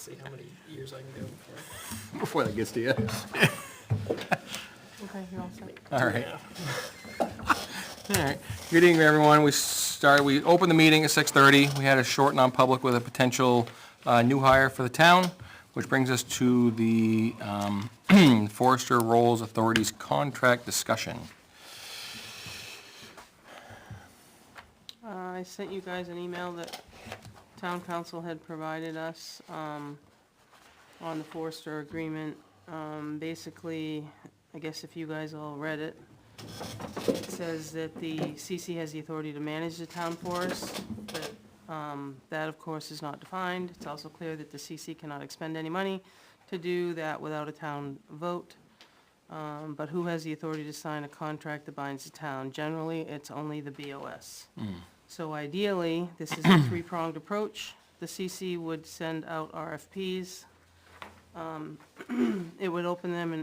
See how many years I can go Before that gets to you. Okay, you're all set. All right. Yeah. All right. Good evening, everyone. We opened the meeting at 6:30. We had a short non-public with a potential new hire for the town, which brings us to the Forester Rolls Authority's contract discussion. I sent you guys an email that town council had provided us on the Forester agreement. Basically, I guess if you guys all read it, it says that the CC has the authority to manage the town forest, but that, of course, is not defined. It's also clear that the CC cannot expend any money to do that without a town vote. But who has the authority to sign a contract that binds the town? Generally, it's only the BOS. So ideally, this is a three-pronged approach. The CC would send out RFPs. It would open them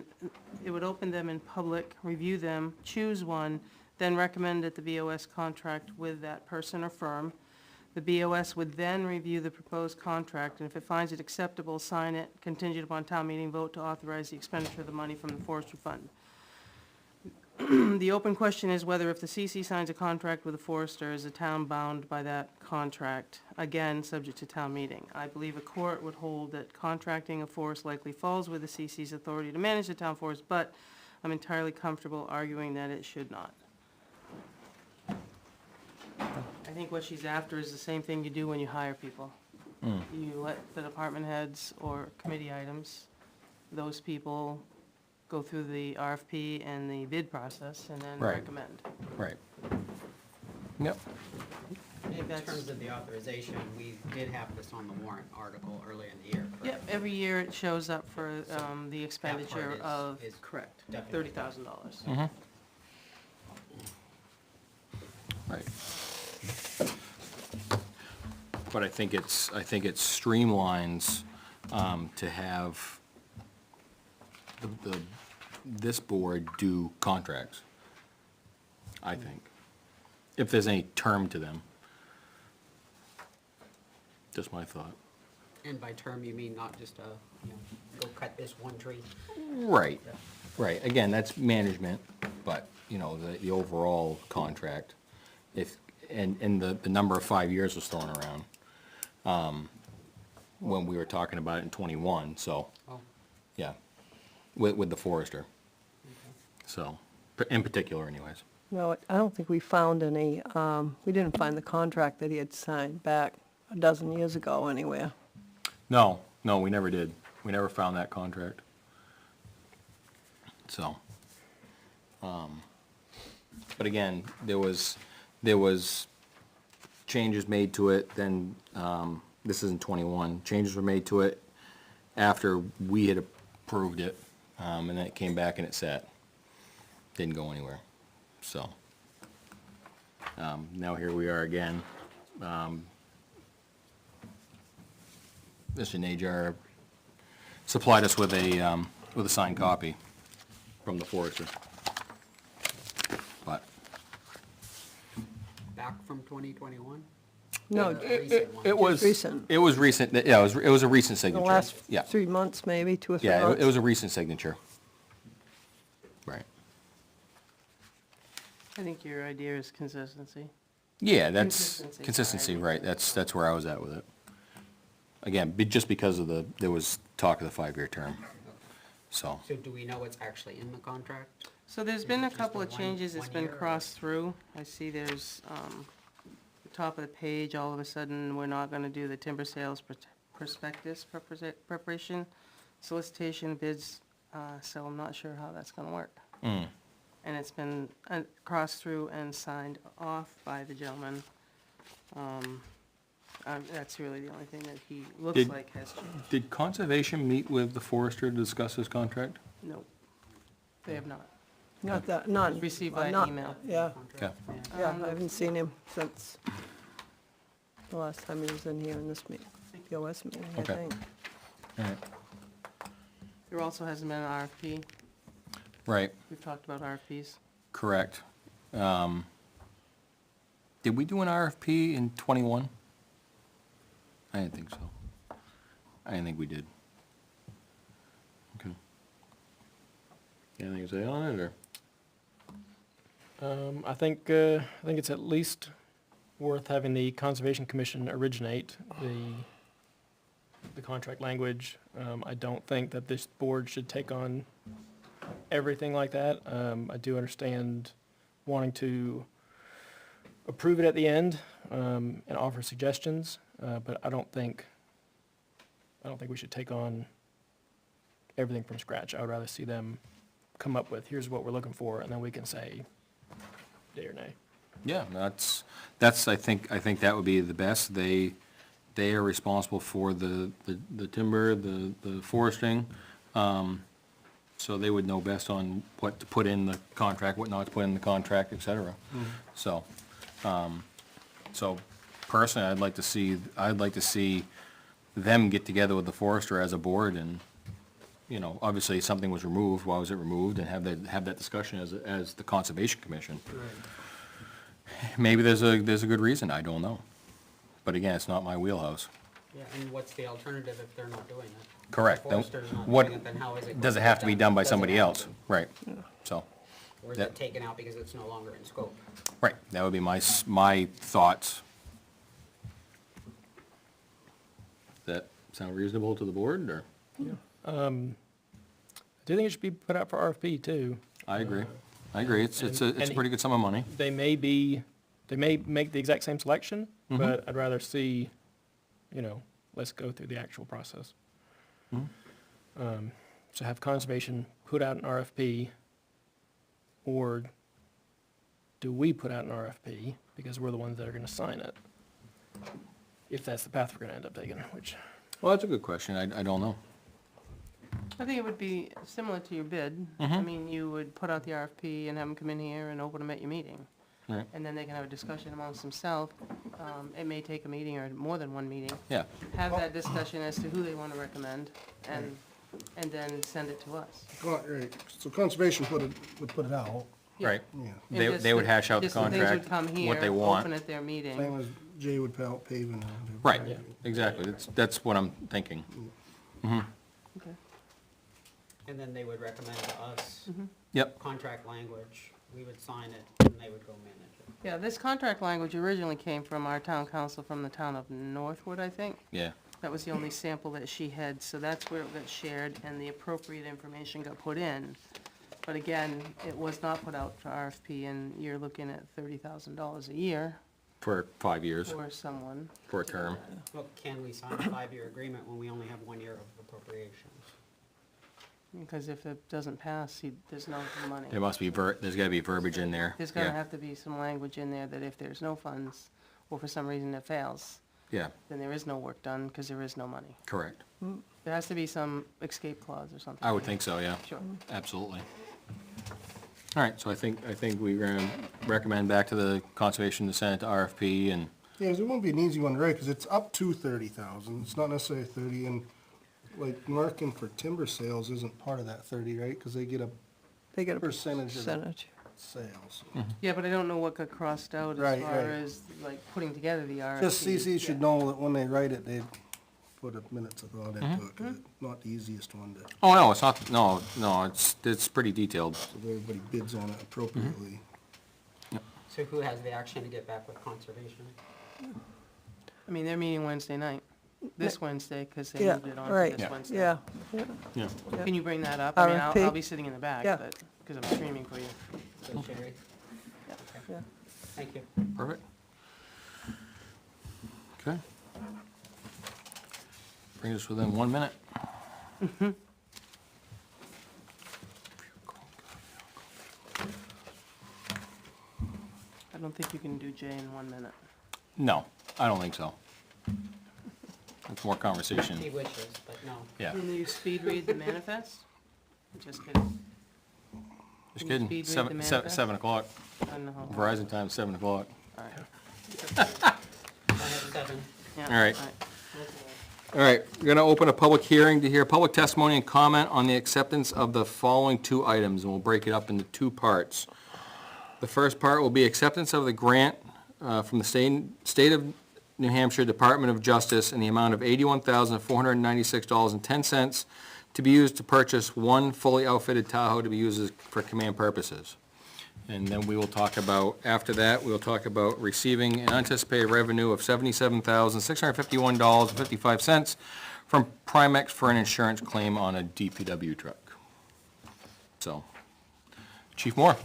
in public, review them, choose one, then recommend that the BOS contract with that person or firm. The BOS would then review the proposed contract, and if it finds it acceptable, sign it, contingent upon town meeting vote to authorize the expenditure of the money from the forestry fund. The open question is whether if the CC signs a contract with the forester, is the town bound by that contract? Again, subject to town meeting. I believe a court would hold that contracting a forest likely falls with the CC's authority to manage the town forest, but I'm entirely comfortable arguing that it should not. I think what she's after is the same thing you do when you hire people. You let the department heads or committee items, those people go through the RFP and the bid process and then Right. recommend. Right. Yep. In terms of the authorization, we did have this on the warrant article earlier in the year. correct? Yep, every year it shows up for the expenditure is- of, is correct, definitely- $30,000. Mm-hmm. Right. But I think it streamlines to have this board do contracts, I think, if there's any term to them. Just my thought. And by term, you mean not just go cut this one tree? Right, right. Again, that's management, but, the overall contract, and the number of 5 years was thrown around when we were talking about it in '21, so, Oh, yeah, with the forester. So, in particular anyways. No, I don't think we found any, we didn't find the contract that he had signed back a dozen years ago anywhere. No, we never did. We never found that contract. So, but again, there was changes made to it, then, this isn't '21, changes were made to it after we had approved it, and then it came back and it sat. Didn't go anywhere, so. Now here we are again. Mr. Najar supplied us with a signed copy from the forester. But back from 2021? No, it was recent. It was recent. Yeah, it was a recent The signature. last Yeah, 3 months, maybe, 2 or 3 yeah, months. it was a recent signature. Right. I think your idea is consistency. Yeah, that's Consistency, consistency, sorry. right? That's where I was at with it. Again, just because of there was talk of the 5-year term. So, So do we know what's actually in the contract? So there's Is been it a just couple a of changes, it's one been year or- crossed through. I see there's, the top of the page, all of a sudden, we're not gonna do the timber sales prospectus preparation, solicitation bids, so I'm not sure how that's gonna work. And it's been crossed through and signed off by the gentleman. That's really the only thing that he looks Did- like has changed. did conservation meet with the forester to discuss this contract? Nope, they have not. Not that, none. Received by Not- email. Yeah, Okay. yeah, I haven't seen him since the last time he was in here in this meeting, POS meeting, I Okay. think. All right. There also hasn't been an RFP. Right. We've talked about RFPs. Correct. Did we do an RFP in '21? I didn't think so. I didn't think we did. Okay. Anything to say on it, or? I think it's at least worth having the Conservation Commission originate the contract language. I don't think that this board should take on everything like that. I do understand wanting to approve it at the end, and offer suggestions, but I don't think we should take on everything from scratch. I would rather see them come up with, here's what we're looking for, and then we can say yea or nay. Yeah, that's, I think that would be the best. They are responsible for the timber, the foresting, so they would know best on what to put in the contract, what not to put in the contract, et cetera. So, so personally, I'd like to see them get together with the forester as a board and, you know, obviously something was removed, why was it removed, and have that discussion as the Conservation Commission. Maybe there's a good reason, I don't know. But again, it's not my wheelhouse. Yeah, and what's the alternative if they're not doing it? Correct. If the forester's not What- doing it, then how is it? Does it going have to be done by Does it somebody have else? to? Right, so, Or is that- it taken out because it's no longer in scope? right, that would be my thoughts. Does that sound reasonable to the board, or? I do think it should be put out for RFP too. I agree. It's a and- pretty good sum of money. They may make the exact same selection, but I'd rather see, you know, let's go through the actual process. So have conservation put out an RFP, or do we put out an RFP, because we're the ones that are gonna sign it? If that's the path we're gonna end up taking, which, Well, that's a good question, I don't know. I think it would be similar to your bid. I mean, you would put out the RFP and have them come in here and open them at your meeting. Right. And then they can have a discussion amongst themselves. It may take a meeting or more than one meeting. Yeah, Have that discussion as to who they want to recommend and then send it to us. Right, so conservation would put it out, Yeah. right. yeah. And They just would hash out the just things would contract, come what here, they want. Open at their meeting. Same as Jay would put out paving. Right, Yeah. exactly, that's what I'm thinking. Okay. And then they would recommend to us Yep, contract language, we would sign it, and they would go manage it. Yeah, this contract language originally came from our town council from the town of Northwood, I think. yeah, That was the only sample that she had, so that's where it got shared and the appropriate information got put in. But again, it was not put out for RFP, and you're looking at $30,000 a year for 5 years, for someone. for a term. Well, can we sign a 5-year agreement when we only have 1 year of appropriations? Because if it doesn't pass, there's no money. There must be there's gotta be verbiage in there. There's gonna Yeah. have to be some language in there that if there's no funds, or for some reason it fails, Yeah, then there is no work done, because there is no money. correct. There has to be some escape clause or something. I would think so, yeah, Sure. absolutely. All right, so I think we're gonna recommend back to the conservation to send it to RFP, and, Yeah, 'cause it won't be an easy one to write, because it's up to 30,000, it's not necessarily 30, and like marking for timber sales isn't part of that 30, right? Because they get a They get a percentage of the percentage. sales. Yeah, but I don't know what got crossed out as Right, far right. as, like, putting together the RFP. Just CC should know that when they write it, they put a minutes of thought into it, 'cause it's not the easiest one to, oh, no, it's not, no, it's pretty detailed. so everybody bids on it appropriately. So who has the action to get back with conservation? I mean, they're meeting Wednesday night, this Wednesday, because they Yeah, moved it on to right, this Wednesday. yeah. Yeah. Can you bring that up? I mean, I'll RFP? be sitting in the back, Yeah. but, because I'm streaming for you. So Sherry? Yeah. Thank you. Perfect. Okay. Bring us within 1 minute. I don't think you can do J in 1 minute. No, I don't think so. It's more conversation, He wishes, but no. yeah. Can you speed read the manifest? Just kidding. Just Can you kidding, speed read the manifest? 7 o'clock, I don't know how. Verizon time, 7 o'clock. All right. I have 7. Yeah, All right. all right. All right, we're gonna open a public hearing to hear public testimony and comment on the acceptance of the following 2 items, and we'll break it up into 2 parts. The first part will be acceptance of the grant from the state of New Hampshire Department of Justice in the amount of $81,496.10 to be used to purchase one fully outfitted Tahoe to be used for command purposes. And then we will talk about, after that, we will talk about receiving an anticipated revenue of $77,651.55 from Primex for an insurance claim on a DPW truck. So, Chief Moore.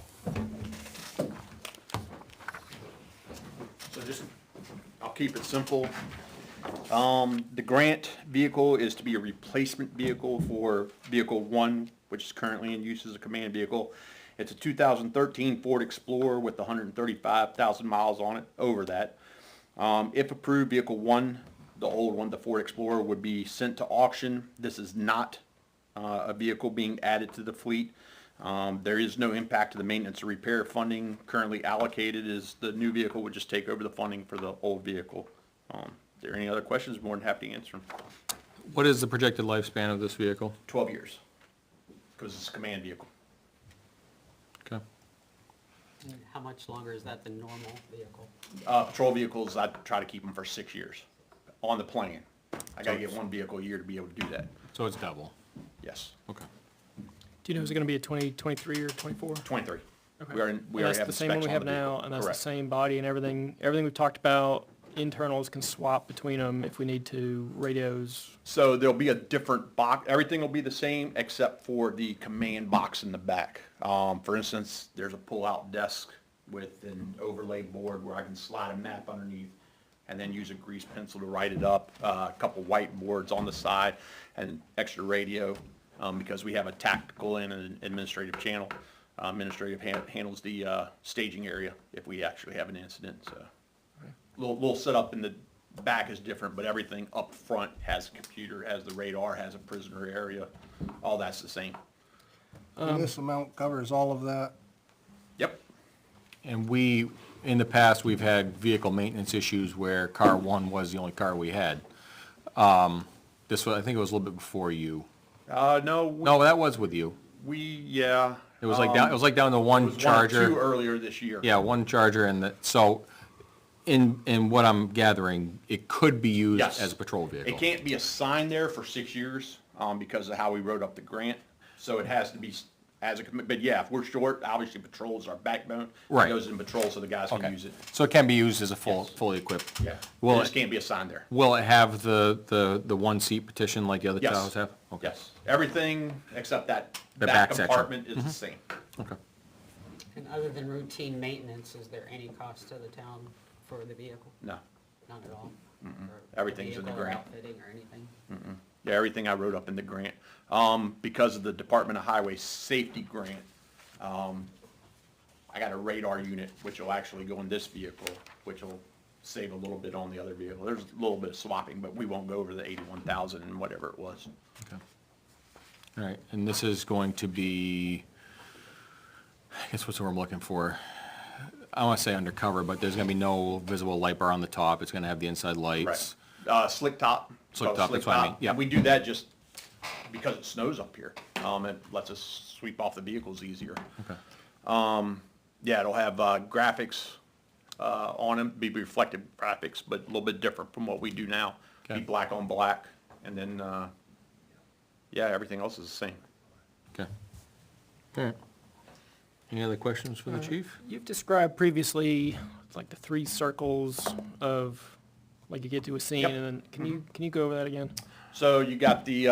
So just, I'll keep it simple. The grant vehicle is to be a replacement vehicle for vehicle one, which is currently in use as a command vehicle. It's a 2013 Ford Explorer with 135,000 miles on it, over that. If approved, vehicle one, the old one, the Ford Explorer, would be sent to auction. This is not a vehicle being added to the fleet. There is no impact to the maintenance or repair funding currently allocated, as the new vehicle would just take over the funding for the old vehicle. If there are any other questions, more than happy to answer them. What is the projected lifespan of this vehicle? 12 years, because it's a command vehicle. Okay. And how much longer is that than normal vehicle? Patrol vehicles, I try to keep them for 6 years on the plan. I gotta get one vehicle a year to be able to do that. So it's double. Yes, Okay. Do you know, is it gonna be a 2023 or 24? 23. Okay. We already And have that's the the same one specs we on have the vehicle. now, and that's the Correct. same body and everything we've talked about. Internals can swap between them if we need to, radios. So there'll be a different box, everything will be the same except for the command box in the back. For instance, there's a pull-out desk with an overlay board where I can slide a map underneath and then use a grease pencil to write it up. A couple whiteboards on the side and extra radio, because we have a tactical and an administrative channel. Administrative handles the staging area if we actually have an incident, so. Little setup in the back is different, but everything up front has a computer, has the radar, has a prisoner area, all that's the same. And this amount covers all of that. Yep. And we, in the past, we've had vehicle maintenance issues where car one was the only car we had. This was, I think it was a little bit before you. No, No, that was with you. yeah. It was like down, it was like down to one It was one or two charger. earlier this year. Yeah, one charger and the, so in what I'm gathering, it could be used Yes. as a patrol vehicle. It can't be assigned there for 6 years, because of how we wrote up the grant. So it has to be as a commit, but yeah, if we're short, obviously patrol is our backbone. Right. It goes in patrol so the guys can Okay. use it. So it can be used as a full, Yes. fully equipped. Yeah. It Will just it, can't be assigned there. will it have the one-seat petition like the other Yes. Tahoes have? Okay. Yes. Everything except that The back back section. compartment is the same. Okay. And other than routine maintenance, is there any cost to the town for the vehicle? No. None at all? For Everything's in the vehicle or grant. outfitting or anything? Yeah, everything I wrote up in the grant. Because of the Department of Highway Safety grant, I got a radar unit, which will actually go in this vehicle, which will save a little bit on the other vehicle. There's a little bit of swapping, but we won't go over the 81,000 and whatever it was. Okay. All right, and this is going to be, I guess what's the word I'm looking for? I want to say undercover, but there's going to be no visible light bar on the top. It's going to have the inside lights. Right. Slick top. Slick Called top, that's what I mean, top. yeah. We do that just because it snows up here. It lets us sweep off the vehicles easier. Okay. Yeah, it'll have graphics on them, be reflective graphics, but a little bit different from what we do now. Okay. Be black on black, and then, yeah, everything else is the same. Okay. All right. Any other questions for the chief? You've described previously, like the 3 circles of, like you get to a scene, Yep. and then, can you go over that again? So you got the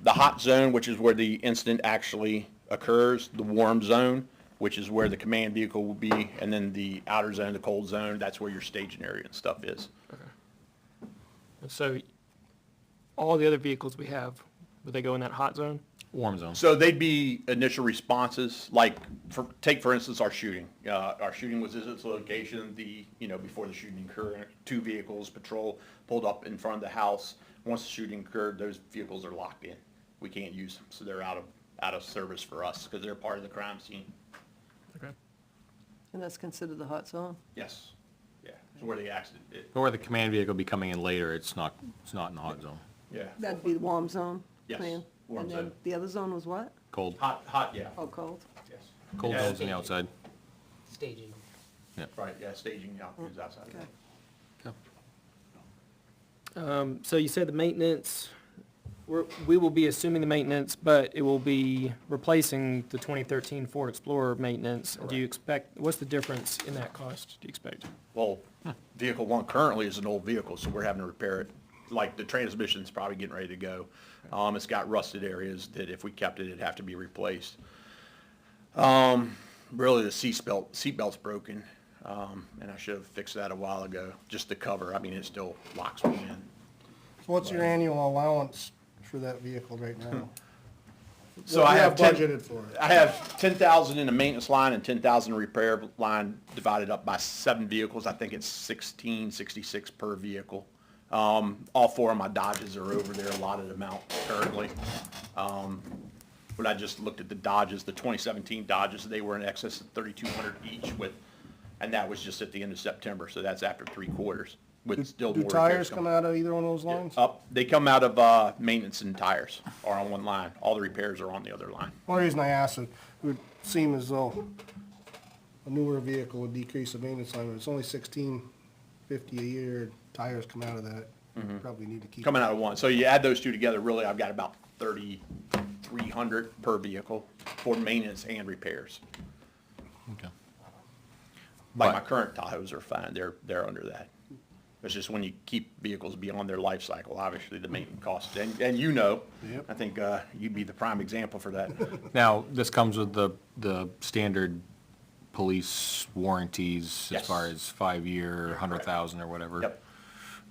hot zone, which is where the incident actually occurs, the warm zone, which is where the command vehicle will be, and then the outer zone, the cold zone, that's where your staging area and stuff is. And so, all the other vehicles we have, would they go in that hot zone? Warm zone. So they'd be initial responses, like, take for instance our shooting. Our shooting was at this location, before the shooting occurred, 2 vehicles, patrol, pulled up in front of the house. Once the shooting occurred, those vehicles are locked in. We can't use them, so they're out of service for us, because they're part of the crime scene. Okay. And that's considered the hot zone? Yes, yeah, it's where the accident, Or the command vehicle be coming in later, it's not in the hot zone. yeah. That'd be the warm zone? Yes, plan. warm And then zone. the other zone was what? Cold, Hot, yeah, Oh, cold. yes. cold Yeah, zone's on the outside. Staging. Right, yeah, staging is outside of Okay. that. So you said the maintenance, we will be assuming the maintenance, but it will be replacing the 2013 Ford Explorer maintenance. Do you expect, what's the difference in that cost, do you expect? Well, vehicle one currently is an old vehicle, so we're having to repair it. Like, the transmission's probably getting ready to go. It's got rusted areas that if we kept it, it'd have to be replaced. Really, the seatbelt's broken, and I should have fixed that a while ago, just the cover. I mean, it still locks me in. So what's your annual allowance for that vehicle right now? So What I do you have 10 budgeted for it. I have 10,000 in the maintenance line and 10,000 repair line divided up by 7 vehicles. I think it's 1666 per vehicle. All 4 of my Dodges are over their allotted amount currently. But I just looked at the Dodges, the 2017 Dodges, they were in excess of 3,200 each with, and that was just at the end of September, so that's after 3 quarters, with still Do more repairs tires come coming. out of either one of those lines? They come out of, maintenance and tires are on one line. All the repairs are on the other line. Only reason I asked it would seem as though a newer vehicle would decrease the maintenance line, but it's only $16.50 a year. Tires come out of that. Probably need to keep. Coming out of one. So you add those 2 together, really, I've got about 3,300 per vehicle for maintenance and repairs. Okay. Like But- my current Tahoes are fine, they're under that. It's just when you keep vehicles beyond their life cycle, obviously the maintenance costs, and you know, Yep. I think, you'd be the prime example for that. Now, this comes with the standard police warranties as Yes. far as 5-year, 100,000 or whatever? Yep.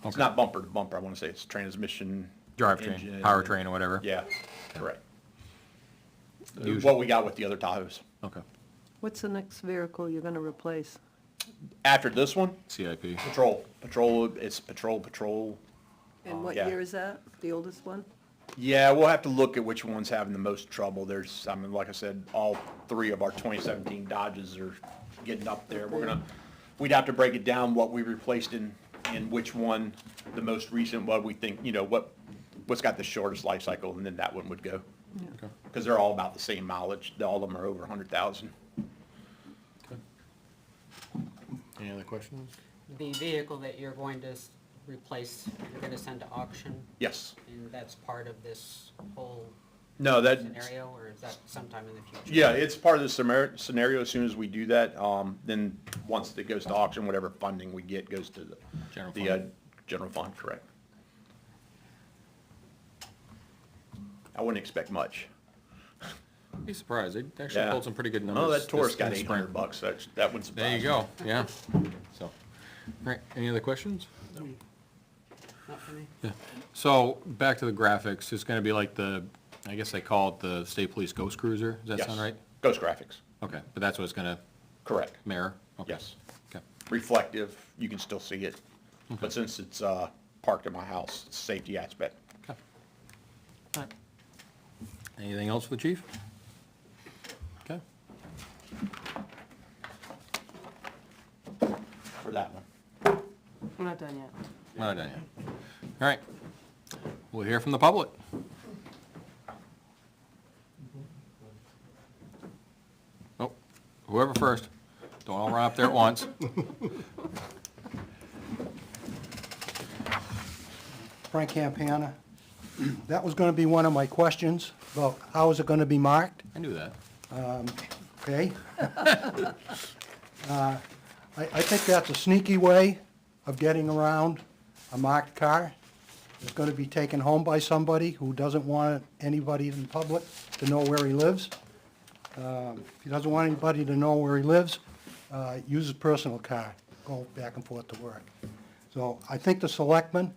It's Okay. not bumper to bumper, I wanna say it's transmission. Drivetrain, engine, powertrain or whatever? Yeah, correct. Usually- What we got with the other Tahoes. Okay. What's the next vehicle you're gonna replace? After this one, CIP. patrol, it's patrol. And what yeah. year is that, the oldest one? Yeah, we'll have to look at which one's having the most trouble. There's, I mean, like I said, all 3 of our 2017 Dodges are getting up there. We'd have to break it down, what we replaced in which one, the most recent, what we think, what's got the shortest life cycle, and then that one would go. Okay. Because they're all about the same mileage. All of them are over 100,000. Any other questions? The vehicle that you're going to replace, you're gonna send to auction, Yes. and that's part of this whole No, that, scenario, or is that sometime in the future? yeah, it's part of the scenario. As soon as we do that, then once it goes to auction, whatever funding we get goes to General the fund. general fund, correct. I wouldn't expect much. Be surprised, they actually Yeah. pulled some pretty good numbers. Oh, that Taurus this got spring. $800. That wouldn't surprise There me. you go, yeah. So, all right, any other questions? Not for me? Yeah. So, back to the graphics, it's gonna be like I guess they call it the State Police Ghost Cruiser, does that Yes. sound right? Ghost graphics, Okay, but that's what it's gonna correct. mirror? Okay. Yes. Okay. Reflective, you can still see it. But since it's parked in my house, it's a safety aspect. Okay. All right. Anything else for the chief? Okay. For that one. We're not done yet. Not done yet. All right. We'll hear from the public. Oh, whoever first. Don't all run up there at once. Frank Campana. That was gonna be one of my questions, about how is it gonna be marked, I knew that. okay? I think that's a sneaky way of getting around a marked car. It's gonna be taken home by somebody who doesn't want anybody in public to know where he lives. If he doesn't want anybody to know where he lives, use his personal car, go back and forth to work. So I think the selectmen,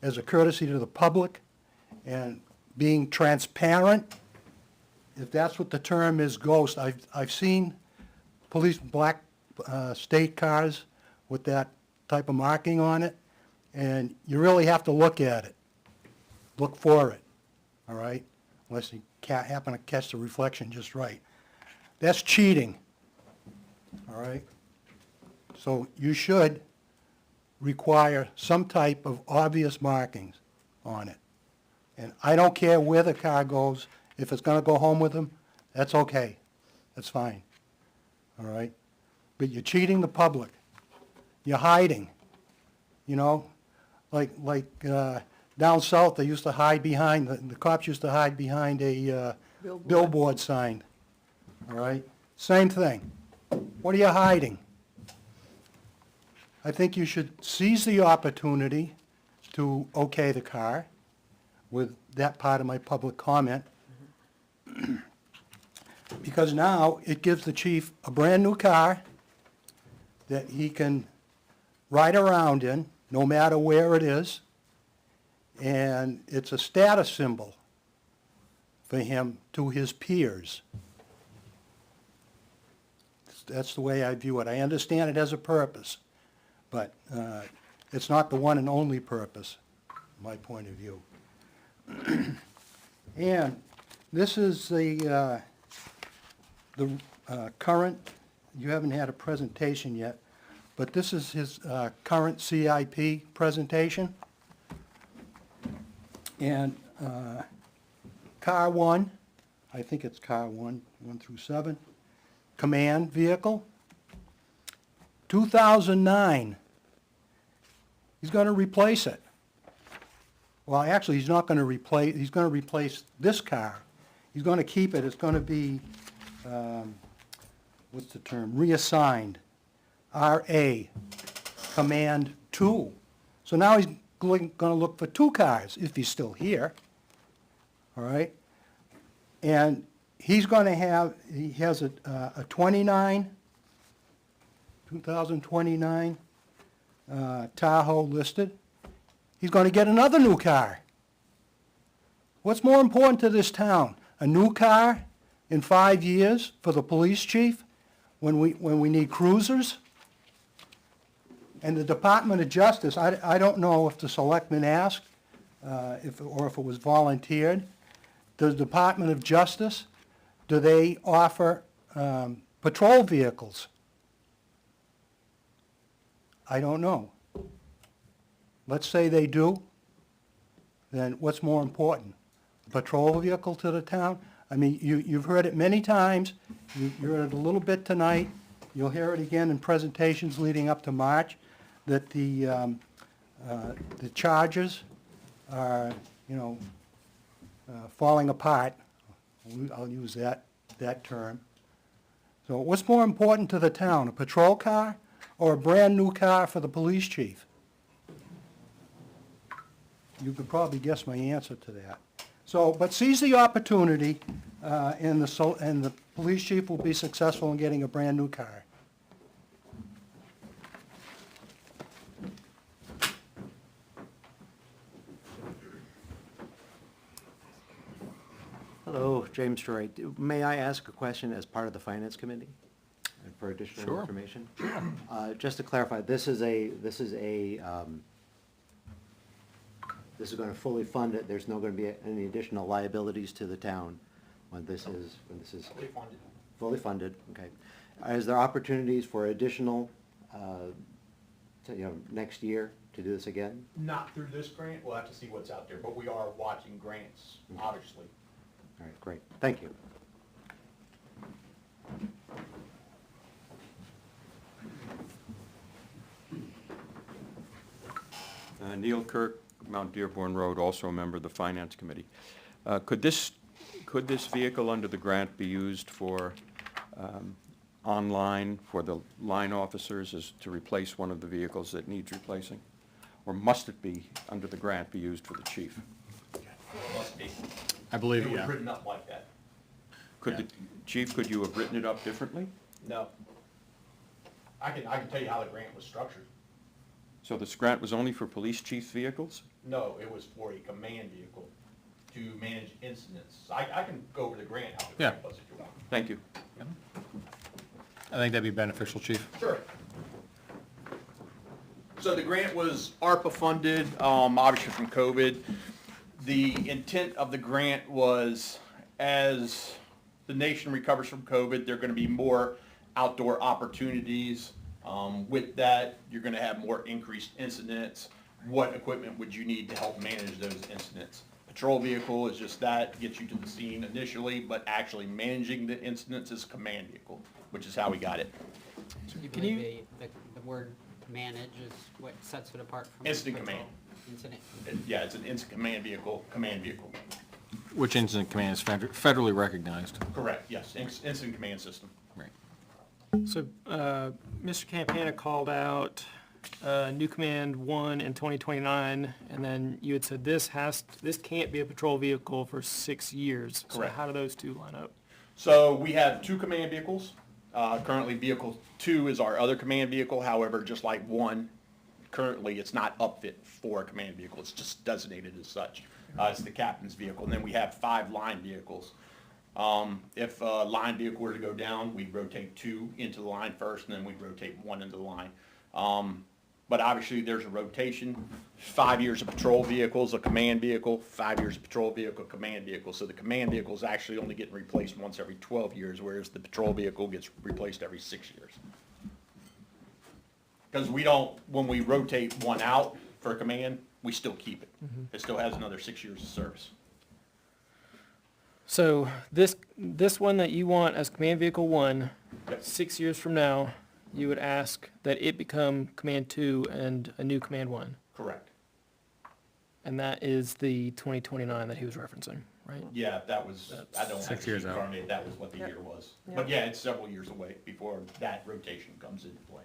as a courtesy to the public and being transparent, if that's what the term is, ghost, I've seen police black state cars with that type of marking on it, and you really have to look at it. Look for it, all right? Unless you can't happen to catch the reflection just right. That's cheating, all right? So you should require some type of obvious markings on it. And I don't care where the car goes, if it's gonna go home with them, that's okay, that's fine, all right? But you're cheating the public, you're hiding, you know? down south, they used to hide behind, the cops used to hide behind a billboard sign, all right? Same thing. What are you hiding? I think you should seize the opportunity to okay the car with that part of my public comment. Because now it gives the chief a brand-new car that he can ride around in, no matter where it is. And it's a status symbol for him to his peers. That's the way I view it. I understand it has a purpose, but it's not the one and only purpose, my point of view. And this is the current, you haven't had a presentation yet, but this is his current CIP presentation. And car one, I think it's car 1 through 7, command vehicle. 2009, he's going to replace it. Well, actually, he's not going to replace, he's going to replace this car. He's going to keep it, it's going to be, what's the term, reassigned, RA, Command 2. So now he's going to look for 2 cars, if he's still here, all right? And he's going to have, he has a 2029 Tahoe listed. He's going to get another new car. What's more important to this town? A new car in 5 years for the police chief when we need cruisers? And the Department of Justice, I don't know if the selectmen asked or if it was volunteered. The Department of Justice, do they offer patrol vehicles? I don't know. Let's say they do, then what's more important? A patrol vehicle to the town? I mean, you've heard it many times, you heard it a little bit tonight, you'll hear it again in presentations leading up to March, that the charges are, falling apart. I'll use that term. So what's more important to the town, a patrol car or a brand-new car for the police chief? You could probably guess my answer to that. So, but seize the opportunity, and the police chief will be successful in getting a brand-new car. Hello, James Troy. May I ask a question as part of the Finance Committee for additional Sure. information? Just to clarify, this is going to fully fund it. There's not going to be any additional liabilities to the town when this is Fully funded. fully funded. Okay. Is there opportunities for additional, next year to do this again? Not through this grant, we'll have to see what's out there, but we are watching grants, obviously. All right, great. Thank you. Neil Kirk, Mount Dearborn Road, also a member of the Finance Committee. Could this vehicle under the grant be used for online for the line officers as to replace one of the vehicles that needs replacing? Or must it be, under the grant, be used for the chief? Must be. I believe, It was yeah. written up like that. Could the chief, could you have written it up differently? No. I can tell you how the grant was structured. So this grant was only for police chief vehicles? No, it was for a command vehicle to manage incidents. I can go over the grant, how the grant was if you want. Thank you. I think that'd be beneficial, chief. Sure. So the grant was ARPA funded, obviously from COVID. The intent of the grant was, as the nation recovers from COVID, there are gonna be more outdoor opportunities. With that, you're gonna have more increased incidents. What equipment would you need to help manage those incidents? Patrol vehicle is just that, gets you to the scene initially, but actually managing the incidents is command vehicle, which is how we got it. You Can believe the word manage is what sets it apart from? Instant patrol? command. Incident. Yeah, it's an instant command vehicle, Which incident command is federally recognized? Correct, yes, instant command system. Right. So, Mr. Campana called out, new command 1 in 2029, and then you had said this can't be a patrol vehicle for 6 years. Correct. So how do those two line up? So we have 2 command vehicles. Currently, vehicle 2 is our other command vehicle. However, just like 1, currently it's not upfit for a command vehicle. It's just designated as such. It's the captain's vehicle. And then we have 5 line vehicles. If a line vehicle were to go down, we'd rotate 2 into the line first, and then we'd rotate 1 into the line. But obviously, there's a rotation. 5 years of patrol vehicles, a command vehicle, 5 years of patrol vehicle, command vehicle. So the command vehicle is actually only getting replaced once every 12 years, whereas the patrol vehicle gets replaced every 6 years. Because we don't, when we rotate 1 out for a command, we still keep it. It still has another 6 years of service. So this one that you want as command vehicle 1, Yep. 6 years from now, you would ask that it become command 2 and a new command 1. Correct. And that is the 2029 that he was referencing, right? Yeah, that was, I don't have 6 to years keep out. track of it. That was what the year was. Yep. But yeah, it's several years away before that rotation comes into play.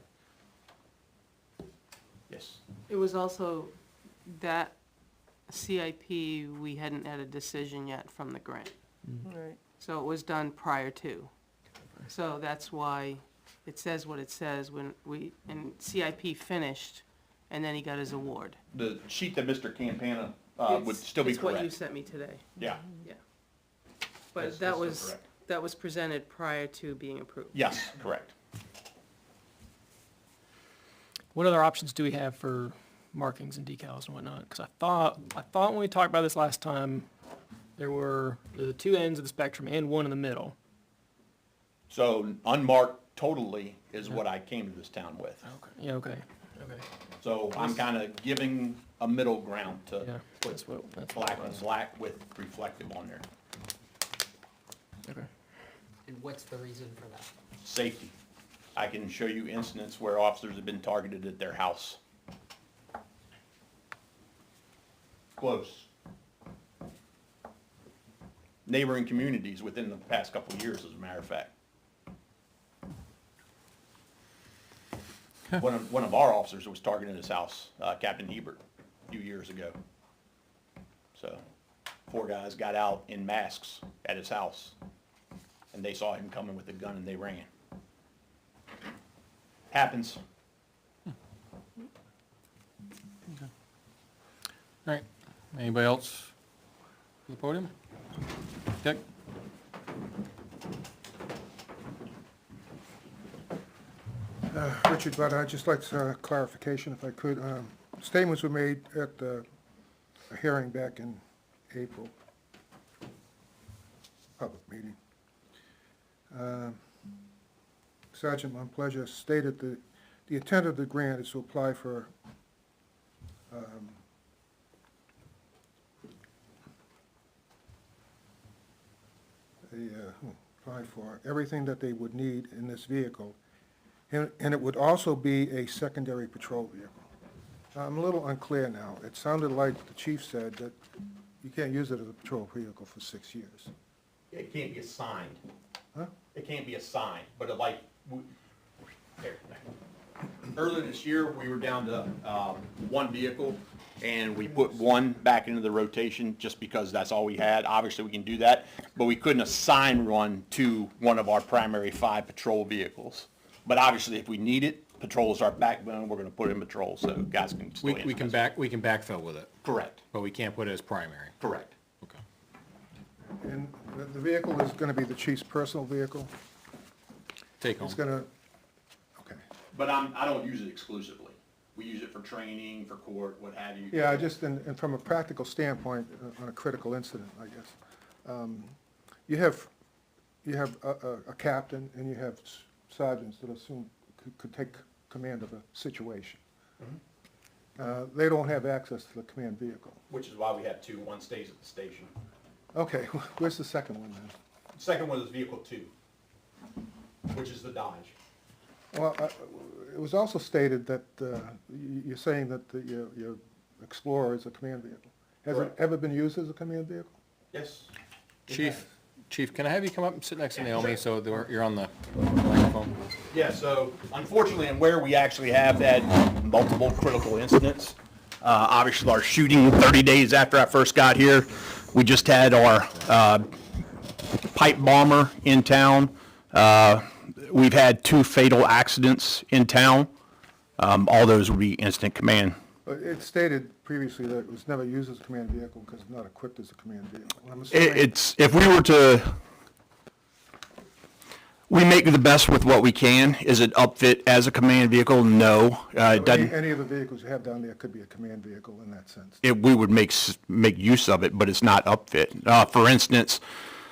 Yes. It was also that CIP, we hadn't had a decision yet from the grant. Right. So it was done prior to. So that's why it says what it says when and CIP finished, and then he got his award. The sheet that Mr. Campana would It's- still be It's what you correct. sent me today, Yeah, yeah. But That's that still was, correct. that was presented prior to being approved. yes, correct. What other options do we have for markings and decals and whatnot? Because I thought when we talked about this last time, there were the 2 ends of the spectrum and 1 in the middle. So unmarked totally is what I came to this town with. Okay. Yeah, okay. So I'm kind of giving a middle ground Yeah, to put that's what it black was. and black with reflective on there. Okay. And what's the reason for that? Safety. I can show you incidents where officers have been targeted at their house. Close. Neighboring communities within the past couple of years, as a matter of fact. One of our officers was targeted at his house, Captain Hebert, a few years ago. So, 4 guys got out in masks at his house, and they saw him coming with a gun and they ran. Happens. All right. Anybody else for the podium? Dick? Richard Budd, I'd just like clarification if I could. Statements were made at a hearing back in April, public meeting. Sergeant Monpleasure stated that the intent of the grant is to apply for apply for everything that they would need in this vehicle. And it would also be a secondary patrol vehicle. I'm a little unclear now. It sounded like the chief said that you can't use it as a patrol vehicle for 6 years. It can't be assigned. Huh? It can't be assigned, but earlier this year, we were down to 1 vehicle, and we put 1 back into the rotation just because that's all we had. Obviously, we can do that, but we couldn't assign one to one of our primary 5 patrol vehicles. But obviously, if we need it, patrol is our backbone, we're gonna put it in patrol, so guys can still answer. We can backfill with it, Correct, but we can't put it as primary. correct. Okay. And the vehicle is gonna be the chief's personal vehicle? Take home. It's gonna, okay. But I don't use it exclusively. We use it for training, for court, what have you. Yeah, just, and from a practical standpoint, on a critical incident, I guess. You have a captain and you have sergeants that assume, could take command of a situation. They don't have access to the command vehicle. Which is why we have 2. 1 stays at the station. Okay, where's the second one then? Second one is vehicle 2, which is the Dodge. Well, it was also stated that, you're saying that Explorer is a command vehicle. Has it Correct. ever been used as a command vehicle? Yes. Chief, can I have you come up and sit next to Naomi so that you're on the microphone? Yeah, so unfortunately, and where we actually have had multiple critical incidents, obviously our shooting 30 days after I first got here, we just had our pipe bomber in town. We've had 2 fatal accidents in town. All those would be instant command. But it stated previously that it was never used as a command vehicle because it's not equipped as a command vehicle. I'm assuming- It's, if we were to, we make the best with what we can. Is it upfit as a command vehicle? No. It So doesn't. any of the vehicles you have down there could be a command vehicle in that sense. We would make use of it, but it's not upfit. For instance,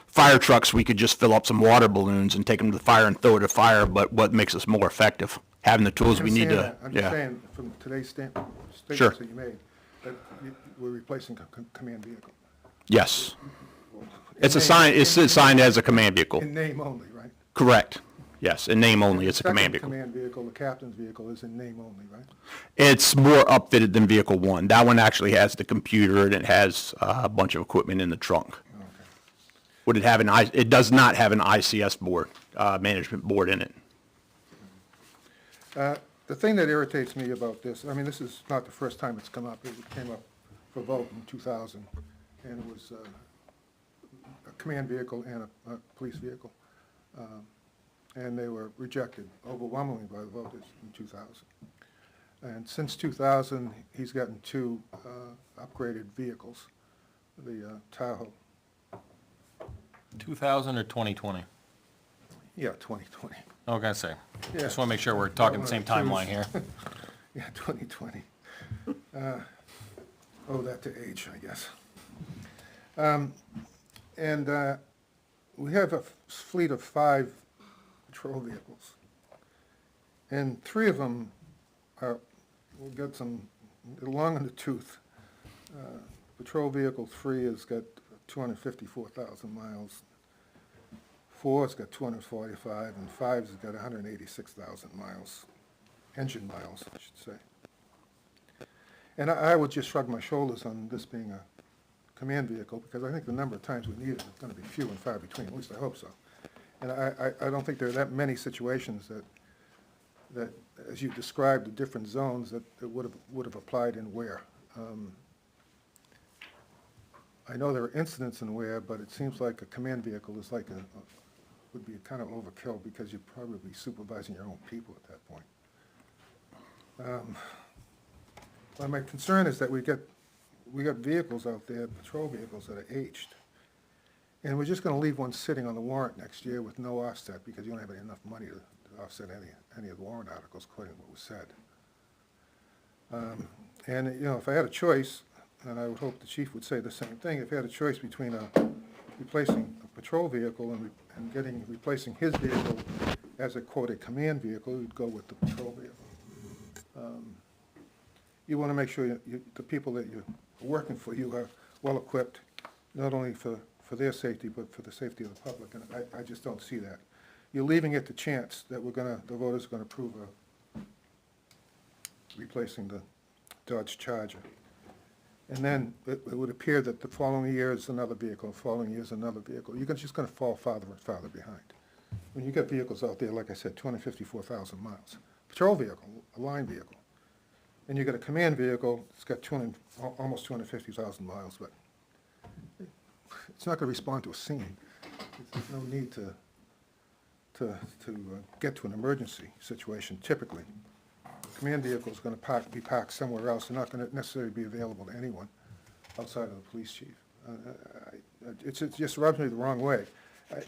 fire trucks, we could just fill up some water balloons and take them to the fire and throw it at fire, but what makes us more effective? Having the tools we need to, I'm just yeah. saying, from today's Sure. statements that you made, that we're replacing a command vehicle. Yes. It's assigned as a command vehicle. In name only, right? Correct. Yes, in name only, it's a command Second vehicle. command vehicle, the captain's vehicle, is in name only, right? It's more upfitted than Vehicle 1. That one actually has the computer and it has a bunch of equipment in the trunk. Would it have it does not have an ICS board, management board in it. The thing that irritates me about this, I mean, this is not the first time it's come up. It came up for vote in 2000, and it was a command vehicle and a police vehicle. And they were rejected overwhelmingly by the voters in 2000. And since 2000, he's gotten 2 upgraded vehicles, the Tahoe. 2000 or 2020? Yeah, 2020. I was gonna say, Yeah. just wanna make sure we're talking the same timeline here. Yeah, 2020. Owe that to age, I guess. And we have a fleet of 5 patrol vehicles. And 3 of them are, we'll get some, long in the tooth. Patrol vehicle 3 has got 254,000 miles. 4's got 245, and 5's got 186,000 miles, engine miles, I should say. And I would just shrug my shoulders on this being a command vehicle, because I think the number of times we need it is going to be few and far between, at least I hope so. And I don't think there are that many situations that, as you described, the different zones that would have applied in Ware. I know there are incidents in Ware, but it seems like a command vehicle is like would be kind of overkill because you're probably supervising your own people at that point. But my concern is that we got vehicles out there, patrol vehicles that are aged, and we're just going to leave one sitting on the warrant next year with no offset because you don't have enough money to offset any of the warrant articles, according to what was said. And you know, if I had a choice, and I would hope the chief would say the same thing, if he had a choice between replacing a patrol vehicle and replacing his vehicle as a quote, a command vehicle, you'd go with the patrol vehicle. You want to make sure the people that you're working for you are well-equipped, not only for their safety, but for the safety of the public, and I just don't see that. You're leaving it to chance that the voters are going to approve replacing the Dodge Charger. And then it would appear that the following year is another vehicle, the following year is another vehicle. You're just going to fall farther and farther behind. When you got vehicles out there, like I said, 254,000 miles. Patrol vehicle, a line vehicle. And you got a command vehicle, it's got almost 250,000 miles, but it's not going to respond to a scene. There's no need to get to an emergency situation, typically. Command vehicle is going to be parked somewhere else. They're not going to necessarily be available to anyone outside of the police chief. It just rubs me the wrong way.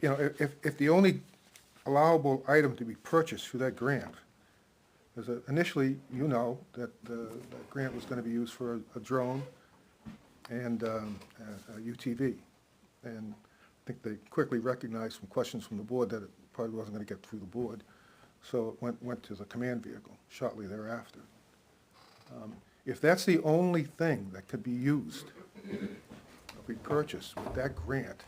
You know, if the only allowable item to be purchased through that grant is initially, you know, that that grant was going to be used for a drone and a UTV. And I think they quickly recognized from questions from the board that it probably wasn't going to get through the board. So it went to the command vehicle shortly thereafter. If that's the only thing that could be used, be purchased with that grant,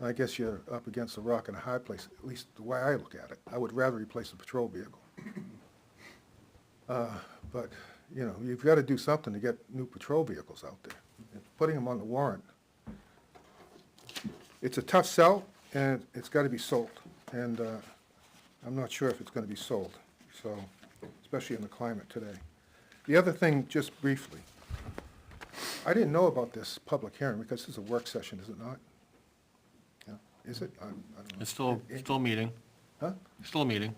I guess you're up against a rock and a hard place, at least the way I look at it. I would rather replace the patrol vehicle. But you know, you've got to do something to get new patrol vehicles out there. Putting them on the warrant, it's a tough sell, and it's got to be sold. And I'm not sure if it's going to be sold, so, especially in the climate today. The other thing, just briefly, I didn't know about this public hearing because this is a work session, is it not? Yeah, is it? I don't know. It's still a meeting. Huh? Still a meeting.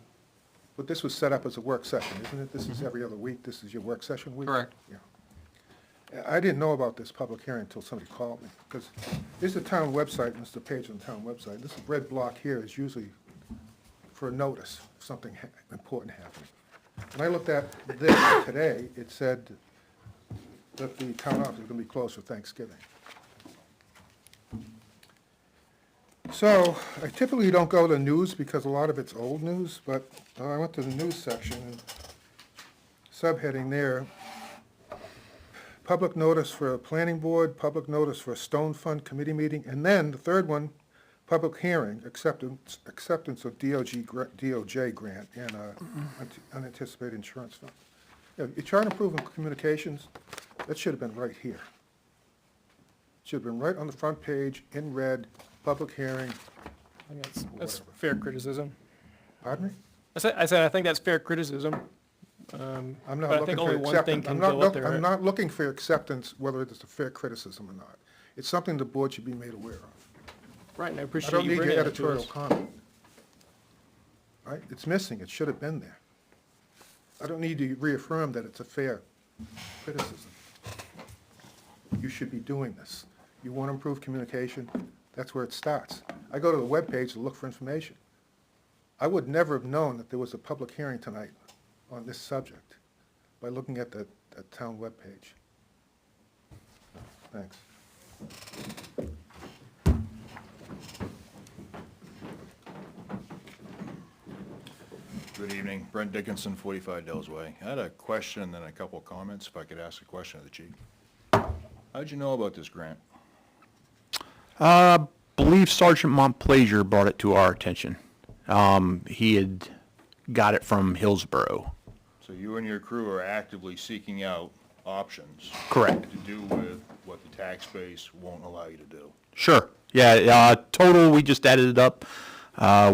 But this was set up as a work session, isn't it? This is every other week, this is your work session week? Correct. Yeah. I didn't know about this public hearing until somebody called me, because this is the town website, and it's the page on the town website. This red block here is usually for a notice of something important happening. When I looked at this today, it said that the town office is gonna be closed for Thanksgiving. So, I typically don't go to news because a lot of it's old news, but I went to the news section and subheading there, public notice for a planning board, public notice for a stone fund committee meeting, and then the third one, public hearing, acceptance of DOJ grant and unanticipated insurance fund. Yeah, you're trying to improve communications, that should have been right here. Should have been right on the front page, in red, public hearing. I think that's Whatever. fair criticism. Pardon me? I said, I think that's fair criticism. I'm But not I looking think for only one thing acceptance. can go up there. I'm not looking for acceptance, whether it's a fair criticism or not. It's something the board should be made aware of. Right, and I I appreciate don't you need your bringing that to editorial us. comment. Right? It's missing. It should have been there. I don't need to reaffirm that it's a fair criticism. You should be doing this. You want to improve communication, that's where it starts. I go to the webpage to look for information. I would never have known that there was a public hearing tonight on this subject by looking at the town webpage. Thanks. Good evening, Brent Dickinson, 45 Dells Way. I had a question and then a couple of comments, if I could ask a question of the chief. How'd you know about this grant? Believe Sergeant Montplaisir brought it to our attention. He had got it from Hillsborough. So you and your crew are actively seeking out options. Correct. To do with what the tax base won't allow you to do. Sure. Yeah, total, we just added it up.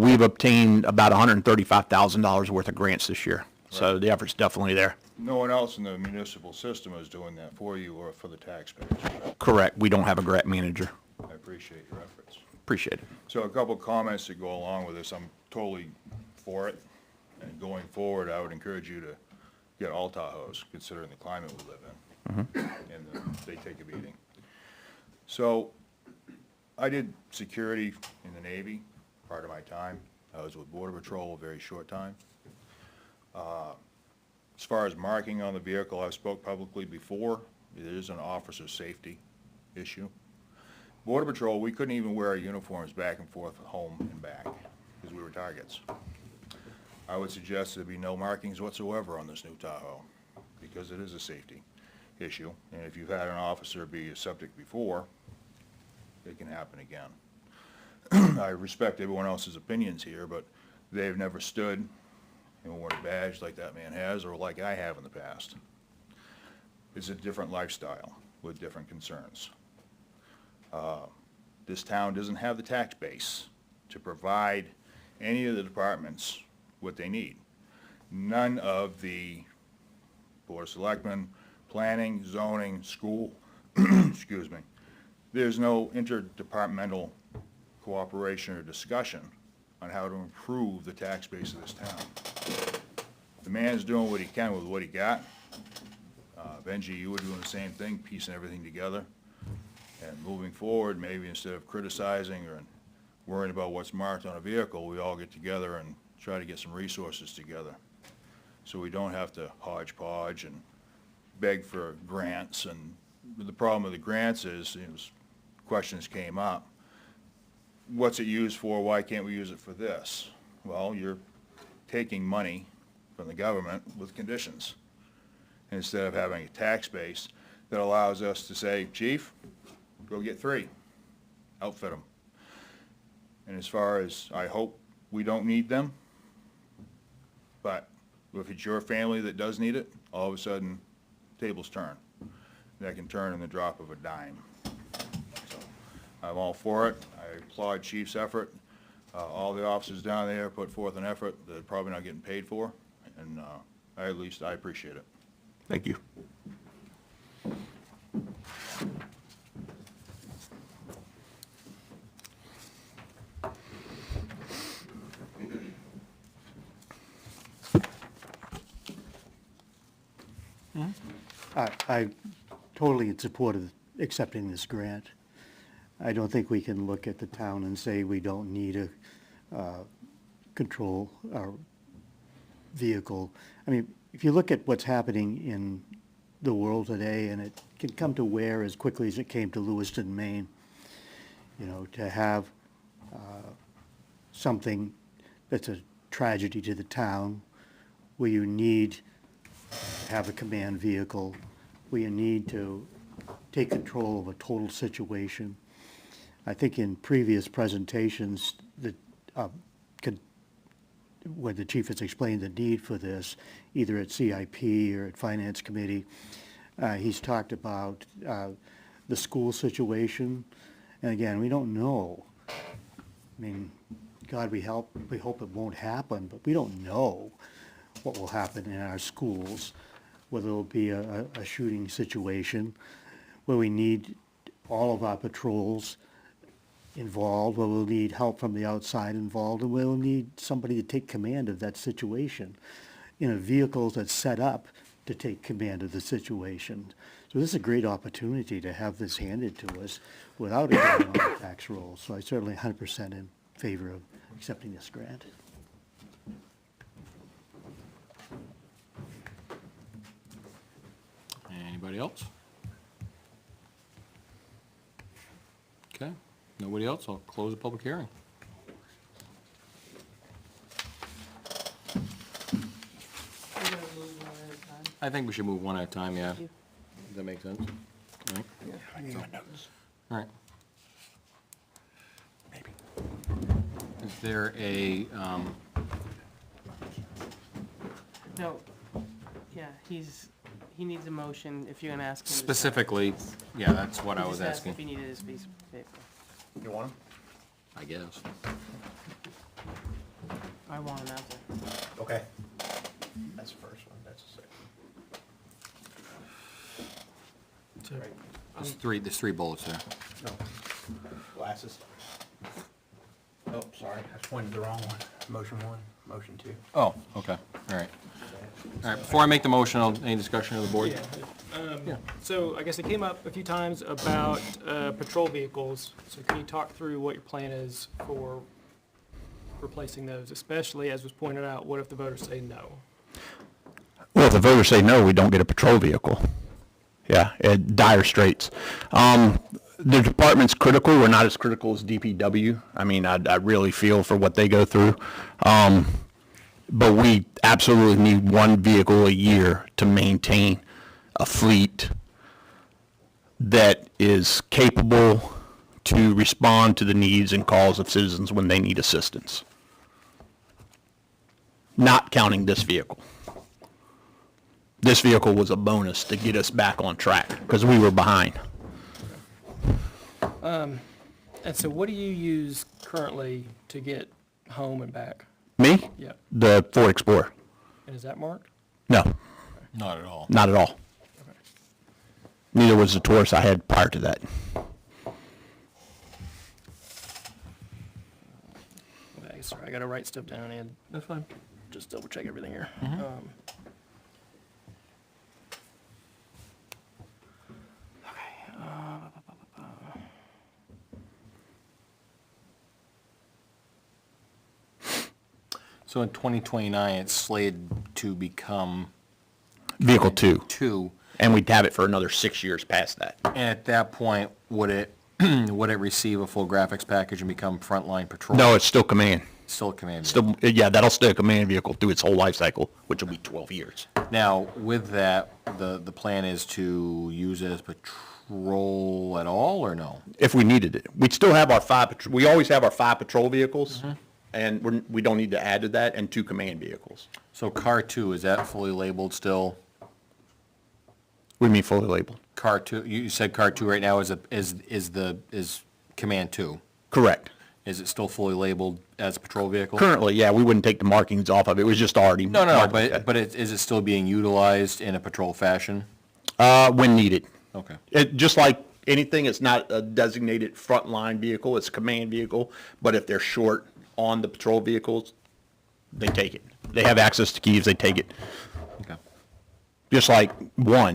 We've obtained about $135,000 worth of grants this year. So the effort's definitely there. No one else in the municipal system is doing that for you or for the taxpayers. Correct. We don't have a grant manager. I appreciate your efforts. Appreciate it. So a couple of comments to go along with this. I'm totally for it. And going forward, I would encourage you to get all Tahoes, considering the climate we live in. And they take a beating. So I did security in the Navy, part of my time. I was with Border Patrol a very short time. As far as marking on the vehicle, I've spoke publicly before. It is an officer safety issue. Border Patrol, we couldn't even wear our uniforms back and forth home and back because we were targets. I would suggest there be no markings whatsoever on this new Tahoe because it is a safety issue. And if you've had an officer be a subject before, it can happen again. I respect everyone else's opinions here, but they've never stood and worn a badge like that man has or like I have in the past. It's a different lifestyle with different concerns. This town doesn't have the tax base to provide any of the departments what they need. None of the Board of Selectmen, planning, zoning, school, excuse me, there's no interdepartmental cooperation or discussion on how to improve the tax base of this town. The man's doing what he can with what he got. Benji, you were doing the same thing, piecing everything together. And moving forward, maybe instead of criticizing or worrying about what's marked on a vehicle, we all get together and try to get some resources together. So we don't have to hodgepodge and beg for grants. And the problem with the grants is, questions came up. What's it used for? Why can't we use it for this? Well, you're taking money from the government with conditions instead of having a tax base that allows us to say, Chief, go get 3, outfit them. And as far as, I hope we don't need them, but if it's your family that does need it, all of a sudden, tables turn, that can turn in the drop of a dime. So I'm all for it. I applaud Chief's effort. All the officers down there put forth an effort that they're probably not getting paid for, and at least I appreciate it. Thank you. I totally in support of accepting this grant. I don't think we can look at the town and say we don't need a control our vehicle. I mean, if you look at what's happening in the world today, and it can come to Ware as quickly as it came to Lewiston, Maine, you know, to have something that's a tragedy to the town, where you need to have a command vehicle, where you need to take control of a total situation. I think in previous presentations that where the chief has explained the need for this, either at CIP or at Finance Committee, he's talked about the school situation. And again, we don't know. I mean, God, we hope it won't happen, but we don't know what will happen in our schools, whether it'll be a shooting situation, where we need all of our patrols involved, where we'll need help from the outside involved, and we'll need somebody to take command of that situation in a vehicle that's set up to take command of the situation. So this is a great opportunity to have this handed to us without it going on the tax roll. So I certainly 100% in favor of accepting this grant. Anybody else? Okay, nobody else, I'll close the public hearing. We're gonna move one at a time. I think we should move one at a time, yeah. Thank you. Does that make sense? All right. I need my notes. All right. Is there a, No, yeah, he needs a motion if you're gonna ask him. to sign. specifically, yeah, that's what I He was just asked if he asking, needed his piece of paper. You want them? I guess. I want an answer. Okay. That's the first one, that's the second. So, There's three bullets there. No. Glasses. Oh, sorry, I pointed the wrong one. Motion one, motion two. Oh, okay, all right. All right, before I make the motion, any discussion of the board? Yeah. So I guess it came up a few times about patrol vehicles. So can you talk through what your plan is for replacing those, especially, as was pointed out, what if the voters say no? Well, if the voters say no, we don't get a patrol vehicle. Yeah, at dire straits. The department's critical. We're not as critical as DPW. I mean, I really feel for what they go through. But we absolutely need one vehicle a year to maintain a fleet that is capable to respond to the needs and calls of citizens when they need assistance. Not counting this vehicle. This vehicle was a bonus to get us back on track because we were behind. And so what do you use currently to get home and back? Me? Yeah. The Ford Explorer. And is that marked? No, Not at all. not at all. Neither was the Taurus I had prior to that. Okay, sorry, I gotta write stuff down and That's fine. just double check everything here. So in 2029, it's slated to become Vehicle 2. two, And we'd have it for another 6 years past that. and at that point, would it, would it receive a full graphics package and become frontline patrol? No, it's still command. Still a command vehicle. Still, yeah, that'll stay a command vehicle through its whole life cycle, which will be 12 years. Now, with that, the plan is to use it as patrol at all, or no? If we needed it. We'd still have our 5, we always have our 5 patrol vehicles, and we don't need to add to that, and 2 command vehicles. So car 2, is that fully labeled still? What do you mean fully labeled? Car two, you said car two right now is command two. Correct. Is it still fully labeled as a patrol vehicle? Currently, yeah, we wouldn't take the markings off of it. It was just already. No, marked like that. but is it still being utilized in a patrol fashion? When needed. Okay. Just like anything, it's not a designated frontline vehicle, it's a command vehicle, but if they're short on the patrol vehicles, they take it. They have access to keys, they take it. Okay. Just like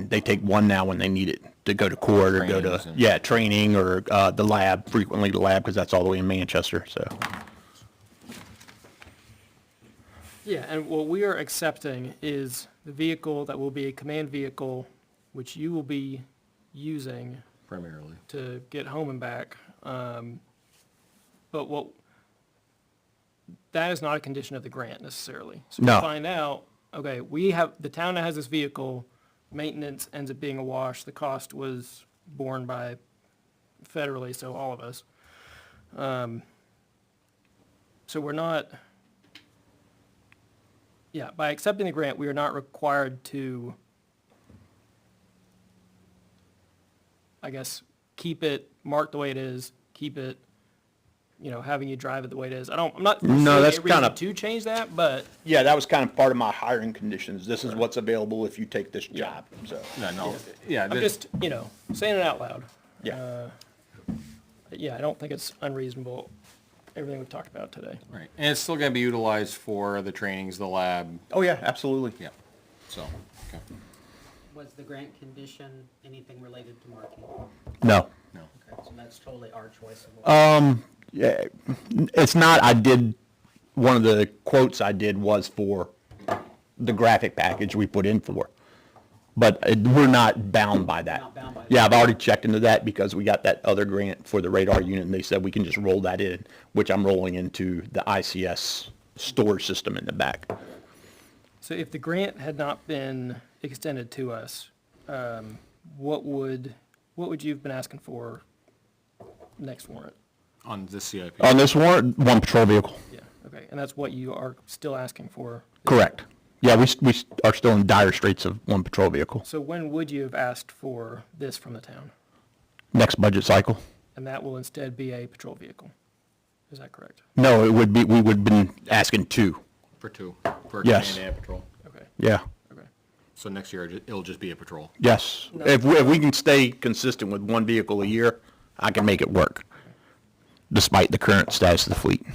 they take one now when they need it to go to court or go Trainings to, and- training or the lab, frequently the lab, because that's all the way in Manchester, so. Yeah, and what we are accepting is the vehicle that will be a command vehicle, which you will be using Primarily. to get home and back. But that is not a condition of the grant necessarily. So No. we find out, okay, the town that has this vehicle, maintenance ends up being a wash. The cost was borne by federally, so all of us. So we're not, by accepting the grant, we are not required to, I guess, keep it marked the way it is, keep it, having you drive it the way it is. I'm not No, seeing that's a reason kinda- to change that, but Yeah, that was kind of part of my hiring conditions. This is what's available if you take this job, so. Yeah, I'm just, saying it out loud. Yeah. Yeah, I don't think it's unreasonable, everything we've talked about today. right. And it's still gonna be utilized for the trainings, the lab, Oh, yeah, absolutely. yeah, so, okay. Was the grant condition anything related to marking? No. Okay, so that's totally our choice of what. Yeah, it's not, one of the quotes I did was for the graphic package we put in for. But we're not bound by that. Not bound by that. Yeah, I've already checked into that because we got that other grant for the radar unit and they said we can just roll that in, which I'm rolling into the ICS storage system in the back. So if the grant had not been extended to us, what would you have been asking for next warrant? On this CIP. On this warrant, one patrol vehicle. Yeah, okay, and that's what you are still asking for? Correct. Yeah, we are still in dire straits of one patrol vehicle. So when would you have asked for this from the town? Next budget cycle. And that will instead be a patrol vehicle? Is that correct? No, we would have been asking two. For two, for Yes. command and patrol. Okay, Yeah. okay. So next year, it'll just be a patrol. Yes. If we can stay consistent with one vehicle a year, I can make it work, despite the current status of the fleet.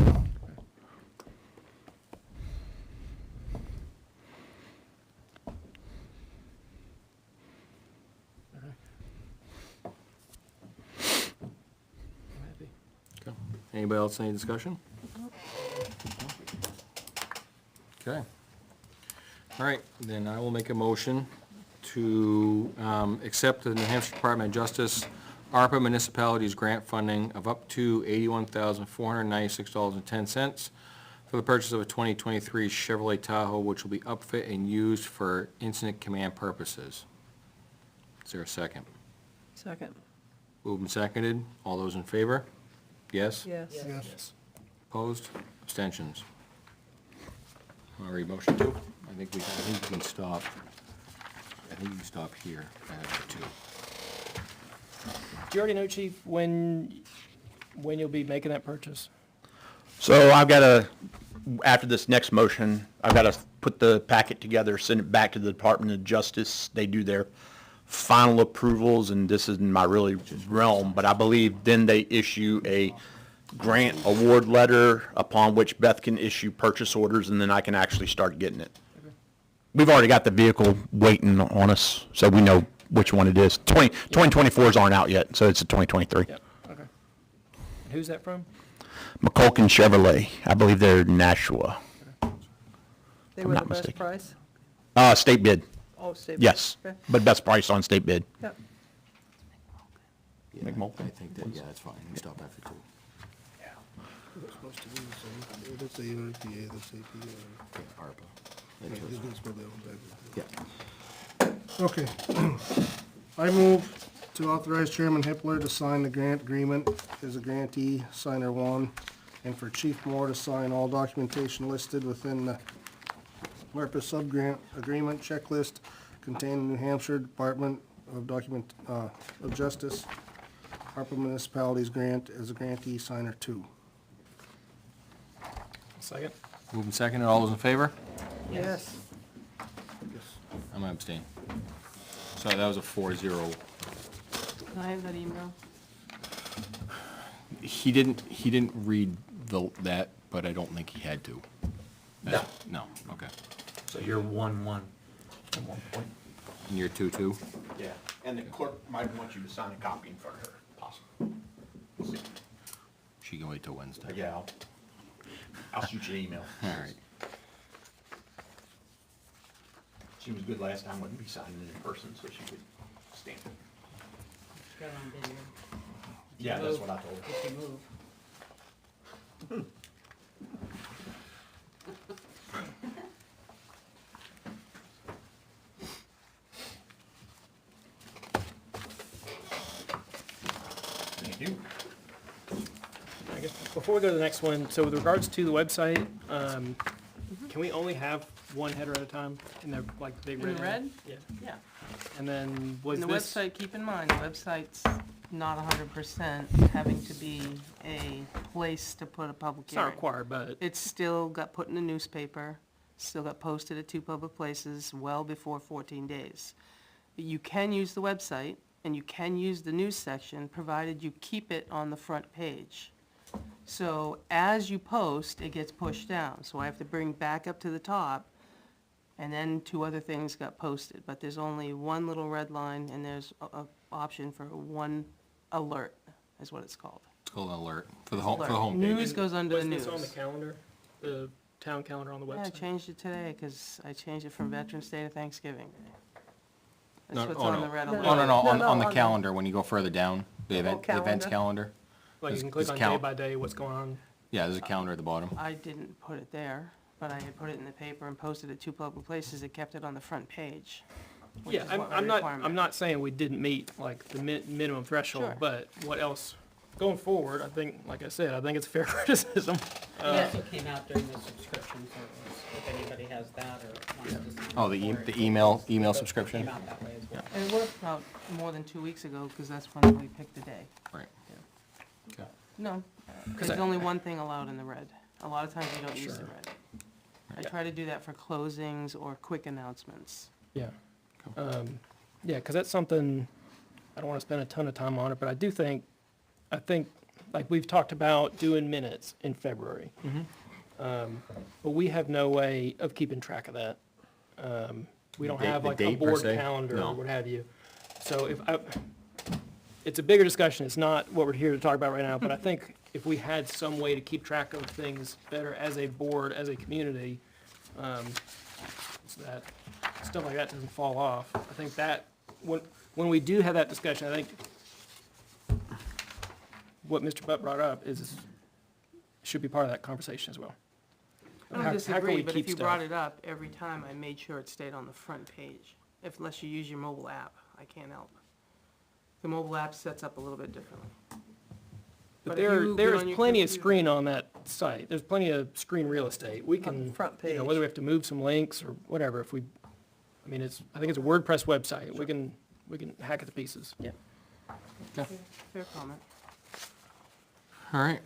I'm happy. Okay. Anybody else, any discussion? Okay. All right, then I will make a motion to accept the New Hampshire Department of Justice ARPA municipalities grant funding of up to $81,496.10 for the purchase of a 2023 Chevrolet Tahoe, which will be upfit and used for incident command purposes. Is there a second? Second. Moved and seconded. All those in favor? Yes? Yes. Yes. Opposed? Abstentions? Want to read motion two? I think we can stop. I think you can stop here at two. Do you already know, Chief, when you'll be making that purchase? So I've got to, after this next motion, I've got to put the packet together, send it back to the Department of Justice. They do their final approvals, and this isn't my really realm, but I believe then they issue a grant award letter upon which Beth can issue purchase orders, and then I can actually start getting it. We've already got the vehicle waiting on us, so we know which one it is. 2024s aren't out yet, so it's a 2023. Yep, okay. And who's that from? McCulkin Chevrolet, I believe they're Nashua. They I'm were the not best mistaken. price? State bid, Oh, state. yes, Okay. but best price on state bid. Yep. Yeah, McMulkin? I think that, yeah, that's fine. We can stop after two. It's supposed to be, so that's ARPA, that's APA. Yeah, ARPA. This is what they own. Yeah. Okay. I move to authorize Chairman Hippler to sign the grant agreement as a grantee, signer one, and for Chief Moore to sign all documentation listed within the ARPA sub-grant agreement checklist contained in New Hampshire Department of document, of justice, ARPA municipalities grant as a grantee signer 2. Second? Moving second, all those in favor? Yes. I'm gonna abstain. So that was a 4-0. Can I have that email? He didn't read that, but I don't think he had to. No, okay. So you're 1-1 at one point? And you're 2-2? Yeah, and the clerk might want you to sign a copy in front of her, possibly. We'll see. She can wait till Wednesday. But yeah, I'll shoot you an email. All right. She was good last time, wouldn't be signing it in person, so she could stamp it. Got it on video. Yeah, that's what I told her. If you move. Thank you. I guess before we go to the next one, so with regards to the website, can we only have one header at a time in the, like, big In red? the red? Yeah. Yeah. And then was And the this? website, keep in mind, the website's not 100% having to be a place to put a public It's not hearing. required, but It's still got put in the newspaper, still got posted at 2 public places well before 14 days. You can use the website, and you can use the news section, provided you keep it on the front page. So as you post, it gets pushed down, so I have to bring back up to the top, and then 2 other things got posted, but there's only one little red line, and there's a option for one alert, is what it's called. It's called an alert for the home, for the Alert. homepage. News goes under the was news. this on the calendar, the town calendar on the Yeah, I website? changed it today, because I changed it from Veterans Day to Thanksgiving. No, That's what's oh, on no. the red Oh, alert. no, no, No, on no, the on the- calendar, when you go further down, the whole events calendar? calendar. Like you can This- click this on day count. by day what's going on. Yeah, there's a calendar at the bottom. I didn't put it there, but I had put it in the paper and posted it 2 public places. It kept it on the front page, which Yeah, is I'm, what my I'm not, requirement. I'm not saying we didn't meet like the minimum threshold, Sure. but what else? Going forward, I think, like I said, I think it's fair criticism. It also came out during the subscription service, if anybody has that or wants to sign Oh, up for it. the email It subscription? Came out that way as well. And it would have come out more than 2 weeks ago, because that's when we picked the day. Right. Okay. No, 'Cause there's I- only one thing allowed in the red. A lot of times you don't use the Sure. red. I Yeah. try to do that for closings or quick announcements. Yeah. Yeah, because that's something, I don't want to spend a ton of time on it, but I think, like, we've talked about doing minutes in February. But we have no way of keeping track of that. We don't The date- have the like a date per board se? calendar No. or what have you. So it's a bigger discussion, it's not what we're here to talk about right now, but I think if we had some way to keep track of things better as a board, as a community, so that stuff like that doesn't fall off, I think that, when we do have that discussion, I think what Mr. Butt brought up should be part of that conversation as well. I How- don't how can disagree, we but keep if you stuff? brought it up, every time I made sure it stayed on the front page. Unless you use your mobile app, I can't help. The mobile app sets up a little bit differently. But But if you get there's on your plenty of computer- screen on that site. There's plenty of screen real estate. We On can, the front you know, page. whether we have to move some links or whatever, if we, I mean, I think it's a WordPress website. We can hack it to pieces. Fair comment. All right.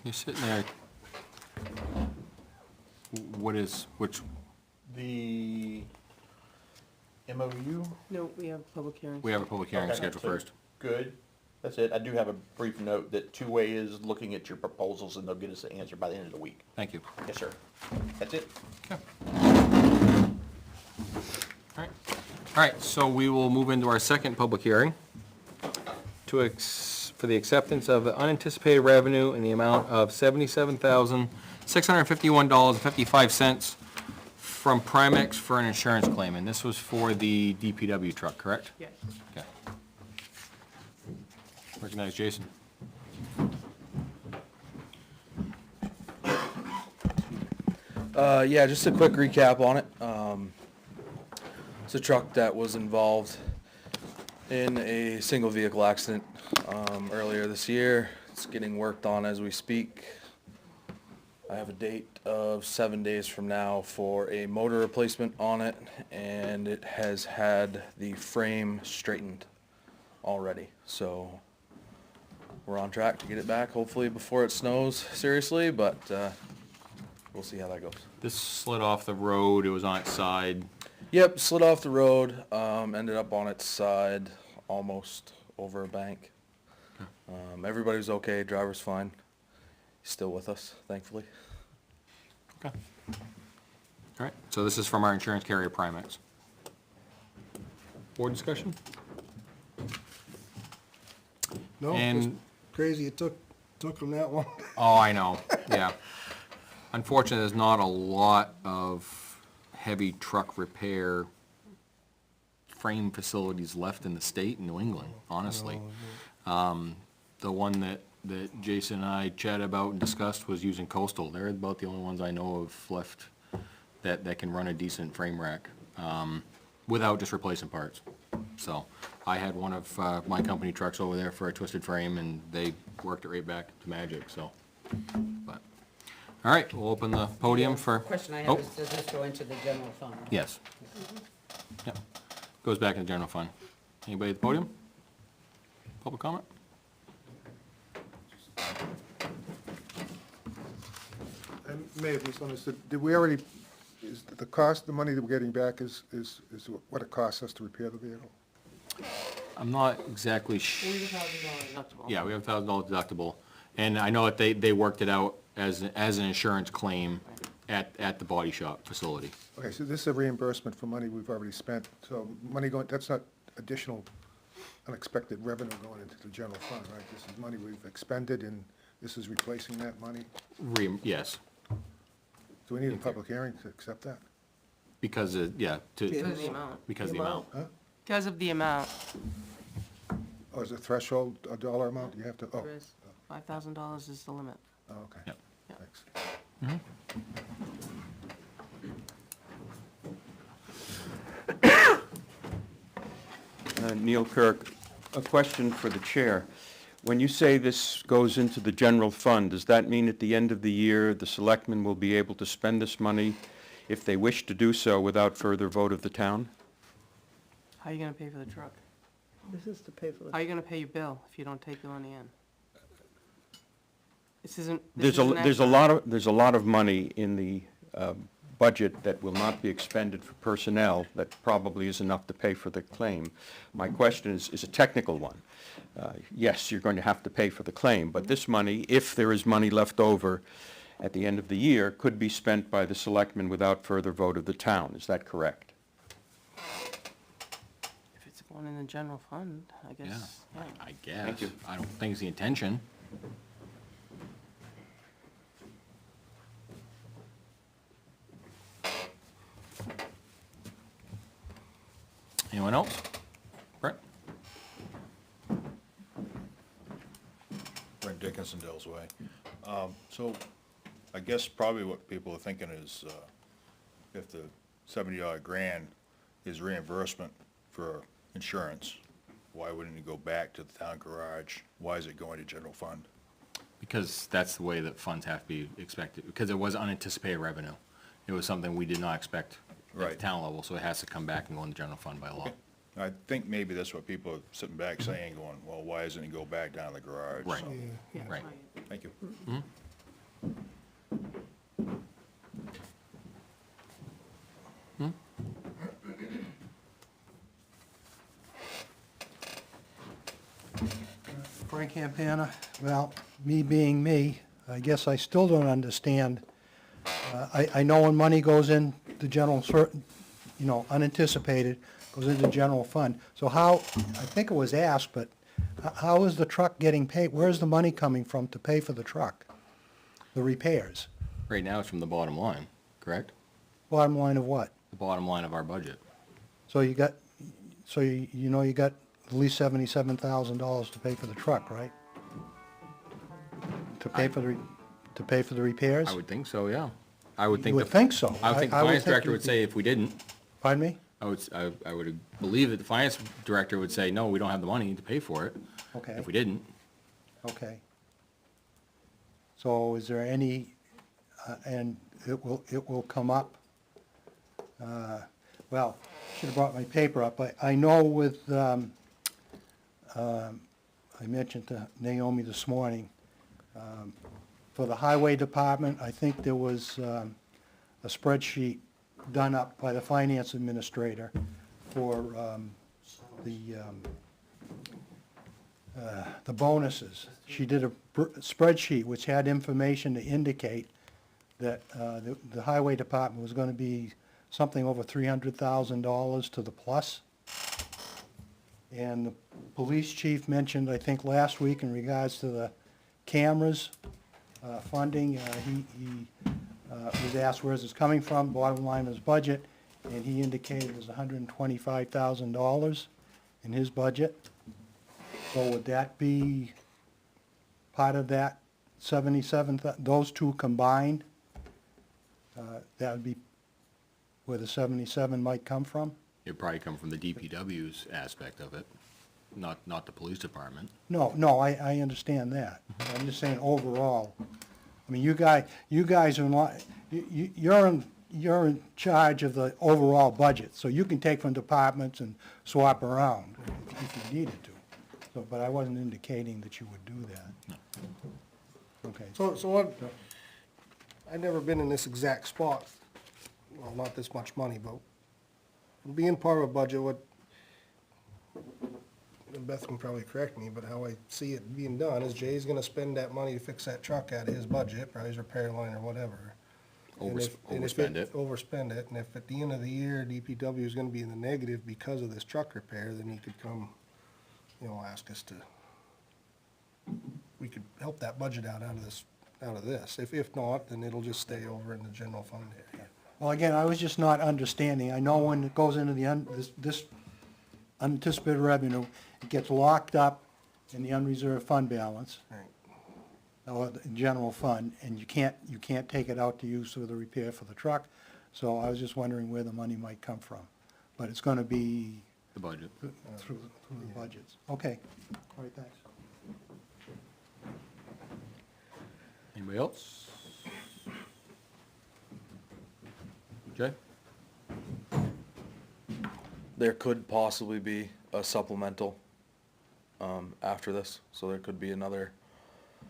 You're sitting there. Which, The MOU? No, we have public hearings. we have a public hearing Okay, scheduled so first. Good. That's it. I do have a brief note that Two-Way is looking at your proposals and they'll get us the answer by the end of the week. Thank you. Yes, sir. That's it. All right, so we will move into our second public hearing for the acceptance of unanticipated revenue in the amount of $77,651.55 from Primex for an insurance claim, and this was for the DPW truck, correct? Yes. Okay. Recognize Jason. Yeah, just a quick recap on it. It's a truck that was involved in a single vehicle accident earlier this year. It's getting worked on as we speak. I have a date of 7 days from now for a motor replacement on it, and it has had the frame straightened already, so we're on track to get it back, hopefully before it snows seriously, but we'll see how that goes. This slid off the road, it was on its side. Yep, slid off the road, ended up on its side, almost over a bank. Everybody was okay, driver's fine. He's still with us, thankfully. Okay. All right, so this is from our insurance carrier Primex. Board discussion? No, And- just crazy it took them that long. Oh, I know, yeah. Unfortunately, there's not a lot of heavy truck repair frame facilities left in the state in New England, honestly. The one that Jason and I chatted about and discussed was using Coastal. They're about the only ones I know of left that can run a decent frame rack, without just replacing parts. So, I had one of my company trucks over there for a twisted frame, and they worked it right back to magic, so. But, all right, we'll open the podium for. Question I Oh, have is, does this go into the general fund? yes. Yep, goes back in the general fund. Anybody at the podium? Public comment? I may have misunderstood. Did we already, is the cost, the money that we're getting back is what it costs us to repair the vehicle? I'm not exactly We have $1,000 deductible. Yeah, we have $1,000 deductible, and I know that they worked it out as an insurance claim at the body shop facility. Okay, so this is a reimbursement for money we've already spent, so money going, that's not additional unexpected revenue going into the general fund, right? This is money we've expended, and this is replacing that money? Yes, Do we need a public hearing to accept that? because, Because of the amount. because of the amount. Huh? Because of the amount, Or is it threshold, a dollar amount, you have to, oh, there is, $5,000 is the limit. oh, okay. Yep. Thanks. Neil Kirk, a question for the chair. When you say this goes into the general fund, does that mean at the end of the year, the selectmen will be able to spend this money if they wish to do so without further vote of the town? How are you gonna pay for the truck? This is to pay for How the, are you gonna pay your bill if you don't take the money in? This isn't. There's a lot of money in the budget that will not be expended for personnel that probably is enough to pay for the claim. My question is a technical one. Yes, you're going to have to pay for the claim, but this money, if there is money left over at the end of the year, could be spent by the selectmen without further vote of the town. Is that correct? If it's going in the general fund, I Yeah, guess, yeah. I guess. Thank you. I don't think it's the intention. Anyone else? Brett? Brent Dickinson, Dell's Way. So I guess probably what people are thinking is, if the $70 grand is reimbursement for insurance, why wouldn't it go back to the town garage? Why is it going to general fund? Because that's the way that funds have to be expected, because it was unanticipated revenue. It was something we did not expect at the Right. town level, so it has to come back and go in the general fund by law. I think maybe that's what people are sitting back saying, going, well, why doesn't it go back down to the garage? Right. So, Yeah, Right. Thank you. Frank Campana, well, me being me, I guess I still don't understand. I know when money goes in the general, unanticipated, goes into the general fund. So how, I think it was asked, but how is the truck getting paid? Where's the money coming from to pay for the truck? The repairs? Right now, it's from the bottom line, correct? Bottom line of what? The bottom line of our budget. So you got, you got at least $77,000 to pay for the truck, right? To pay for the repairs? I would think so, yeah. I would think. You would think so. I would think the I would finance think director you'd would be- say if we didn't, Pardon me? I would believe that the finance director would say, no, we don't have the money to pay for it. Okay. If we didn't. Okay. So is there any and it will come up. Well, should have brought my paper up. I know with, I mentioned to Naomi this morning, for the highway department, I think there was a spreadsheet done up by the finance administrator for the bonuses. She did a spreadsheet which had information to indicate that the highway department was going to be something over $300,000 to the plus. And the police chief mentioned, I think last week, in regards to the cameras funding, he was asked where it's coming from, bottom line is budget, and he indicated there's $125,000 in his budget. So would that be part of that 77, those two combined? That would be where the 77 might come from? It'd probably come from the DPW's aspect of it, not the police department. No, I understand that. I'm just saying overall. I mean, you guys are you're in charge of the overall budget, so you can take from departments and swap around if you needed to. So, but I wasn't indicating that you would do that. Okay. So what, I've never been in this exact spot, well, not this much money, but being part of a budget, what, and Beth can probably correct me, but how I see it being done is Jay's gonna spend that money to fix that truck out of his budget, probably his repair line or whatever. And if Overspend it. Overspend it, and if at the end of the year, DPW is gonna be in the negative because of this truck repair, then he could come, ask us to, we could help that budget out of this. If not, then it'll just stay over in the general fund area. Well, again, I was just not understanding. I know when it goes into this unanticipated revenue, it gets locked up in the unreserved fund balance, Right. or the general fund, and you can't take it out to use for the repair for the truck. So I was just wondering where the money might come from. But it's gonna be The budget. through the budgets. Okay, all right, thanks. Anybody else? Jay? There could possibly be a supplemental after this, so there could be another, I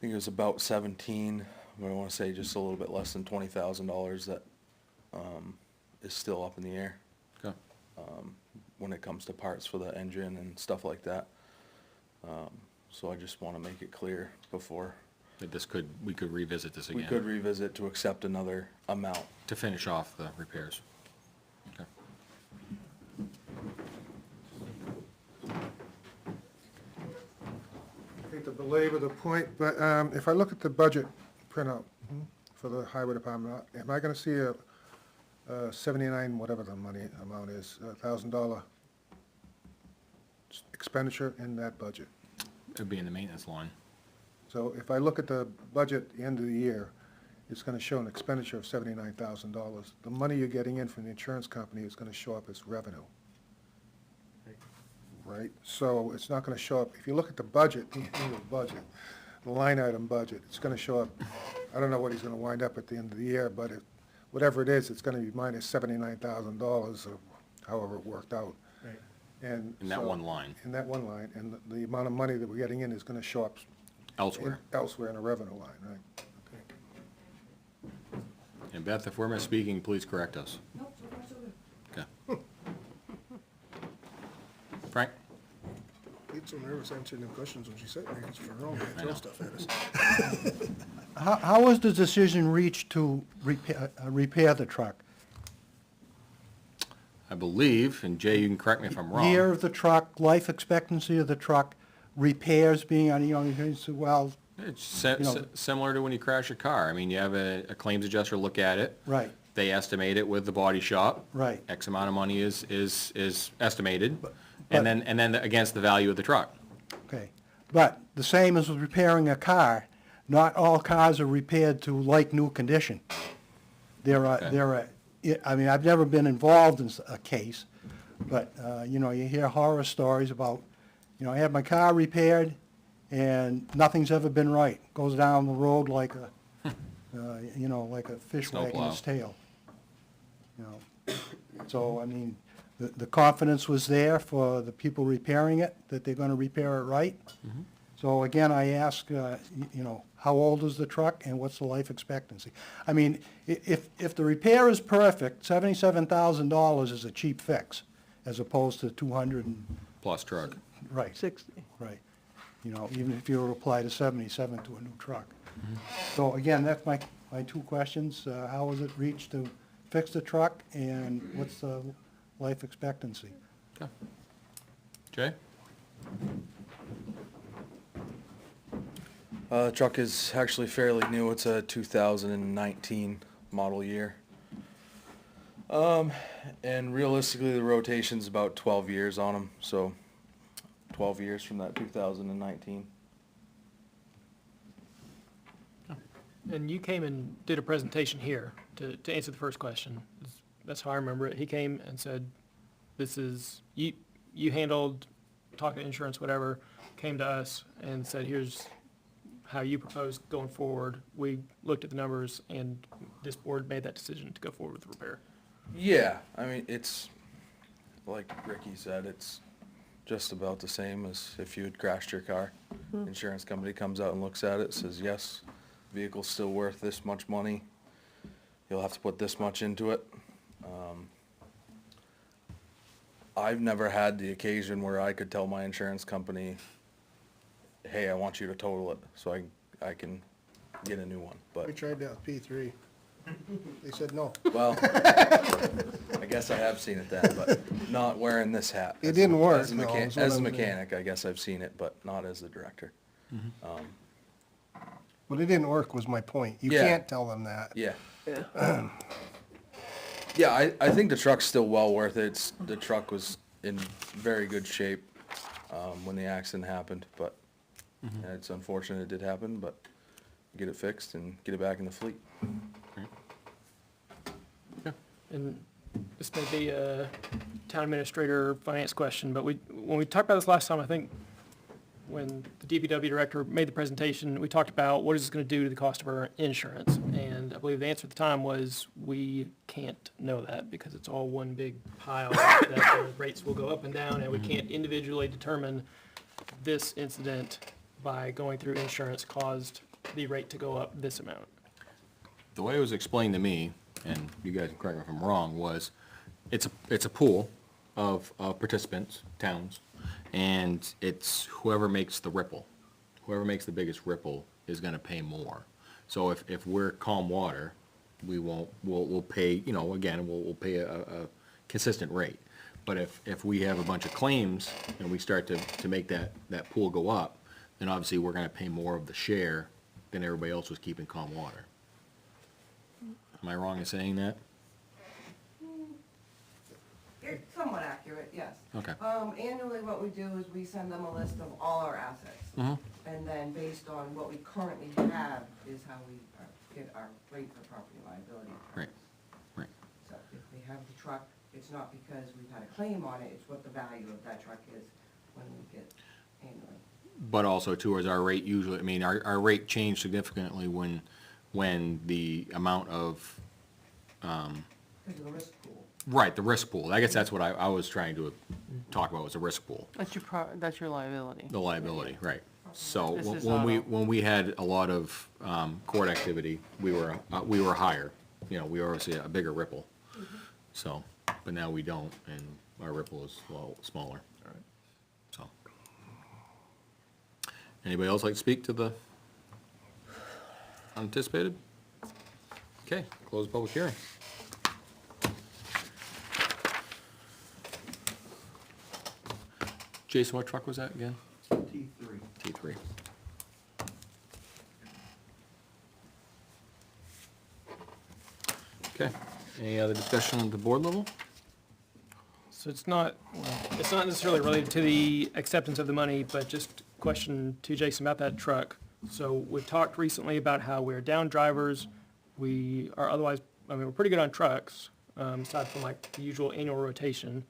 think it was about 17, I want to say just a little bit less than $20,000 that is still up in the air Okay. when it comes to parts for the engine and stuff like that. So I just want to make it clear before That we could revisit this we again. could revisit to accept another amount. To finish off the repairs. Okay. I hate to belabor the point, but if I look at the budget printout for the highway department, am I gonna see a 79, whatever the money amount is, $1,000 expenditure in that budget? It'd be in the maintenance line. So if I look at the budget at the end of the year, it's gonna show an expenditure of $79,000. The money you're getting in from the insurance company is gonna show up as revenue. Right, so it's not gonna show up, if you look at the budget, the line item budget, it's gonna show up, I don't know what he's gonna wind up at the end of the year, but whatever it is, it's gonna be minus $79,000, or however it worked out. Right. And In that so- one line. In that one line, and the amount of money that we're getting in is gonna show up Elsewhere. elsewhere in a revenue line, right? And Beth, if we're misspeaking, please correct us. Nope, so far so good. Okay. Frank? I get so nervous answering them questions when she's sitting there, it's for her own, I throw know. stuff at us. How was the decision reached to repair the truck? I believe, and Jay, you can correct me if I'm wrong. Year of the truck, life expectancy of the truck, repairs being on, you say, well, It's know- similar to when you crash a car. I mean, you have a claims adjuster look at it. right, They estimate it with the body shop. right. X amount of money is estimated, But- and then against the value of the truck. Okay, but the same as with repairing a car, not all cars are repaired to like-new condition. Okay. I mean, I've never been involved in a case, but, you hear horror stories about, I had my car repaired and nothing's ever been right. Goes down the road like a, you know, like a fish wagging Snowplow. its tail. You know, so, I mean, the confidence was there for the people repairing it, that they're gonna repair it right. So again, I ask, you know, how old is the truck and what's the life expectancy? I mean, if the repair is perfect, $77,000 is a cheap fix, as opposed to 200 and, Plus truck. right, 60. right. You know, even if you were to apply to 77 to a new truck. So again, that's my two questions. How was it reached to fix the truck, and what's the life expectancy? Okay. Jay? The truck is actually fairly new. It's a 2019 model year. And realistically, the rotation's about 12 years on them, so 12 years from that 2019. And you came and did a presentation here to answer the first question. That's how I remember it. He came and said, this is, you handled talking insurance, whatever, came to us and said, here's how you propose going forward. We looked at the numbers and this board made that decision to go forward with the repair. Yeah, I mean, it's, like Ricky said, it's just about the same as if you had crashed your car. Insurance company comes out and looks at it, says, yes, vehicle's still worth this much money. You'll have to put this much into it. I've never had the occasion where I could tell my insurance company, hey, I want you to total it, so I can get a new one, but, We tried that with P3. They said no. well, I guess I have seen it then, but not wearing this hat. It didn't work, As a no, mechan- is what as a I'm saying. mechanic, I guess I've seen it, but not as the director. But it didn't work was my point. You Yeah. can't tell them that. Yeah. Yeah. Yeah, I think the truck's still well worth it. The truck was in very good shape when the accident happened, but it's unfortunate it did happen, but get it fixed and get it back in the fleet. And this may be a town administrator finance question, but when we talked about this last time, I think when the DPW director made the presentation, we talked about what is this gonna do to the cost of our insurance? And I believe the answer at the time was, we can't know that because it's all one big pile, that the rates will go up and down, and we can't individually determine this incident by going through insurance caused the rate to go up this amount. The way it was explained to me, and you guys can correct me if I'm wrong, was it's a pool of participants, towns, and it's whoever makes the ripple. Whoever makes the biggest ripple is gonna pay more. So if we're calm water, we'll pay, you know, again, we'll pay a consistent rate. But if we have a bunch of claims and we start to make that pool go up, then obviously we're gonna pay more of the share than everybody else was keeping calm water. Am I wrong in saying that? It's somewhat accurate, yes. Okay. Annually, what we do is we send them a list of all our assets. Mhm. And then based on what we currently have is how we get our rate for property liability. Right, right. So if we have the truck, it's not because we've had a claim on it, it's what the value of that truck is when we get annually. But also too, is our rate usually, I mean, our rate changed significantly when the amount of, Because of the risk pool. right, the risk pool. I guess that's what I was trying to talk about, was the risk pool. That's your liability. The liability, right. So This is when auto. we had a lot of court activity, we were higher. You know, we were obviously a bigger ripple. So, but now we don't, and our ripple is a little smaller. So. Anybody else like to speak to the unanticipated? Okay, close the public hearing. Jason, what truck was that again? T3. T3. Okay, any other discussion at the board level? So it's not necessarily related to the acceptance of the money, but just a question to Jason about that truck. So we've talked recently about how we're down drivers. We are otherwise, I mean, we're pretty good on trucks, aside from like the usual annual rotation.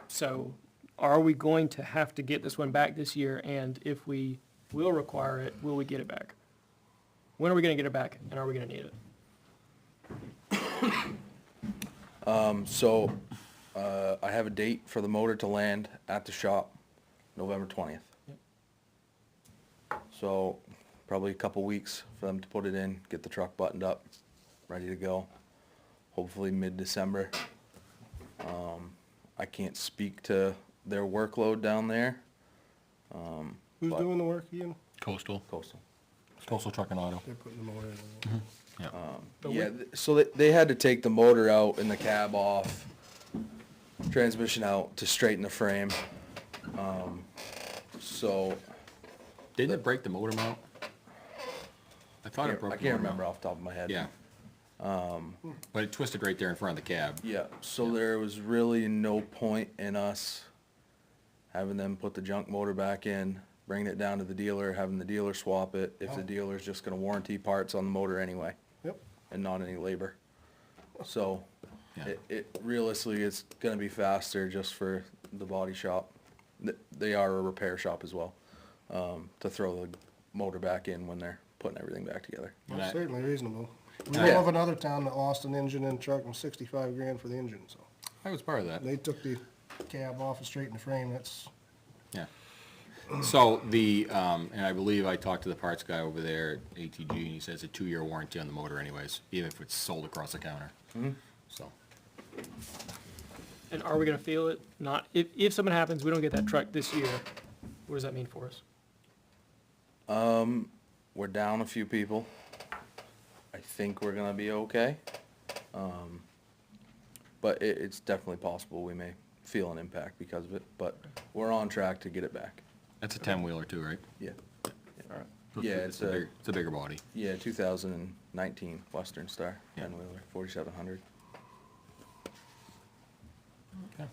So are we going to have to get this one back this year? And if we will require it, will we get it back? When are we gonna get it back, and are we gonna need it? I have a date for the motor to land at the shop, November 20th. So, probably a couple weeks for them to put it in, get the truck buttoned up, ready to go. Hopefully mid-December. I can't speak to their workload down there. Who's But- doing the work again? Coastal, Coastal. Coastal Truck and Auto. They're putting the motor in. Yeah. Yeah, so they had to take the motor out and the cab off, transmission out to straighten the frame. So, Didn't it break the motor mount? I thought it broke I the can't motor remember mount. off the top of my head. Yeah. But it twisted right there in front of the cab. Yeah, so there was really no point in us having them put the junk motor back in, bringing it down to the dealer, having the dealer swap it, if the dealer's just gonna warranty parts on the motor anyway. Yep. And not any labor. So, Yeah. it realistically, it's gonna be faster just for the body shop. They are a repair shop as well, to throw the motor back in when they're putting everything back together. And That's I- certainly reasonable. We Yeah. know of another town that lost an engine and truck and 65 grand for the engine, so. I was part of that. They took the cab off and straightened the frame, that's, Yeah. So the, and I believe I talked to the parts guy over there at ATG, and he says a 2-year warranty on the motor anyways, even if it's sold across the counter. So, And are we gonna feel it? Not, if something happens, we don't get that truck this year, what does that mean for us? We're down a few people. I think we're gonna be okay. But it's definitely possible we may feel an impact because of it, but we're on track to get it back. that's a 10-wheeler too, right? Yeah. Alright. Yeah, it's a, It's a bigger body. yeah, 2019 Western Star, Yeah. 10-wheeler, 4,700. Okay.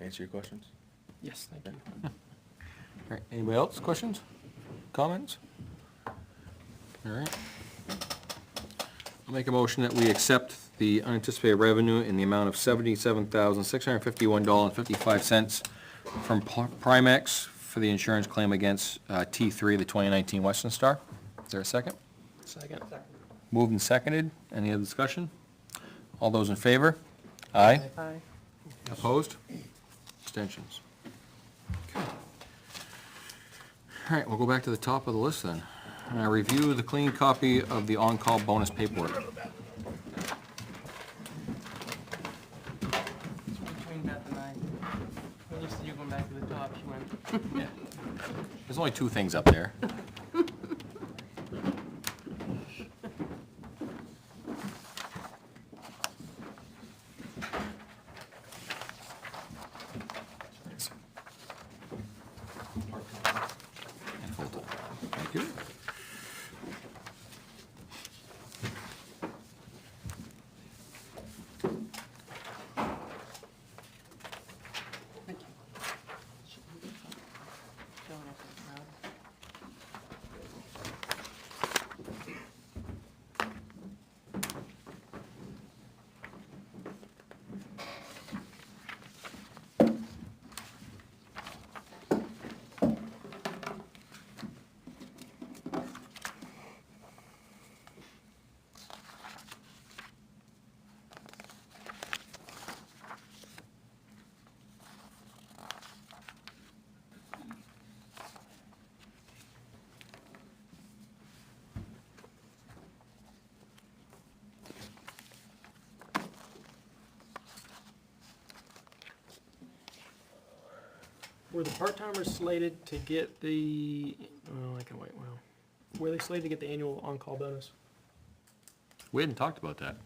Answer your questions? Yes, thank you. All right, anybody else, questions, comments? All right. I'll make a motion that we accept the unanticipated revenue in the amount of $77,651.55 from Primex for the insurance claim against T3, the 2019 Western Star. Is there a second? Second. Moved and seconded. Any other discussion? All those in favor? Aye. Aye. Opposed? Abstentions? Okay. All right, we'll go back to the top of the list then. Review the clean copy of the on-call bonus paperwork. Between Beth and I, when you said you're going back to the top, she went, There's only 2 things up there. And full-time. Thank you. showing up in the crowd. Were the part-timers slated to get the, oh, I can wait, wow. Were they slated to get the annual on-call bonus? We hadn't talked about that.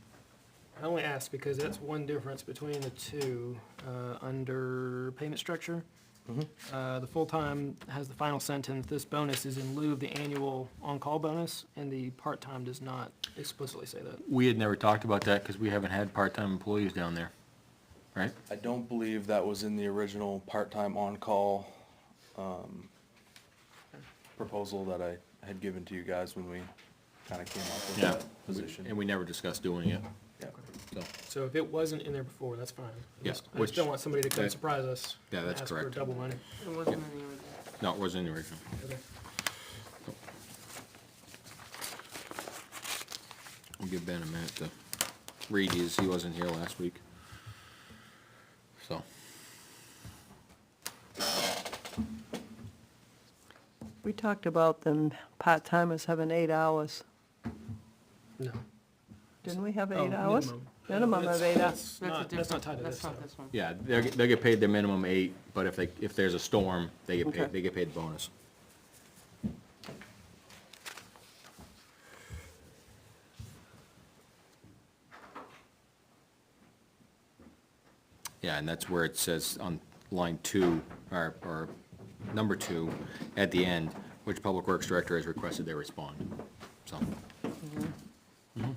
I only asked because that's one difference between the two. Under payment structure, the full-time has the final sentence, this bonus is in lieu of the annual on-call bonus, and the part-time does not explicitly say that. We had never talked about that because we haven't had part-time employees down there, right? I don't believe that was in the original part-time on-call, proposal that I had given to you guys when we kinda came up with Yeah. that position. And we never discussed doing it, Yeah. so. So if it wasn't in there before, that's fine. Yeah, I just don't want somebody to come that- surprise us. Yeah, that's and ask for correct. double money. It wasn't in the original. No, it wasn't in the original. Okay. I'll give Ben a minute to read these, he wasn't here last week. So, We talked about them part-timers having 8 hours. No. Didn't we have Oh, 8 hours? minimum. Minimum of 8 hours. That's not tied to this, That's not though. this one. yeah, they'll get paid their minimum 8, but if there's a storm, they get Okay. paid the bonus. Yeah, and that's where it says on line 2, or number 2, at the end, which Public Works Director has requested they respond, so. Mhm.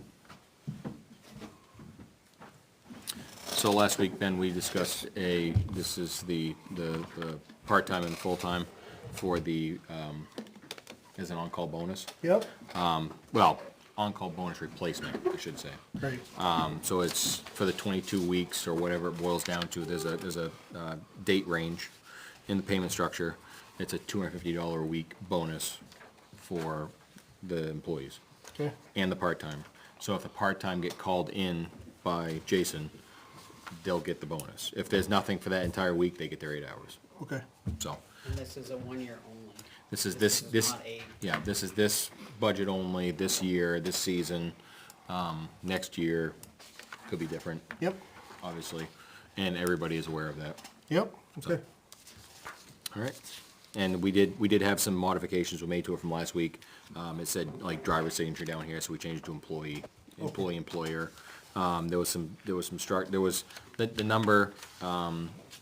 So last week, Ben, we discussed this is the part-time and the full-time for the, as an on-call bonus. Yep. Well, on-call bonus replacement, I should say. Right. So it's for the 22 weeks or whatever it boils down to. There's a date range in the payment structure. It's a $250 a week bonus for the employees Okay. and the part-time. So if the part-time get called in by Jason, they'll get the bonus. If there's nothing for that entire week, they get their 8 hours. Okay. So And this is a 1-year only. this is this is this budget only, this year, this season. Next year could be different, Yep. obviously, and everybody is aware of that. Yep. Okay. All right. And we did have some modifications we made to it from last week. It said like driver's signature down here, so we changed it to employee, employer. There was the number,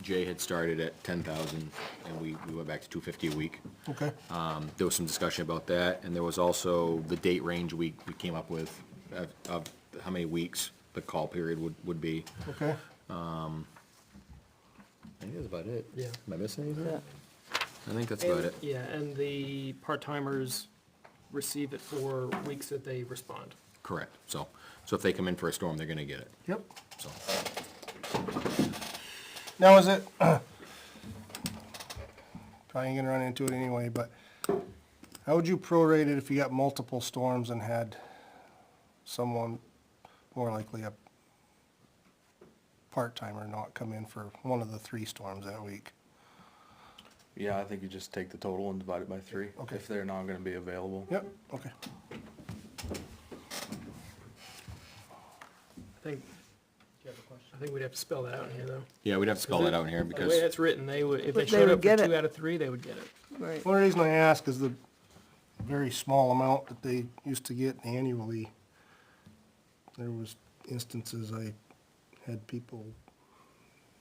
Jay had started at 10,000 and we went back to 250 a week. Okay. There was some discussion about that, and there was also the date range we came up with of how many weeks the call period would be. Okay. I think that's about it. Yeah. Am I missing anything? Yeah. I think that's about it. Yeah, and the part-timers receive it for weeks that they respond. Correct. So if they come in for a storm, they're gonna get it, Yep. so. Now, is it, probably ain't gonna run into it anyway, but how would you prorate it if you got multiple storms and had someone, more likely a part-timer, not come in for one of the 3 storms that week? Yeah, I think you just take the total and divide it by 3. Okay. If they're not gonna be available. Yep, okay. I think we'd have to spell that out in here, though. Yeah, we'd have to spell that out in here The way because, that's written, they would, if But they they showed would up for get 2 it. out of 3, they would get it. Right. One reason I ask is the very small amount that they used to get annually. There was instances I had people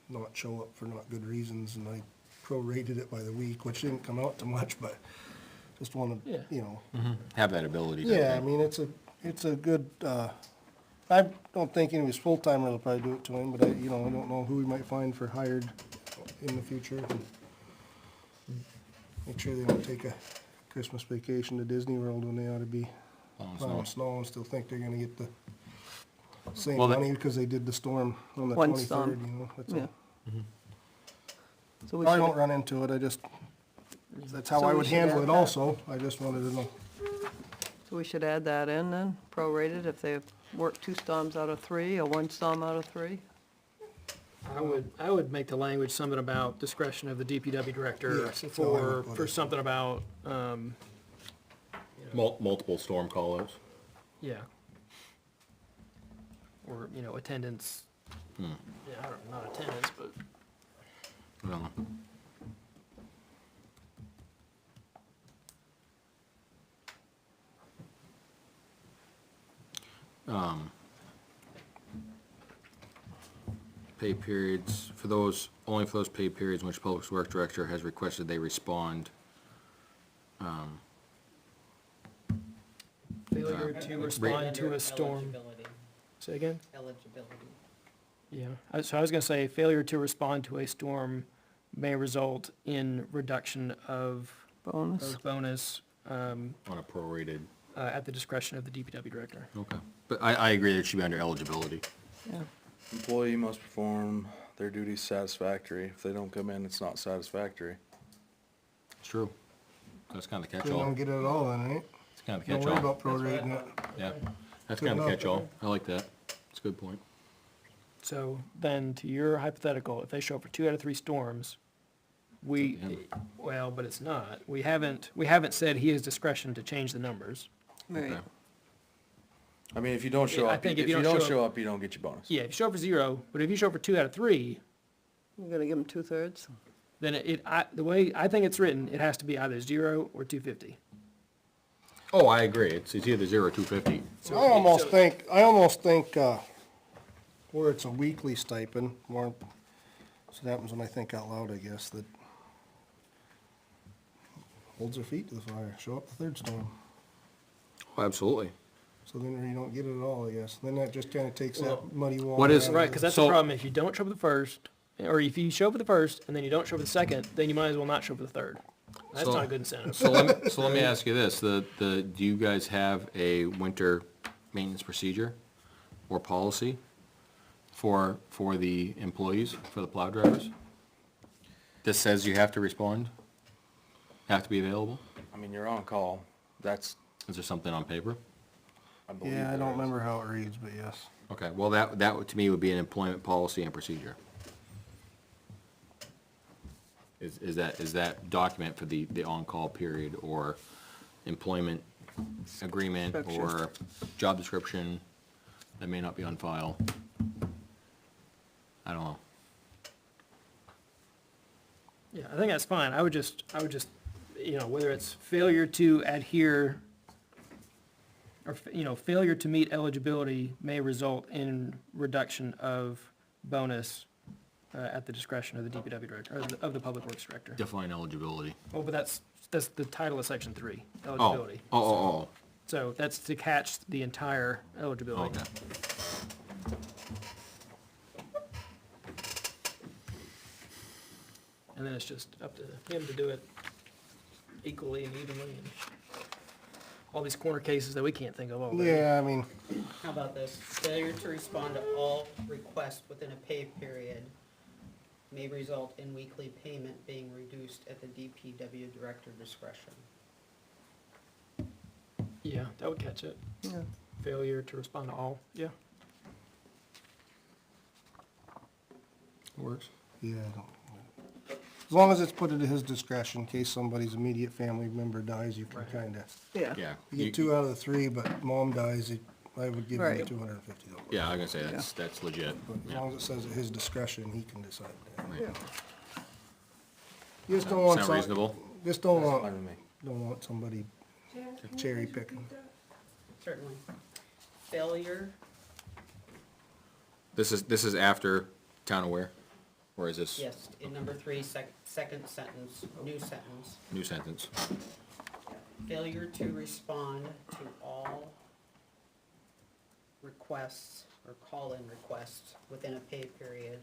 not show up for not good reasons, and I prorated it by the week, which didn't come out to much, but just wanted, Yeah. you know. have that ability to. Yeah, I mean, it's a good, I don't think any of his full-timers will probably do it to him, but I don't know who we might find for hired in the future. Make sure they don't take a Christmas vacation to Disney World when they ought to be Plowing plowing snow. snow and still think they're gonna get the same Well, money because they did the storm on the One 23rd, storm. that's Yeah. all. So we I should, won't run into it, that's how So I we would should handle add it that. also, I just wanted to know. so we should add that in then, prorated, if they work 2 storms out of 3 or 1 storm out of 3? I would make the language something about discretion of the DPW director Yes, that's how I would put for it. something about, Multiple storm call-outs. yeah. Or, attendance. Yeah, I don't, not attendance, but Well, pay periods, only for those pay periods in which Public Works Director has requested they respond. failure to respond to a storm. Eligibility. Say again? Eligibility. Yeah, so I was gonna say, failure to respond to a storm may result in reduction of Bonus? bonus, On a prorated, at the discretion of the DPW director. okay. But I agree that it should be under eligibility. Yeah. Employee must perform their duties satisfactory. If they don't come in, it's not satisfactory. It's true. That's kind of the They catch-all. don't get it at all then, right? It's kind of the Don't worry catch-all. about prorating it. Yeah. That's Good kind of enough. catch-all. I like that. It's a good point. So then, to your hypothetical, if they show up for 2 out of 3 storms, we, well, but it's not. We haven't said he has discretion to change the numbers. Right. Okay. I mean, if you don't show I up, think if you don't show up, you don't get your bonus. Yeah, if you show up for 0, but if you show up for 2 out of 3, We're gonna give them 2/3. then the way I think it's written, it has to be either 0 or 250. Oh, I agree. It's either 0 or 250. I almost think, where it's a weekly stipend, more, so that happens when I think out loud, I guess, that holds their feet to the fire, show up the 3rd storm. Oh, absolutely. So then you don't get it at all, I guess. Then that just kinda takes that muddy water. what is- out of Right, it. because that's So- the problem. If you don't show up for the 1st, or if you show up for the 1st and then you don't show up for the 2nd, then you might as well not show up for the 3rd. That's So- not a good incentive. So let me ask you this, do you guys have a winter maintenance procedure or policy for the employees, for the plow drivers? This says you have to respond, have to be available? I mean, you're on call. That's, Is there something on paper? I believe. Yeah, I there don't is. remember how it reads, but yes. Okay, well, that would, to me, would be an employment policy and procedure. Is that document for the on-call period, or employment agreement, or job description that may not be on file? I don't know. Yeah, I think that's fine. I would just, whether it's failure to adhere or, failure to meet eligibility may result in reduction of bonus at the discretion of the DPW director, or of the Public Works Director. Define eligibility. Oh, but that's the title of section 3, Oh, eligibility. oh, So that's to catch the entire eligibility. okay. And then it's just up to him to do it equally and evenly, and all these corner cases that we can't think of already. Yeah, I mean, How about this? Failure to respond to all requests within a pay period may result in weekly payment being reduced at the DPW director discretion. Yeah, that would catch it. Yeah. Failure to respond to all, yeah. Works. yeah, I don't. As long as it's put at his discretion, in case somebody's immediate family member dies, you can Right. kinda, Yeah. Yeah. you get 2 out of the 3, but mom dies, I would give him Right. $250. Yeah, I'm gonna say that's legit. But as Yeah. long as it says at his discretion, he can decide that. Right. Yeah. You just don't want Sound some, reasonable? just don't Fine want, with me. don't want somebody cherry picking. Certainly. Failure, This is after town aware, or is this yes, in number 3, second sentence, new sentence. new sentence? Failure to respond to all requests or call-in requests within a pay period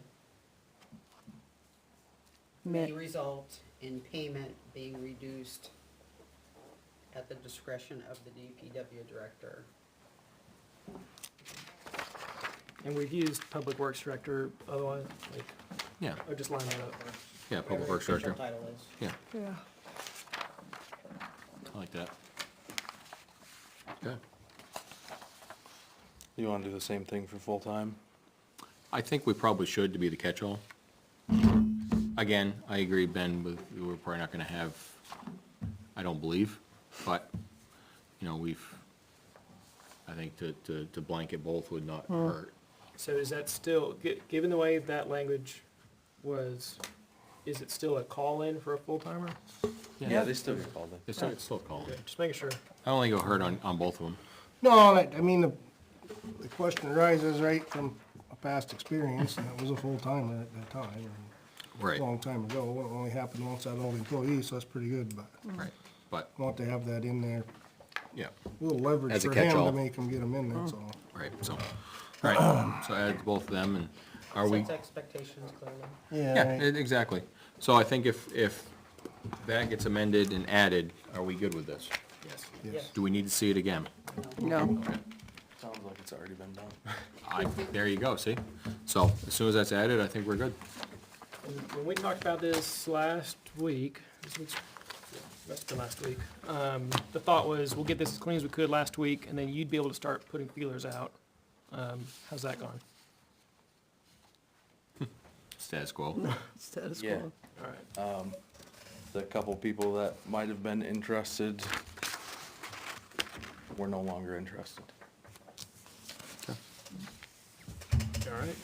may result in payment being reduced at the discretion of the DPW director. And we've used Public Works Director otherwise, like, Yeah, or just line that up. yeah, Public Whatever Works the official Director. title is. Yeah, Yeah. I like that. Okay. You wanna do the same thing for full-time? I think we probably should, to be the catch-all. Again, I agree, Ben, we're probably not gonna have, I don't believe, but, I think to blanket both would not hurt. So is that still, given the way that language was, is it still a call-in for a full-timer? Yeah, they still get called in. It's still called. Just making sure. I don't think it'll hurt on both of them. No, I mean, the question arises right from a past experience, and it was a full-timer at that time. and Right, A long time ago, it only happened once out of all the employees, so that's pretty good, but right, but, I want to have that in there, yeah, a little leverage As a for him catch-all. to make him get them in, that's all. right, so, all right, so add both of them, and are we? Sets expectations clearly. Yeah, right. exactly. So I think if that gets amended and added, are we good with this? Yes. Yes. Do we need to see it again? No. Sounds like it's already been done. There you go, see? So as soon as that's added, I think we're good. And when we talked about this last week, That's been last week. The thought was, we'll get this as clean as we could last week, and then you'd be able to start putting feelers out. How's that gone? Status quo. Status Yeah. quo. All right. The couple people that might have been interested were no longer interested. All right.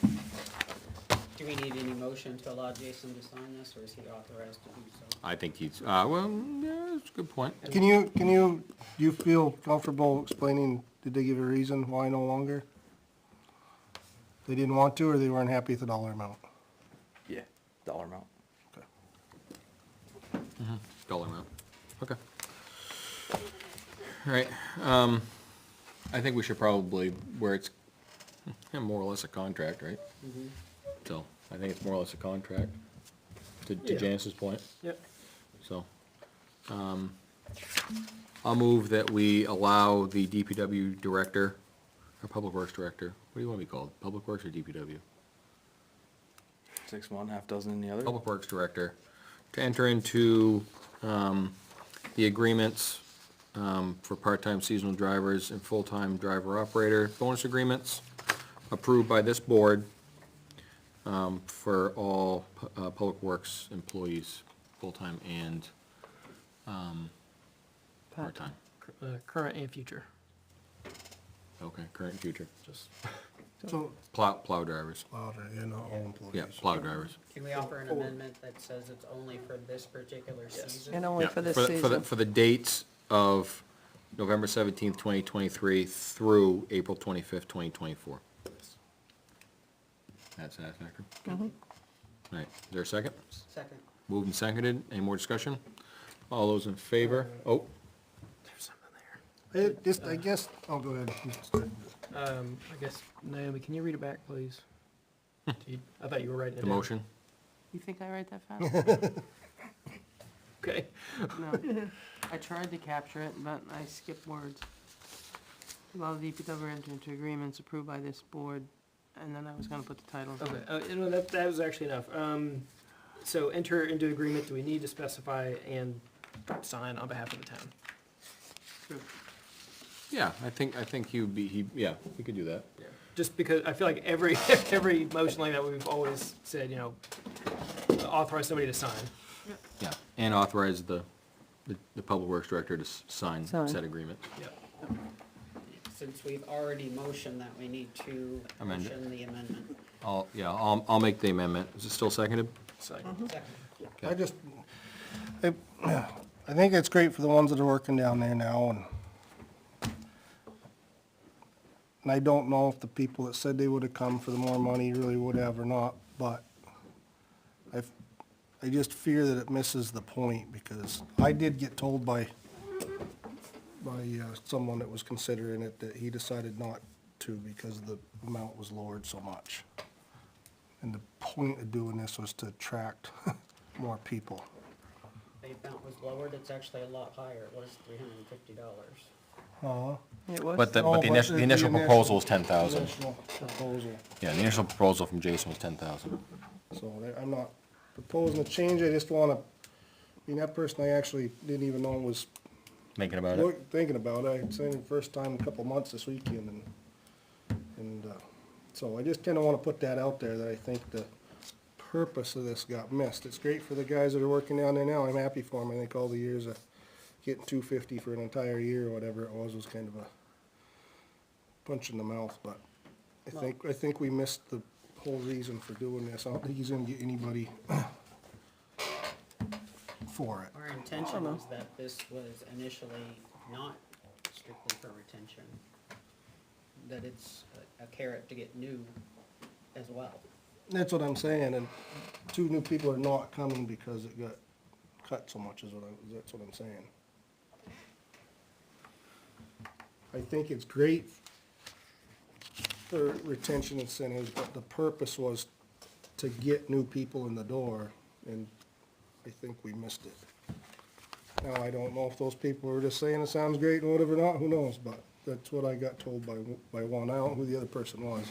Do we need any motion to allow Jason to sign this, or is he authorized to do so? I think he's, well, yeah, that's a good point. Do you feel comfortable explaining, did they give a reason why no longer? They didn't want to, or they weren't happy with the dollar amount? Yeah, dollar amount. Dollar amount. Okay. All right, I think we should probably, where it's more or less a contract, right? So, I think it's more or less a contract, to Yeah. Janice's point. Yep. So, I'll move that we allow the DPW director, or Public Works director, what do you want to be called? Public Works or DPW? 6 one, half dozen in the other. Public Works Director, to enter into the agreements for part-time seasonal drivers and full-time driver-operator bonus agreements approved by this board for all Public Works employees, full-time and part-time. Current and future. Okay, current and future, Just So, plow drivers, louder, yeah, not all employees. yeah, plow drivers. Can we offer an amendment that says it's only for this particular season? And only Yeah, for this the- season. For the dates of November 17th, 2023 through April 25th, 2024. That's satisfactory? All right, is there a second? Second. Moved and seconded, any more discussion? All those in favor? Oh, there's something there. I guess, oh, go ahead. I guess, Naomi, can you read it back, please? I thought you were writing it the down. motion? You think I write that fast? Okay. No. I tried to capture it, but I skipped words. Allow the DPW enter into agreements approved by this board, and then I was gonna put the title. Okay, you know, that was actually enough. So enter into agreement, do we need to specify and sign on behalf of the town? Yeah, I think yeah, we could do that. Just because I feel like every motion like that, we've always said, you know, authorize somebody to sign. Yeah, and authorize the Public Works Director to sign Sign. said agreement. Yep. Since we've already motioned that, we need to Amend it. motion the amendment. I'll make the amendment. Is it still seconded? Second. Second. I think it's great for the ones that are working down there now, and I don't know if the people that said they would have come for the more money really would have or not, but I just fear that it misses the point, because I did get told by someone that was considering it that he decided not to because the amount was lowered so much. And the point of doing this was to attract more people. The amount was lowered, it's actually a lot higher, it was $350. It was. But the Oh, but initial, the the initial initial- proposal was 10,000. Initial proposal. Yeah, the initial proposal from Jason was 10,000. So I'm not proposing a change, I just wanna, that person I actually didn't even know was Thinking about it? thinking about it. I seen him first time in a couple months this weekend, and so I just kinda wanna put that out there, that I think the purpose of this got missed. It's great for the guys that are working down there now, I'm happy for them. I think all the years of getting $250 for an entire year or whatever it was kind of a punch in the mouth, but I think we missed the whole reason for doing this. I don't think he's gonna get anybody for it. Our intention was that this was initially not strictly for retention, that it's a carrot to get new as well. That's what I'm saying, and 2 new people are not coming because it got cut so much, that's what I'm saying. I think it's great for retention incentives, but the purpose was to get new people in the door, and I think we missed it. Now, I don't know if those people were just saying it sounds great and whatever not, who knows, but that's what I got told by one. I don't know who the other person was.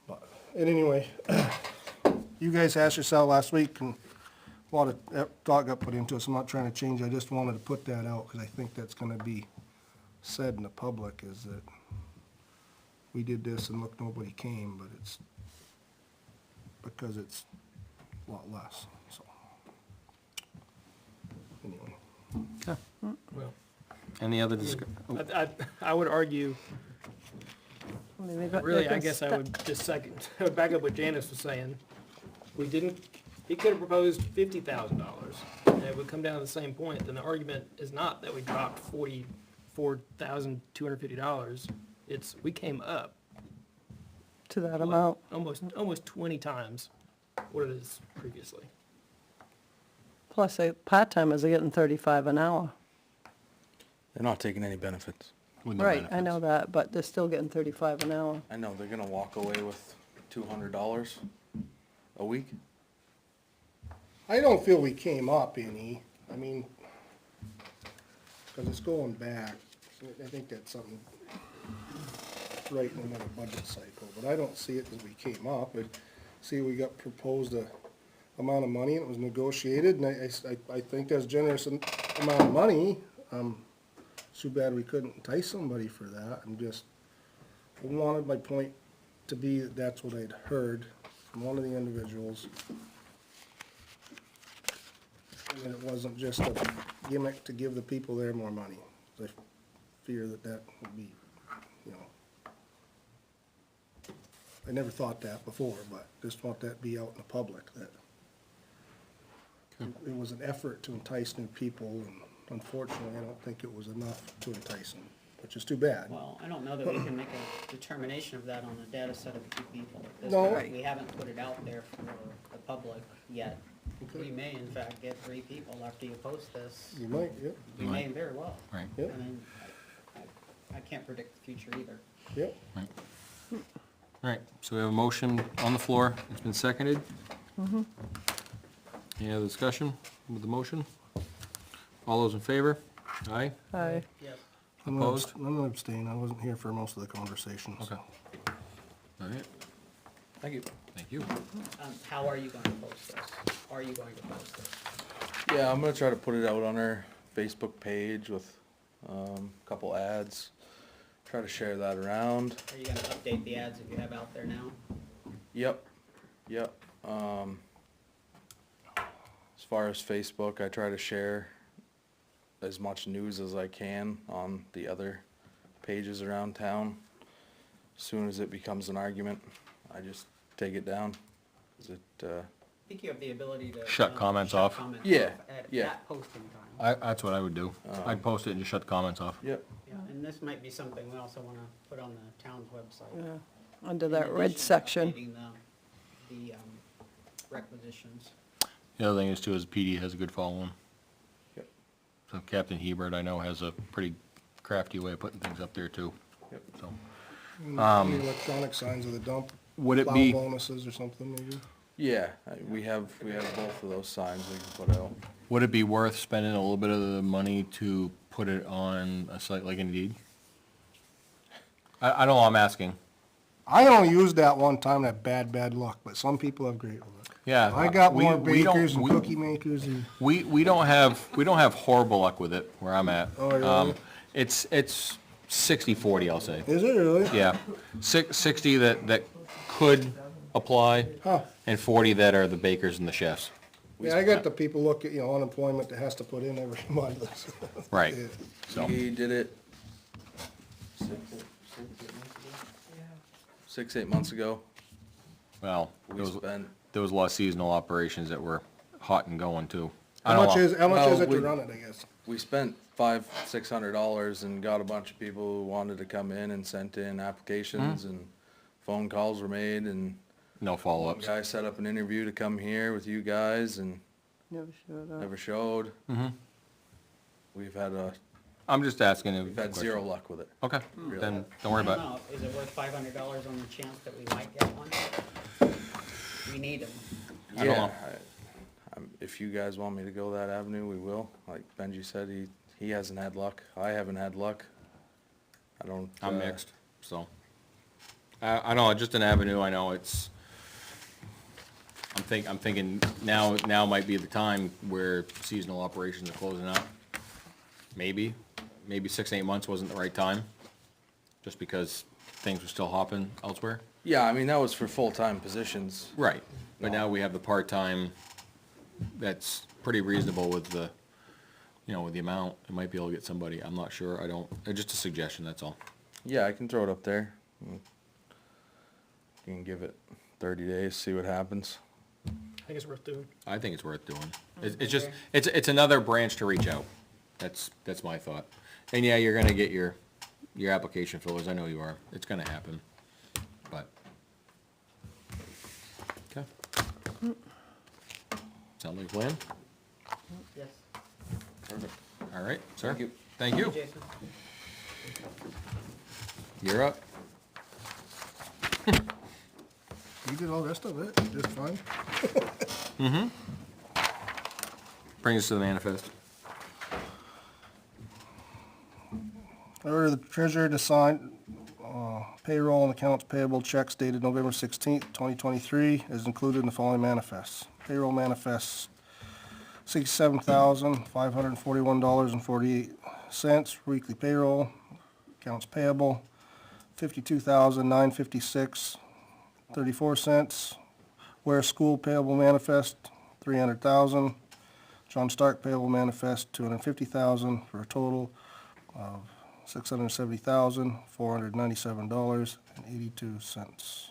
But, and anyway, you guys asked yourself last week, and a lot of thought got put into it, so I'm not trying to change, I just wanted to put that out, because I think that's gonna be said in the public, is that we did this and look, nobody came, but it's because it's a lot less, so. Anyway. Well, any other I would argue, I mean, they got- really, they I can guess I sta- would just second, I would back up what Janice was saying. We didn't, he could have proposed $50,000, and it would come down to the same point. Then the argument is not that we dropped $44,250. It's, we came up To that amount. almost 20 times what it is previously. Plus, part-timers are getting 35 an hour. They're not taking any benefits. with no Right, I benefits. know that, but they're still getting 35 an hour. I know, they're gonna walk away with $200 a week. I don't feel we came up any, I mean, because it's going back, I think that's something right in another budget cycle, but I don't see it as we came up. I see we got proposed a amount of money, and it was negotiated, and I think that's generous amount of money. It's too bad we couldn't entice somebody for that, and just, I wanted my point to be that that's what I'd heard from one of the individuals. And it wasn't just a gimmick to give the people there more money. I fear that that would be, you know, I never thought that before, but just want that to be out in the public, that it was an effort to entice new people, and unfortunately, I don't think it was enough to entice them, which is too bad. Well, I don't know that we can make a determination of that on a data set of 2 people at this No. point. We haven't put it out there for the public yet. Okay. We may in fact get 3 people after you post this. You might, yep, We may very well. Right. Yep. I mean, I can't predict the future either. yep. All right, so we have a motion on the floor. It's been seconded. Any other discussion with the motion? All those in favor? Aye? Aye. Yes. Opposed? I'm gonna abstain, I wasn't here for most of the conversations. Okay. All right, Thank you. thank you. How are you going to post this? Are you going to post this? Yeah, I'm gonna try to put it out on our Facebook page with, a couple ads. Try to share that around. Are you gonna update the ads that you have out there now? Yep, yep. As far as Facebook, I try to share as much news as I can on the other pages around town. As soon as it becomes an argument, I just take it down. Is it, I think you have the ability to. Shut comments off. Yeah, At yeah. that posting time. That's what I would do. I'd post it and just shut the comments off. yep, Yeah, and this might be something we also wanna put on the town's website. Yeah, under In that red addition to section. updating the requisitions. The other thing is too, is PD has a good following. Yep. So Captain Hebert, I know, has a pretty crafty way of putting things up there too. Yep. So, The electronic signs of the dump, would it plow be, bonuses or something, maybe? yeah, we have both of those signs we can put out. would it be worth spending a little bit of the money to put it on a site like Indeed? I know I'm asking. I only used that one time, that bad luck, but some people have great luck. Yeah. I got we- more we don't- bakers and we- cookie makers and, We don't have horrible luck with it where I'm at. Oh, really? It's 60/40, I'll say. is it really? Yeah, 60 that could apply, Huh. and 40 that are the bakers and the chefs. Yeah, I got the people look at, unemployment that has to put in every month. Right. Yeah. So, We did it 6, 8 months ago. well, We spent, there was a lot of seasonal operations that were hot and going too. I How don't much know. is it Well, to we- run it, I guess? we spent $500-600 and got a bunch of people who wanted to come in and sent in applications, and phone calls were made, and No one follow-ups. guy set up an interview to come here with you guys and Never showed up. never showed. We've had I'm just asking. we've had zero luck with it. Okay, Really. then don't worry I about don't it. know, is it worth $500 on the chance that we might get one? We need them. I don't know. If you guys want me to go that avenue, we will. Like Benji said, he hasn't had luck. I haven't had luck. I don't. I'm mixed, so. I know, just an avenue, I know it's, I'm thinking now might be the time where seasonal operations are closing up. Maybe 6, 8 months wasn't the right time, just because things were still hopping elsewhere. Yeah, I mean, that was for full-time positions. Right, but now we have the part-time, that's pretty reasonable with the, with the amount. It might be able to get somebody, I'm not sure, just a suggestion, that's all. Yeah, I can throw it up there. You can give it 30 days, see what happens. I think it's worth doing. I think it's worth doing. It's just, it's another branch to reach out. That's my thought. And yeah, you're gonna get your application fillers, I know you are. It's gonna happen, but. Okay. Sound like a plan? Yes. Perfect. All right, sir. Thank you. Thank you. Jason? You're up. You did all the rest of it, just fine. Bring us to the manifest. Order the treasurer to sign payroll and accounts payable checks dated November 16th, 2023, as included in the following manifests. Payroll manifests, $67,541.48. Weekly payroll, accounts payable, $52,956.34. Ware School payable manifest, $300,000. John Stark payable manifest, $250,000, for a total of $670,497.82.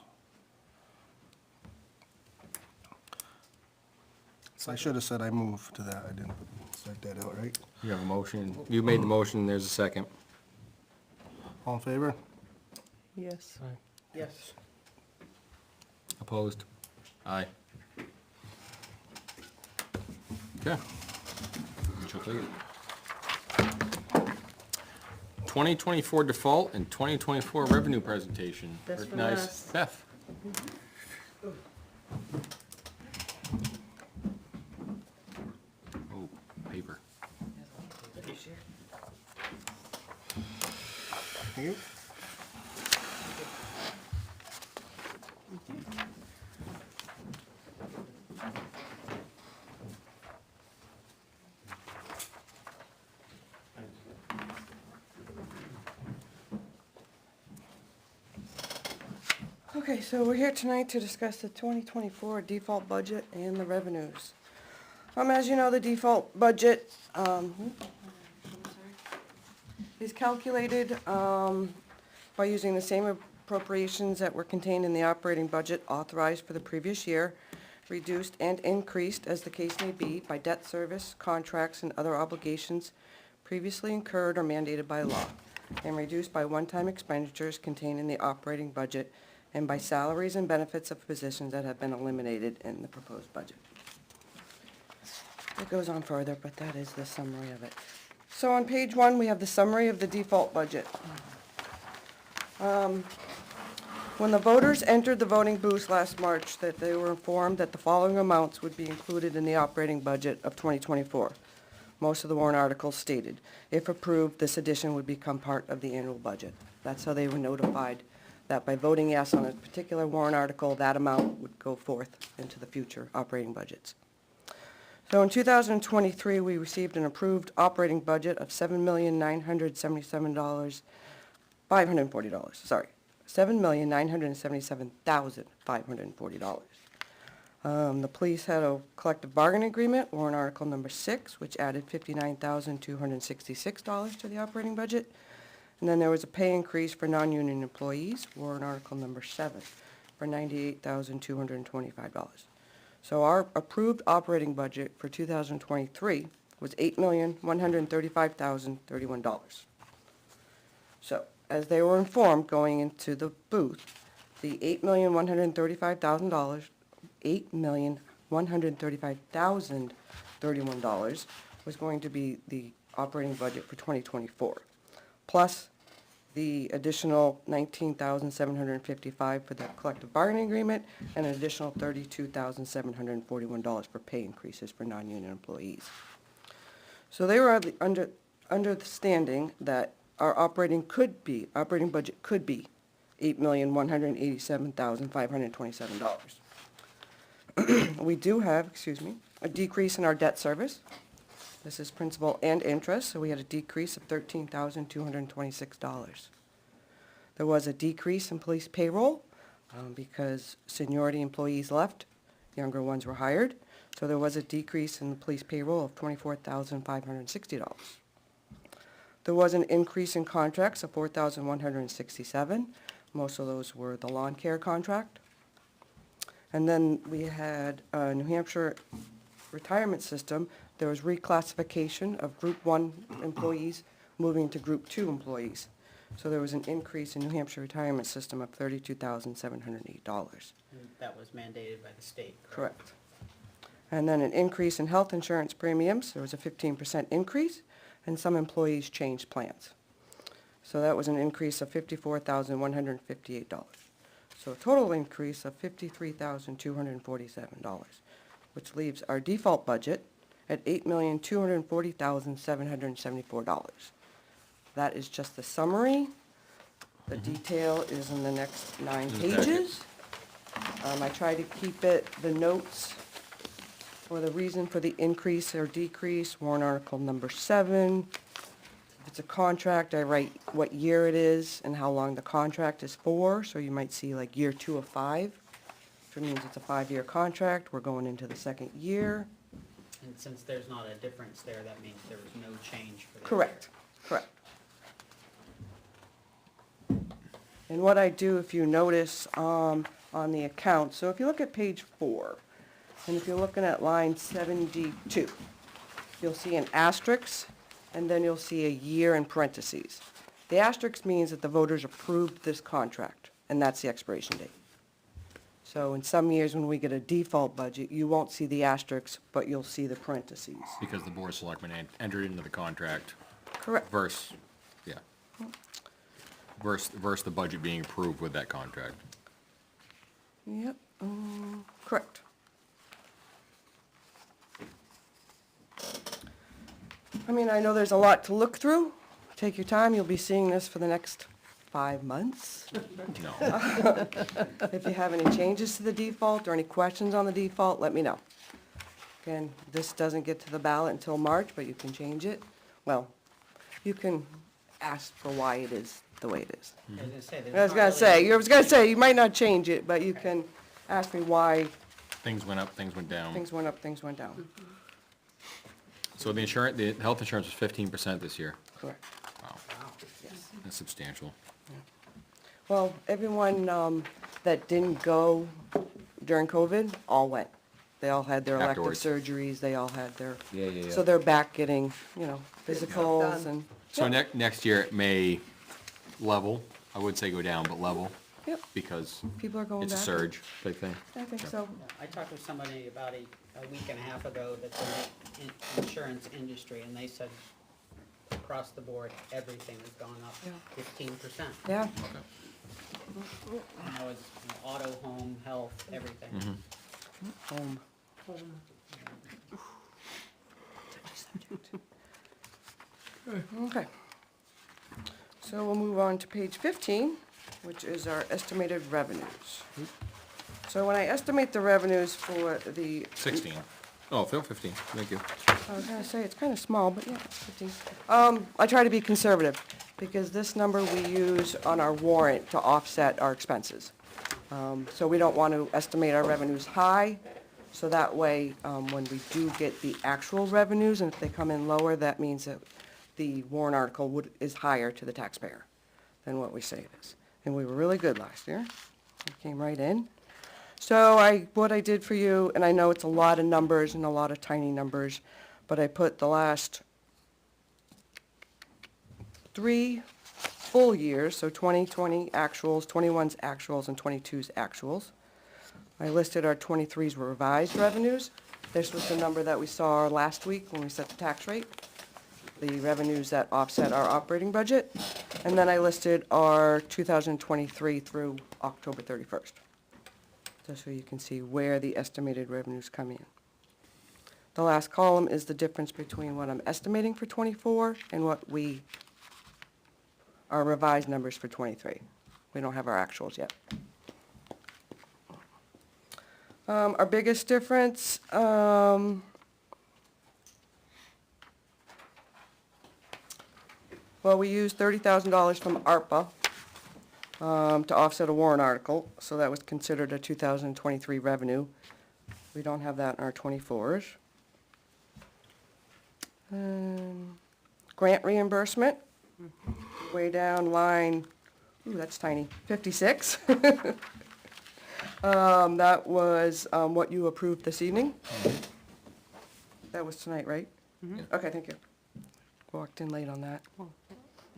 I should have said I move to that. I didn't cite that out, right? You have a motion. You made the motion, there's a second. All in favor? Yes. Yes. Opposed? Aye. Okay. She'll take it. 2024 default and 2024 revenue presentation. Best for Nice. last. Beth? Oh, paper. Thank you. Okay, so we're here tonight to discuss the 2024 default budget and the revenues. As you know, the default budget, is calculated, by using the same appropriations that were contained in the operating budget authorized for the previous year, reduced and increased, as the case may be, by debt service, contracts, and other obligations previously incurred or mandated by law, and reduced by one-time expenditures contained in the operating budget and by salaries and benefits of positions that have been eliminated in the proposed budget. It goes on further, but that is the summary of it. So on page 1, we have the summary of the default budget. When the voters entered the voting booths last March, that they were informed that the following amounts would be included in the operating budget of 2024. Most of the warrant articles stated, if approved, this addition would become part of the annual budget. That's how they were notified, that by voting yes on a particular warrant article, that amount would go forth into the future operating budgets. So in 2023, we received an approved operating budget of $7,977,540, sorry, $7,977,540. The police had a collective bargaining agreement, warrant article number 6, which added $59,266 to the operating budget. And then there was a pay increase for non-union employees, warrant article number 7, for $98,225. So our approved operating budget for 2023 was $8,135,031. So, as they were informed going into the booth, the $8,135,031 was going to be the operating budget for 2024, plus the additional $19,755 for the collective bargaining agreement, and an additional $32,741 for pay increases for non-union employees. So they were understanding that our operating budget could be $8,187,527. We do have, a decrease in our debt service. This is principal and interest, so we had a decrease of $13,226. There was a decrease in police payroll because seniority employees left, younger ones were hired. So there was a decrease in the police payroll of $24,560. There was an increase in contracts of $4,167. Most of those were the lawn care contract. And then we had New Hampshire retirement system. There was reclassification of Group 1 employees moving to Group 2 employees. So there was an increase in New Hampshire retirement system of $32,708. And that was mandated by the state, Correct. And then an increase in health insurance premiums. There was a 15% increase, and some employees changed plans. So that was an increase of $54,158. So a total increase of $53,247, which leaves our default budget at $8,240,774. That is just the summary. The detail is in the next 9 pages. I try to keep it, the notes, or the reason for the increase or decrease, warrant article number 7. If it's a contract, I write what year it is and how long the contract is for, so you might see like year 2 of 5. Which means it's a 5-year contract, we're going into the 2nd year. And since there's not a difference there, that means there was no change for the. Correct, correct. And what I do, if you notice, on the account, so if you look at page 4, and if you're looking at line 72, you'll see an asterisk, and then you'll see a year in parentheses. The asterisk means that the voters approved this contract, and that's the expiration date. So in some years, when we get a default budget, you won't see the asterisk, but you'll see the parentheses. Because the Board of Selectmen entered into the contract Correct. versus, yeah. Versus the budget being approved with that contract. Yep, correct. I mean, I know there's a lot to look through. Take your time, you'll be seeing this for the next 5 months. No. If you have any changes to the default or any questions on the default, let me know. Again, this doesn't get to the ballot until March, but you can change it. Well, you can ask for why it is the way it is. I was gonna say, I was gonna say, you might not change it, but you can ask me why Things went up, things went down. things went up, things went down. So the health insurance was 15% this year. Correct. Wow, Yes. that's substantial. Well, everyone that didn't go during COVID all went. They all had their elective Afterwards. surgeries, they all had their, Yeah. so they're back getting, physicals Done. and. So next year it may level, I would say go down, but level, Yep, because people are going back. it's a surge type thing. I think so. I talked with somebody about a week and a half ago that's in the insurance industry, and they said across the board, everything has gone up Yeah. 15%. Yeah, Okay. Now it's auto, home, health, everything. home. Okay. So we'll move on to page 15, which is our estimated revenues. So when I estimate the revenues for the 16. Oh, Phil, 15, thank you. I was gonna say, it's kind of small, but yeah, it's 15. I try to be conservative, because this number we use on our warrant to offset our expenses. So we don't want to estimate our revenues high, so that way, when we do get the actual revenues, and if they come in lower, that means that the warrant article is higher to the taxpayer than what we say it is. And we were really good last year. It came right in. So what I did for you, and I know it's a lot of numbers and a lot of tiny numbers, but I put the last 3 full years, so 2020 actuals, 21's actuals, and 22's actuals. I listed our 23's revised revenues. This was the number that we saw last week when we set the tax rate, the revenues that offset our operating budget. And then I listed our 2023 through October 31st. Just so you can see where the estimated revenues come in. The last column is the difference between what I'm estimating for 24 and what our revised numbers for 23. We don't have our actuals yet. Our biggest difference, well, we used $30,000 from ARPA to offset a warrant article, so that was considered a 2023 revenue. We don't have that in our 24s. Grant reimbursement, way down line, ooh, that's tiny, 56. That was what you approved this evening. That was tonight, right? Okay, thank you. Walked in late on that.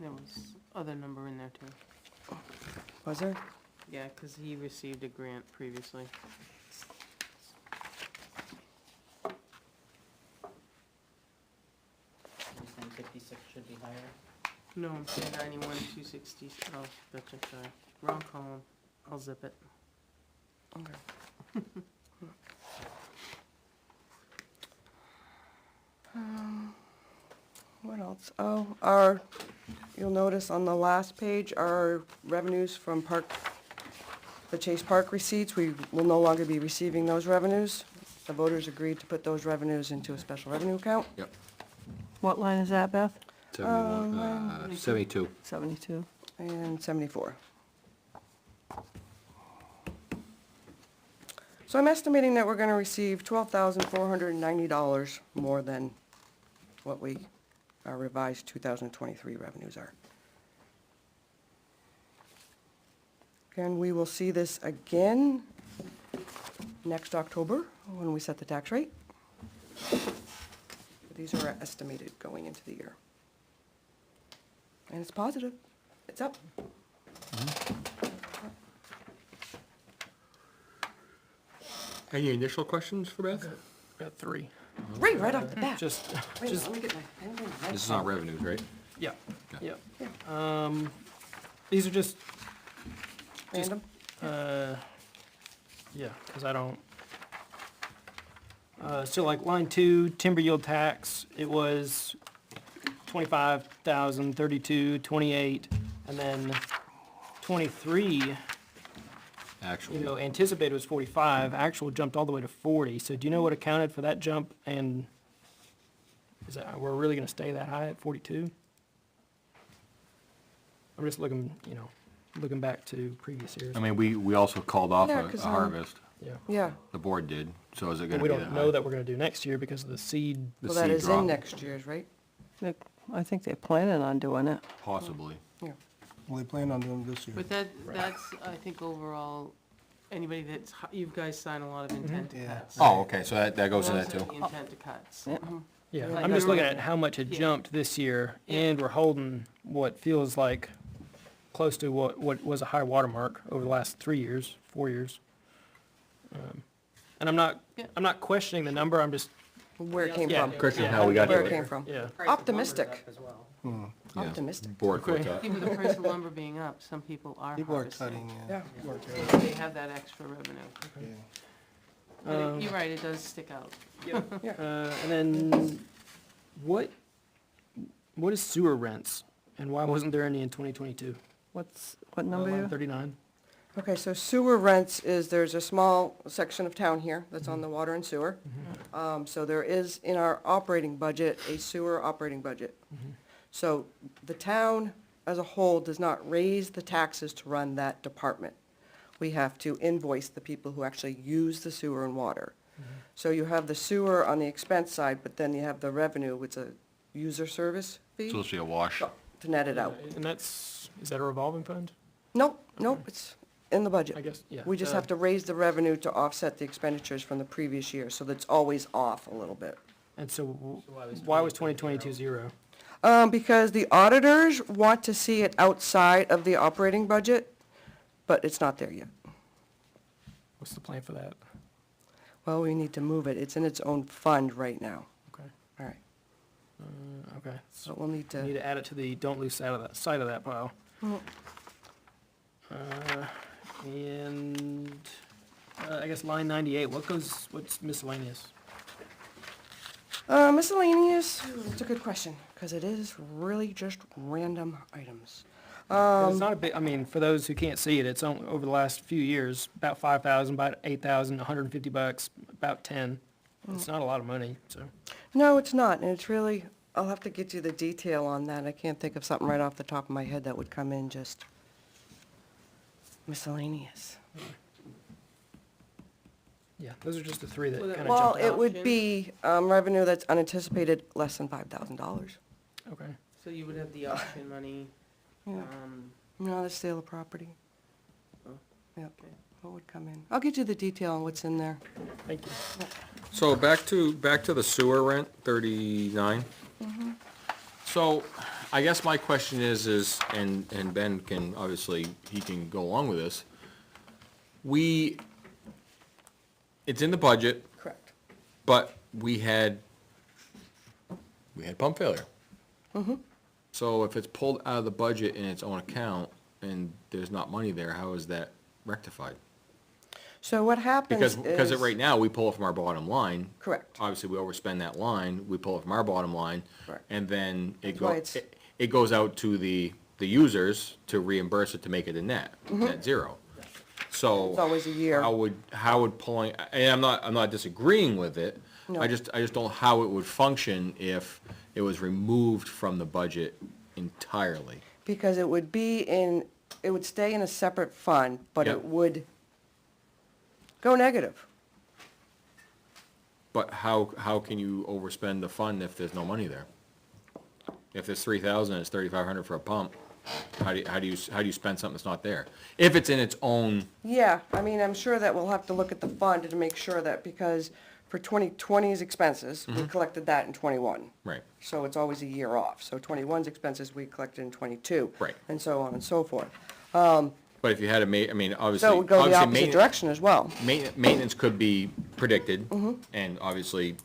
There was other number in there too. Was there? Yeah, because he received a grant previously. You're saying 56 should be higher? No, I'm saying 91,260, oh, gotcha, sorry. Wrong column. I'll zip it. Okay. What else? Oh, you'll notice on the last page, our revenues from the Chase Park receipts, we will no longer be receiving those revenues. The voters agreed to put those revenues into a special revenue account. Yep. What line is that, Beth? 72. 72. And 74. So I'm estimating that we're gonna receive $12,490 more than what our revised 2023 revenues are. Again, we will see this again next October when we set the tax rate. These are estimated going into the year. And it's positive, it's up. Any initial questions for Beth? Got three. Right off the bat. Just, Wait, just, let me get my pen and my This is not revenues, right? yeah, Okay. yeah. These are just, random. yeah, because I don't, so like line 2, timber yield tax, it was 25,000, 32, 28, and then 23, Actually. anticipated was 45, actual jumped all the way to 40. So do you know what accounted for that jump? And is that, we're really gonna stay that high at 42? I'm just looking, looking back to previous years. I mean, we also called off Yeah, a 'cause, harvest. Yeah. Yeah, The board did, so is it But gonna we be that don't high? know that we're gonna do next year because of the seed. The well, that seed is drop, in next year's, right? I think they're planning on doing it. Possibly. Yeah. Well, they plan on doing this year. But that's, I think overall, anybody you guys sign a lot of intent to Yeah. cuts. Oh, okay, so that goes to that Those are too. the intent to cuts. Yeah. Yeah, Like I'm just you're- looking at how much it Yeah. jumped this year, Yeah. and we're holding what feels like close to what was a high watermark over the last 3 years, 4 years. And I'm Yeah. not questioning the number, I'm just, Where it came Yeah. from, Question Yeah. how we got where it there. came from. yeah. Price of lumber's Optimistic. up as well. Yeah. Optimistic. Board Okay. quit that. Even the price of lumber being up, some people are People are harvesting. cutting, Yeah. people are cutting, They have that extra revenue. yeah. But you're right, it does stick out. And then, what is sewer rents, and why wasn't there any in 2022? What number Line you? 39? Okay, so sewer rents there's a small section of town here that's on the water and sewer. So there is in our operating budget, a sewer operating budget. So the town as a whole does not raise the taxes to run that department. We have to invoice the people who actually use the sewer and water. So you have the sewer on the expense side, but then you have the revenue, which is a user service fee It's supposed to be a wash. to net it out. And is that a revolving fund? Nope, it's in the budget. I guess, yeah. We just have to raise the revenue to offset the expenditures from the previous year, so that's always off a little bit. And so why was 2022 zero? Because the auditors want to see it outside of the operating budget, but it's not there yet. What's the plan for that? Well, we need to move it. It's in its own fund right now. Okay. All right, Okay. so we'll need Need to, to add it to the don't lose sight of that pile. Mm. And, I guess line 98, what's miscellaneous? miscellaneous, it's a good question, because it is really just random items. It's not a big, I mean, for those who can't see it, it's only, over the last few years, about 5,000, about 8,000, $150, about 10. It's not a lot of money, so. No, it's not, and it's really, I'll have to get you the detail on that. I can't think of something right off the top of my head that would come in just miscellaneous. Yeah, those are just the three that Well, kind of Well, jumped it out. would be revenue that's unanticipated, less than $5,000. Okay. So you would have the auction money, Yeah. No, the sale of property. Oh, Yep, okay. what would come in? I'll get you the detail on what's in there. Thank you. So back to the sewer rent, 39. So I guess my question is, and Ben can, obviously, he can go along with this. It's in the budget, Correct. but we had pump failure. So if it's pulled out of the budget in its own account and there's not money there, how is that rectified? So what happens is... Because right now, we pull it from our bottom line. Correct. Obviously, we overspend that line, we pull it from our bottom line. Correct. And then That's why it's- it goes out to the users to reimburse it to make it a net zero. So. It's always a year. How would pulling, and I'm not disagreeing with it. No. I just don't know how it would function if it was removed from the budget entirely. Because it would stay in a separate fund, but Yep. it would go negative. But how can you overspend the fund if there's no money there? If there's 3,000, it's 3,500 for a pump, how do you spend something that's not there? If it's in its own, Yeah, I mean, I'm sure that we'll have to look at the fund to make sure that, because for 2020's expenses, we collected that in 21. right, So it's always a year off. So 21's expenses, we collected in 22. Right. And so on and so forth. but if you had obviously. So it would go the obviously opposite maintenance- direction as well. Maintenance could be predicted and obviously,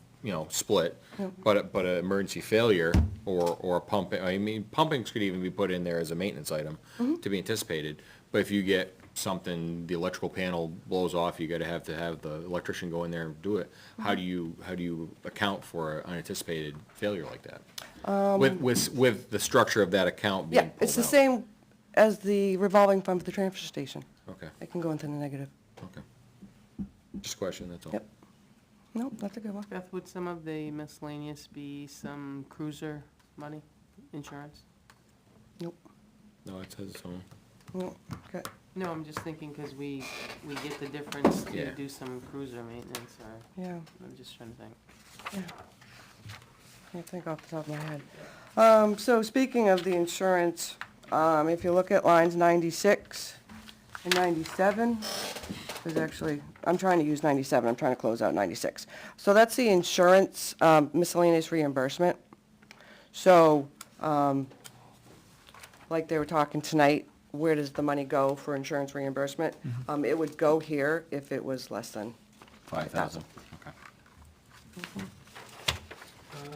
split. But an emergency failure or a pump, pumpings could even be put in there as a maintenance item to be anticipated. But if you get something, the electrical panel blows off, you gotta have the electrician go in there and do it. How do you account for an unanticipated failure like that? With the structure of that account being Yeah, pulled it's the out? same as the revolving fund for the transfer station. Okay, It can go into the negative. okay. Just a question, that's all. Yep. No, that's a good one. Beth, would some of the miscellaneous be some cruiser money, insurance? Nope. No, it says its own. No, okay. No, I'm just thinking, because we get the difference Yeah. to do some cruiser maintenance, or, Yeah, I'm just trying to think. yeah. Can't think off the top of my head. So speaking of the insurance, if you look at lines 96 and 97, there's actually, I'm trying to use 97, I'm trying to close out 96. So that's the insurance miscellaneous reimbursement. So, like they were talking tonight, where does the money go for insurance reimbursement? It would go here if it was less than 5,000, okay.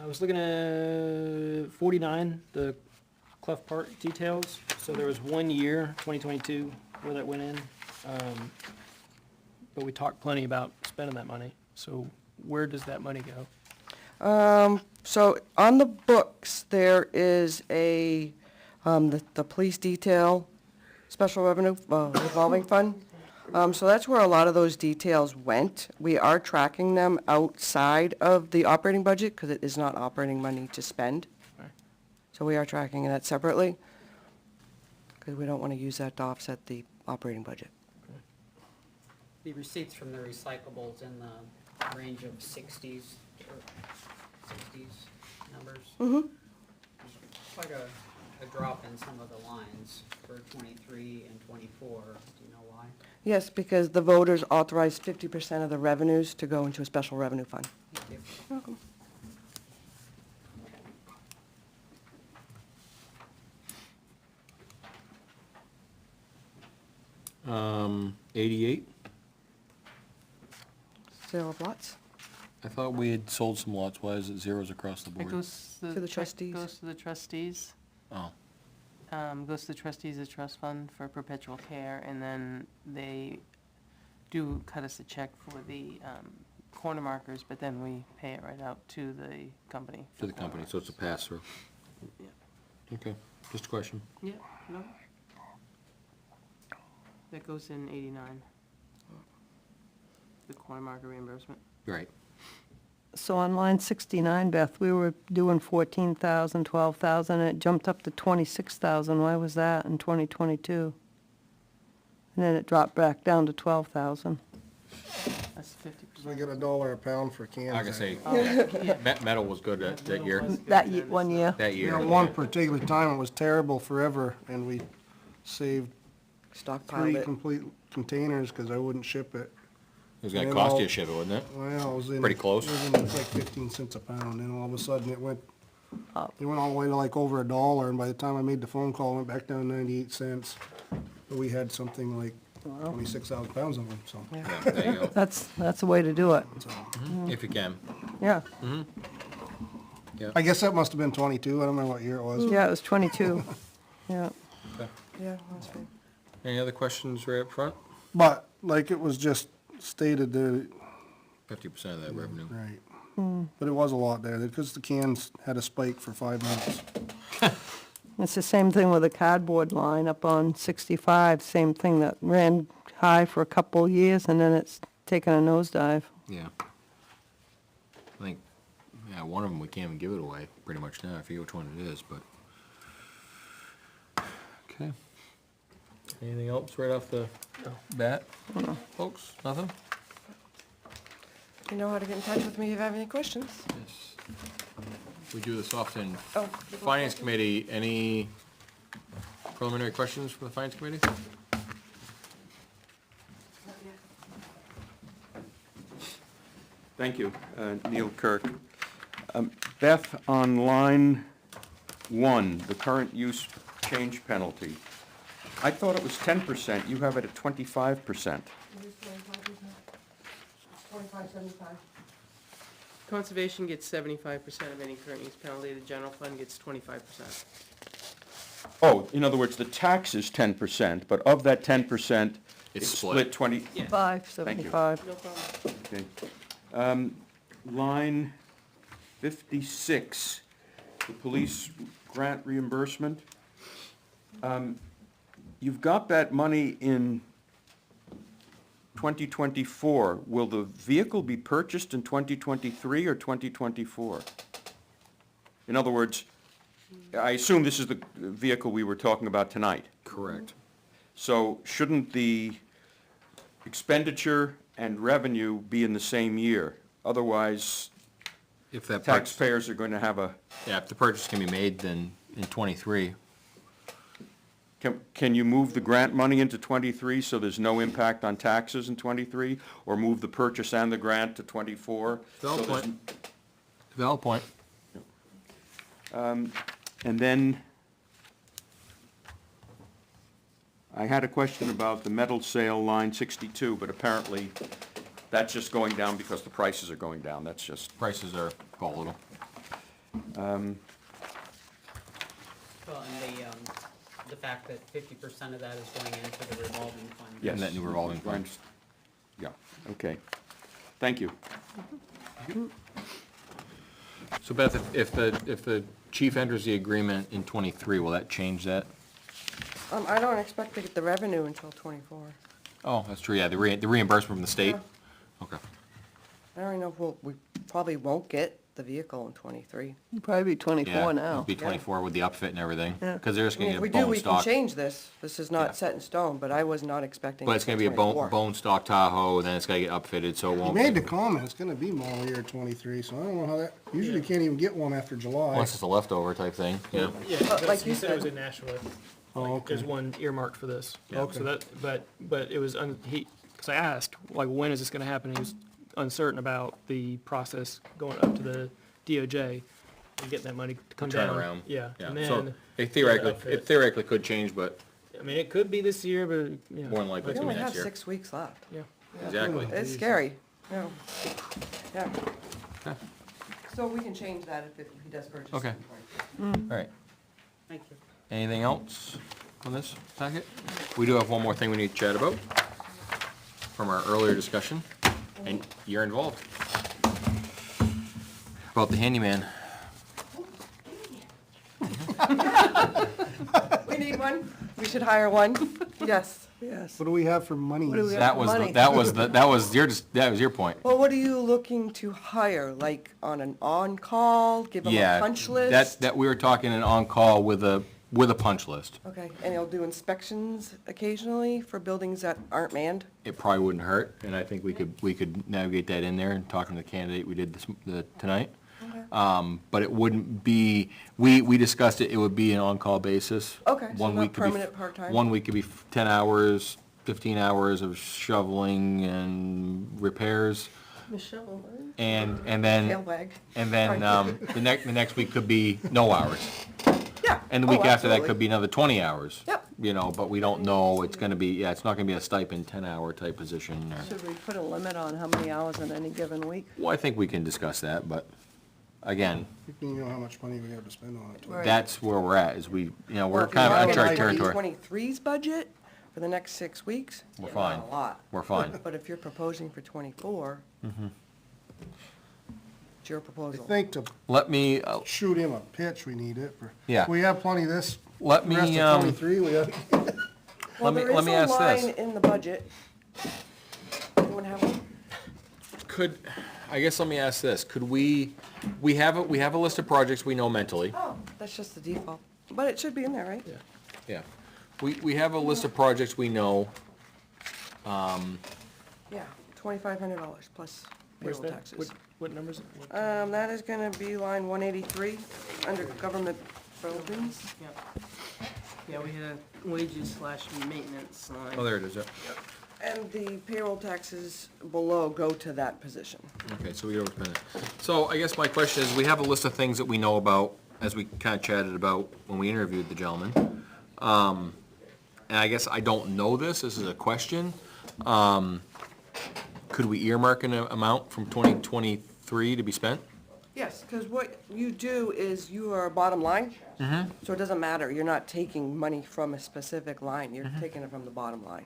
I was looking at 49, the Clough Park details. So there was 1 year, 2022, where that went in. But we talked plenty about spending that money. So where does that money go? So on the books, there is the police detail, special revenue revolving fund. So that's where a lot of those details went. We are tracking them outside of the operating budget because it is not operating money to spend. Right. So we are tracking that separately because we don't want to use that to offset the operating budget. The receipts from the recyclables in the range of 60s numbers. Mm-hmm. Quite a drop in some of the lines for 23 and 24. Do you know why? Yes, because the voters authorized 50% of the revenues to go into a special revenue fund. Thank you. Welcome. 88? Sale of lots. I thought we had sold some lots, why is it zeros across the It board? goes To the trustees. Goes to the trustees. Oh, Goes to the trustees of trust fund for perpetual care, and then they do cut us a check for the corner markers, but then we pay it right out to the company. to the company, so it's a pass-through. Yeah. Okay, just a question. Yeah, no, That goes in 89. The corner market reimbursement. Right. So on line 69, Beth, we were doing 14,000, 12,000, and it jumped up to 26,000. Why was that in 2022? And then it dropped back down to 12,000. That's 50%. I get $1 a pound for cans. I can say, Yeah. metal was good that year, One year. that You year. know, one particular time it was terrible forever, and we saved 3 Stockpiled it. complete containers because I wouldn't ship it. It was gonna And cost all- you a ship, wasn't it? Well, it was in. Pretty close. It was in like 15 cents a pound, and all of a sudden it went, Up. it went all the way to like over $1, and by the time I made the phone call, it went back down 98 cents. But we had something like 26,000 pounds of them, so. Yeah, there you go, That's the way to do it. if you can. Yeah. I guess that must have been 22, I don't remember what year it was. Yeah, it was 22. Yeah. Yeah, that's fine. Any other questions right up front? But, like it was just stated that, 50% of that revenue. right. But it was a lot there, because the cans had a spike for 5 months. It's the same thing with the cardboard line up on 65, same thing that ran high for a couple years and then it's taken a nosedive. Yeah. I think, yeah, one of them, we can't even give it away, pretty much now, I forget which one it is, but. Okay. Anything else right off the bat? Folks, nothing? You know how to get in touch with me if you have any questions. Yes. We do this often. Oh, Finance Committee, any preliminary questions from the Finance Committee? Thank you, Neil Kirk. Beth, on line 1, the current use change penalty, I thought it was 10%, you have it at 25%. Conservation gets 75% of any current use penalty, the general fund gets 25%. Oh, in other words, the tax is 10%, but of that 10%, It's it's split. split 20, 575. No problem. okay. Line 56, the police grant reimbursement. You've got that money in 2024. Will the vehicle be purchased in 2023 or 2024? In other words, I assume this is the vehicle we were talking about tonight. Correct. So shouldn't the expenditure and revenue be in the same year? Otherwise, If that purchase, taxpayers are going to have a, yeah, if the purchase can be made, then in '23. can you move the grant money into '23 so there's no impact on taxes in '23? Or move the purchase and the grant to '24? Valid point. Valid point. And then, I had a question about the metal sale, line 62, but apparently that's just going down because the prices are going down. That's just, Prices are volatile. Well, and the fact that 50% of that is going into the revolving fund. yes. And that new revolving fund. Yeah, okay. Thank you. So Beth, if the chief enters the agreement in '23, will that change that? I don't expect to get the revenue until '24. Oh, that's true, yeah, the reimbursement from the state? Okay. I don't even know if we probably won't get the vehicle in '23. It'd probably be Yeah, 24 now. it'd be 24 with the upfit and everything, Yeah. because they're just I mean, gonna if get we a do, bone we can stock. change this. This is Yeah. not set in stone, but I was not expecting. But it's gonna be a bone stock Tahoe, then it's gotta get upfitted, so it He won't. made the comment, it's gonna be model year 23, so I don't know how that, usually you can't even get one after July. Unless it's a leftover type thing, yeah. Yeah, But like he you said it was said- in Nashua. Oh, Like, okay. there's one earmarked for this. Okay. So that, but it was, because I asked, like, when is this gonna happen? He was uncertain about the process going up to the DOJ and getting that money to come down. Turnaround. Yeah, and Yeah, so then, it outfit. theoretically could change, but I mean, it could be this year, but, yeah. more than likely We it's gonna only be have next year. 6 weeks left. Yeah. Exactly. It's scary. Yeah. Yeah. Okay. So we can change that if he does purchase. Okay. in All right. Thank you. Anything else on this packet? We do have one more thing we need to chat about from our earlier discussion, and you're involved. About the handyman. We need one. We should hire one. Yes. Yes. What do we have for money? What do we have? That was, Money. that was your point. Well, what are you looking to hire, like on an on-call, give them a Yeah, punch list? that we were talking an on-call with a punch list. Okay, and you'll do inspections occasionally for buildings that aren't manned? It probably wouldn't hurt, and I think we could navigate that in there and talking to the candidate we did tonight. But it wouldn't be, we discussed it, it would be an on-call basis. Okay, so One not week could be permanent part-time? 1 week could be 10 hours, 15 hours of shoveling and repairs, Michelle, and Tail then, wag. the next week could be no hours. Yeah. And the Oh, week after that absolutely. could be another 20 hours. Yep. You know, but we don't know, it's gonna be, yeah, it's not gonna be a stipend 10-hour type position. Should we put a limit on how many hours in any given week? Well, I think we can discuss that, but again, You know how much money we have to spend on it. Right. that's where we're at, is we, you know, Well, we're if kind of you're uncharted looking at territory. 2023's budget for the next 6 weeks, We're not fine. a lot. We're fine. But if you're proposing for 24, it's your I proposal. think to Let me, shoot him a pitch, we need it for. Yeah. We have plenty of this. Let me, Rest of 23, we have. Well, let me ask there this. is a line in the budget. Anyone have one? I guess let me ask this, could we have a list of projects we know mentally. Oh, that's just the default. But it should be in there, right? Yeah. We have a list of projects we know, Yeah, $2,500 plus Where's payroll that? taxes. What numbers? What- That is gonna be line 183, under government buildings. yeah, we had a wages/maintenance line. oh, there it is, yeah. And the payroll taxes below go to that position. Okay, so we go to minute. So I guess my question is, we have a list of things that we know about, as we kind of chatted about when we interviewed the gentleman. And I guess I don't know this is a question. Could we earmark an amount from 2023 to be spent? Yes, because what you do is you are bottom line. So it doesn't matter, you're not taking money from a specific line, you're taking it from the bottom line.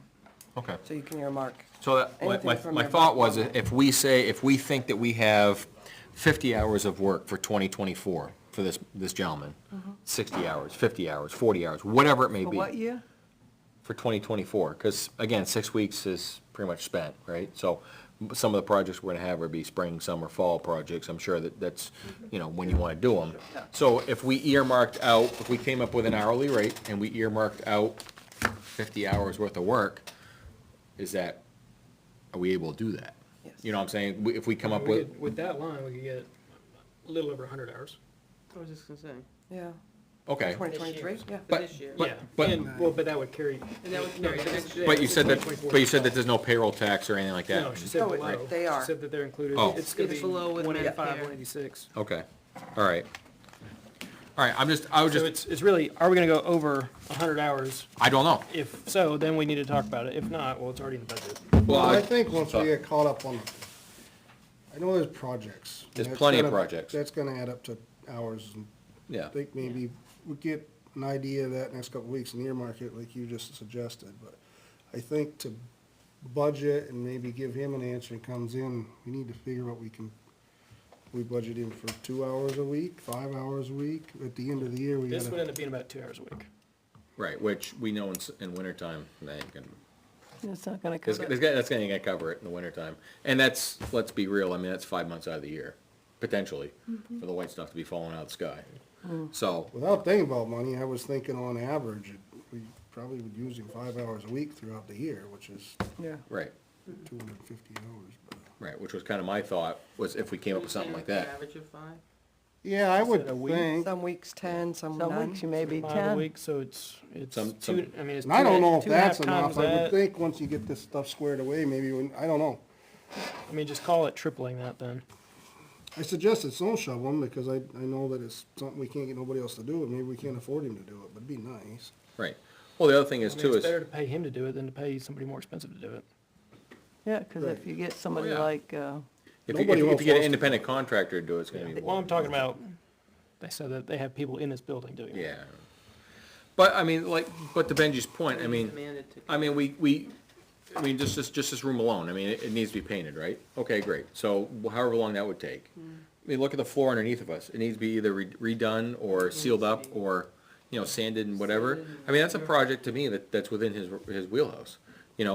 Okay. So you can earmark. So that, Anything my from my your thought was, bottom line. if we think that we have 50 hours of work for 2024 for this gentleman, 60 hours, 50 hours, 40 hours, whatever it may For be. what year? For 2024, because again, 6 weeks is pretty much spent, right? So some of the projects we're gonna have would be spring, summer, fall projects. I'm sure that's, you know, when you wanna do them. So if we earmarked out, if we came up with an hourly rate and we earmarked out 50 hours worth of work, are we able to do that? Yes. You know what I'm saying? If we come up We with, could- With that line, we could get a little over 100 hours. I was just gonna say, Yeah, okay. 2023, yeah. But- this year. but- Yeah, but- and, well, but that would carry. And that would carry the next year. But you said that, 2024. but you said that there's no payroll tax or anything like that? No, she said No, below. they are. She said that they're included. Oh. It's gonna It's be below with 185, Medicare. 186. Okay, all right. All right, I was So just, it's really, are we gonna go over 100 hours? I don't know. If so, then we need to talk about it. If not, well, it's already in the budget. Well, I think once we get caught up on, I know there's projects. There's That's plenty of gonna- projects. That's gonna add up to hours, and Yeah. I think maybe we get an idea of that next couple of weeks and earmark it like you just suggested, but I think to budget and maybe give him an answer and comes in, we need to figure what we budget him for 2 hours a week, 5 hours a week. At the end of the year, we This would gotta, end up being about 2 hours a week. Right, which we know in wintertime, that ain't gonna, It's not gonna that's cover gonna, it. that's gonna cover it in the wintertime. And that's, let's be real, I mean, that's 5 months out of the year, potentially, for the white stuff to be falling out of the sky. So, without thinking about money, I was thinking on average, we probably would use him 5 hours a week throughout the year, which is Yeah. right, 250 hours. But right, which was kind of my thought, was if we came up with something like that. Average of 5? yeah, I would a week? think. Some weeks 10, some Some 9. weeks you may be 5 a 10. week, so it's Some- two, I mean, it's. And I don't know if 2.5 that's times enough. I would that. think once you get this stuff squared away, maybe when, I don't know. I mean, just call it tripling that then. I suggested snow shoveling because I know that it's something we can't get nobody else to do, and maybe we can't afford him to do it, but it'd be nice. Right. Well, the other thing I is mean, too it's is, better to pay him to do it than to pay somebody more expensive to do it. Yeah, because if you get somebody yeah. like, if Nobody you wants get an us to- independent contractor to do it, it's gonna be Well, more. I'm talking about, they said that they have people in this building doing it. Yeah. But, I mean, but to Benji's point, I mean, Demanded to. just this room alone, I mean, it needs to be painted, right? Okay, great. So however long that would take. I mean, look at the floor underneath of us. It needs to be either redone or sealed up or, sanded and whatever. I mean, that's a project to me that's within his wheelhouse,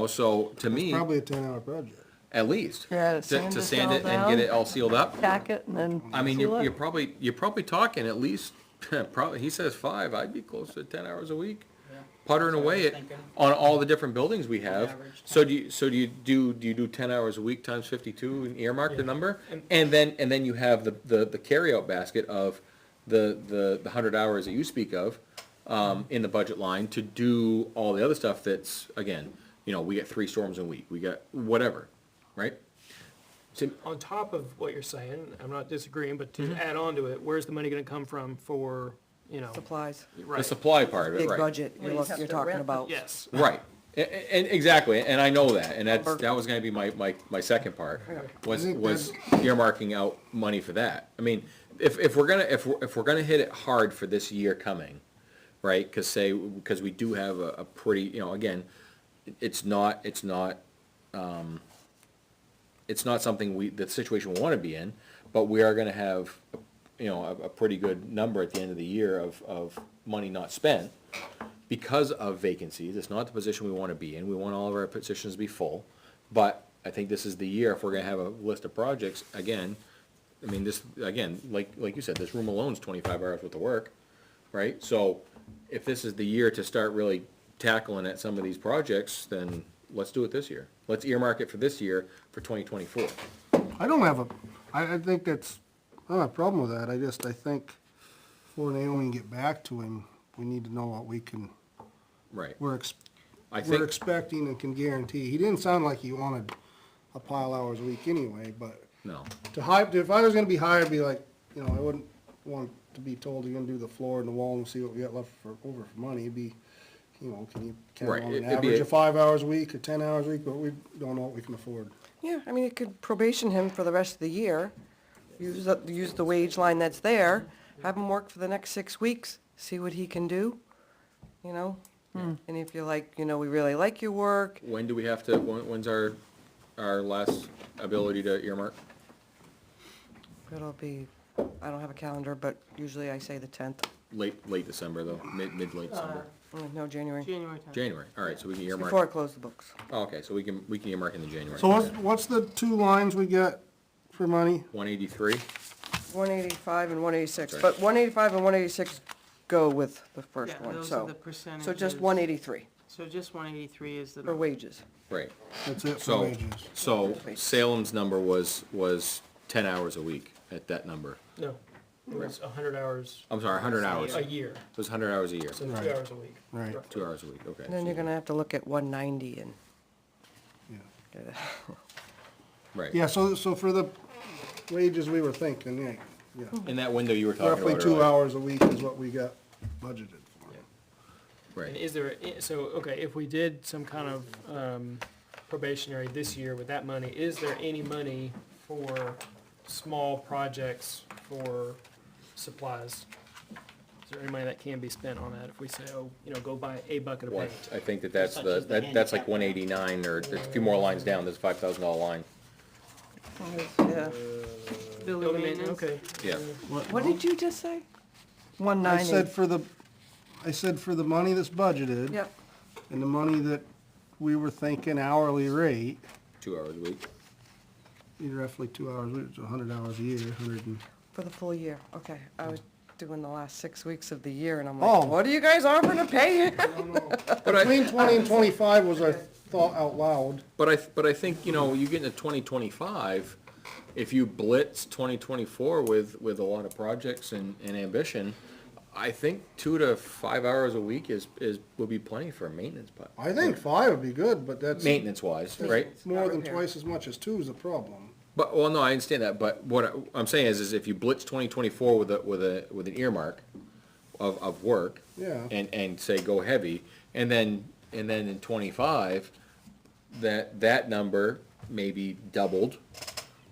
so to me, Probably a 10-hour project. at least. Yeah, to To sand sand it it and get it all sealed up. Tack it and then I mean, seal you're it. you're probably talking at least, probably, he says 5, I'd be close to 10 hours a week. Puttering That's what I away was at, thinking. on all the different buildings we have. average, So do you do 10 hours a week times 52 and earmark the Yeah. number? And then you have the carryout basket of the 100 hours that you speak of, in the budget line to do all the other stuff that's, again, we get 3 storms a week, we got whatever, right? So, On top of what you're saying, I'm not disagreeing, but to add on to it, where's the money gonna come from for, Supplies, the right? supply part of it, big right? budget Well, you're you have you're to talking rent the- about. Yes. Right, and exactly, and I know that, and that was gonna be my second part, was earmarking out money for that. I mean, if we're gonna hit it hard for this year coming, right, because we do have a pretty, again, it's not something the situation we wanna be in, but we are gonna have, a pretty good number at the end of the year of money not spent because of vacancies. It's not the position we wanna be in. We want all of our positions to be full. But I think this is the year, if we're gonna have a list of projects, again, I mean, like you said, this room alone's 25 hours worth of work, right? So if this is the year to start really tackling at some of these projects, then let's do it this year. Let's earmark it for this year, for 2024. I think that's, I don't have a problem with that. I think before Naomi can get back to him, we need to know what we can, Right. we're I think, expecting and can guarantee. He didn't sound like he wanted a pile of hours a week anyway, but no, if I was gonna be hired, I'd be like, I wouldn't want to be told you're gonna do the floor and the wall and see what we got left over for money. It'd be, can you count Right, on an it'd be average a- of 5 hours a week or 10 hours a week, but we don't know what we can afford. Yeah, I mean, you could probation him for the rest of the year, use the wage line that's there, have him work for the next 6 weeks, see what he can do, And if you're like, we really like your work, when do we have to, when's our last ability to earmark? it'll be, I don't have a calendar, but usually I say the 10th. Late December, though, late December. No, January, January 10th. January, all right, so we can earmark. before I close the books. Oh, okay, so we can earmark in the January. So what's the 2 lines we got for money? 183, 185 and 186, Sorry. but 185 and 186 go with the first Yeah, one, those are so. the percentages. So just 183 So just 183 is the. for wages. right. That's it for So, wages. so Salem's number was 10 hours a week at that number. No, it was 100 hours I'm sorry, 100 hours. a It year, was 100 hours a year, so 2 Right. hours a week. Right. 2 hours a week, okay. And then you're gonna have to look at 190 and. Yeah. Right. Yeah, so for the wages we were thinking, yeah. In that window you were talking about Roughly 2 earlier. hours a week is what we got budgeted for. And Right. is there, okay, if we did some kind of probationary this year with that money, is there any money for small projects for supplies? Is there any money that can be spent on that if we say, go buy a bucket of What, paint? I think that's Such as the that's like handicap. 189, or there's a few more lines down, there's a $5,000 line. Yeah. Building maintenance. Okay. Yeah. What did you just say? I 190. said for the money that's budgeted. Yep, And the money that we were thinking hourly rate, 2 hours a week. roughly 2 hours, it's 100 hours a year, 100 and. for the full year, okay. I was doing the last 6 weeks of the year, and I'm Oh. like, what are you guys offering to pay? Between 20 and 25 was our thought out loud. But I think, you get into 2025, if you blitz 2024 with a lot of projects and ambition, I think 2 to 5 hours a week would be plenty for a maintenance, but. I think 5 would be good, but that's Maintenance wise, right? more than twice as much as 2 is a problem. But, well, no, I understand that, but what I'm saying is if you blitz 2024 with an earmark of work. Yeah. And say go heavy, and then in 25, that number maybe doubled,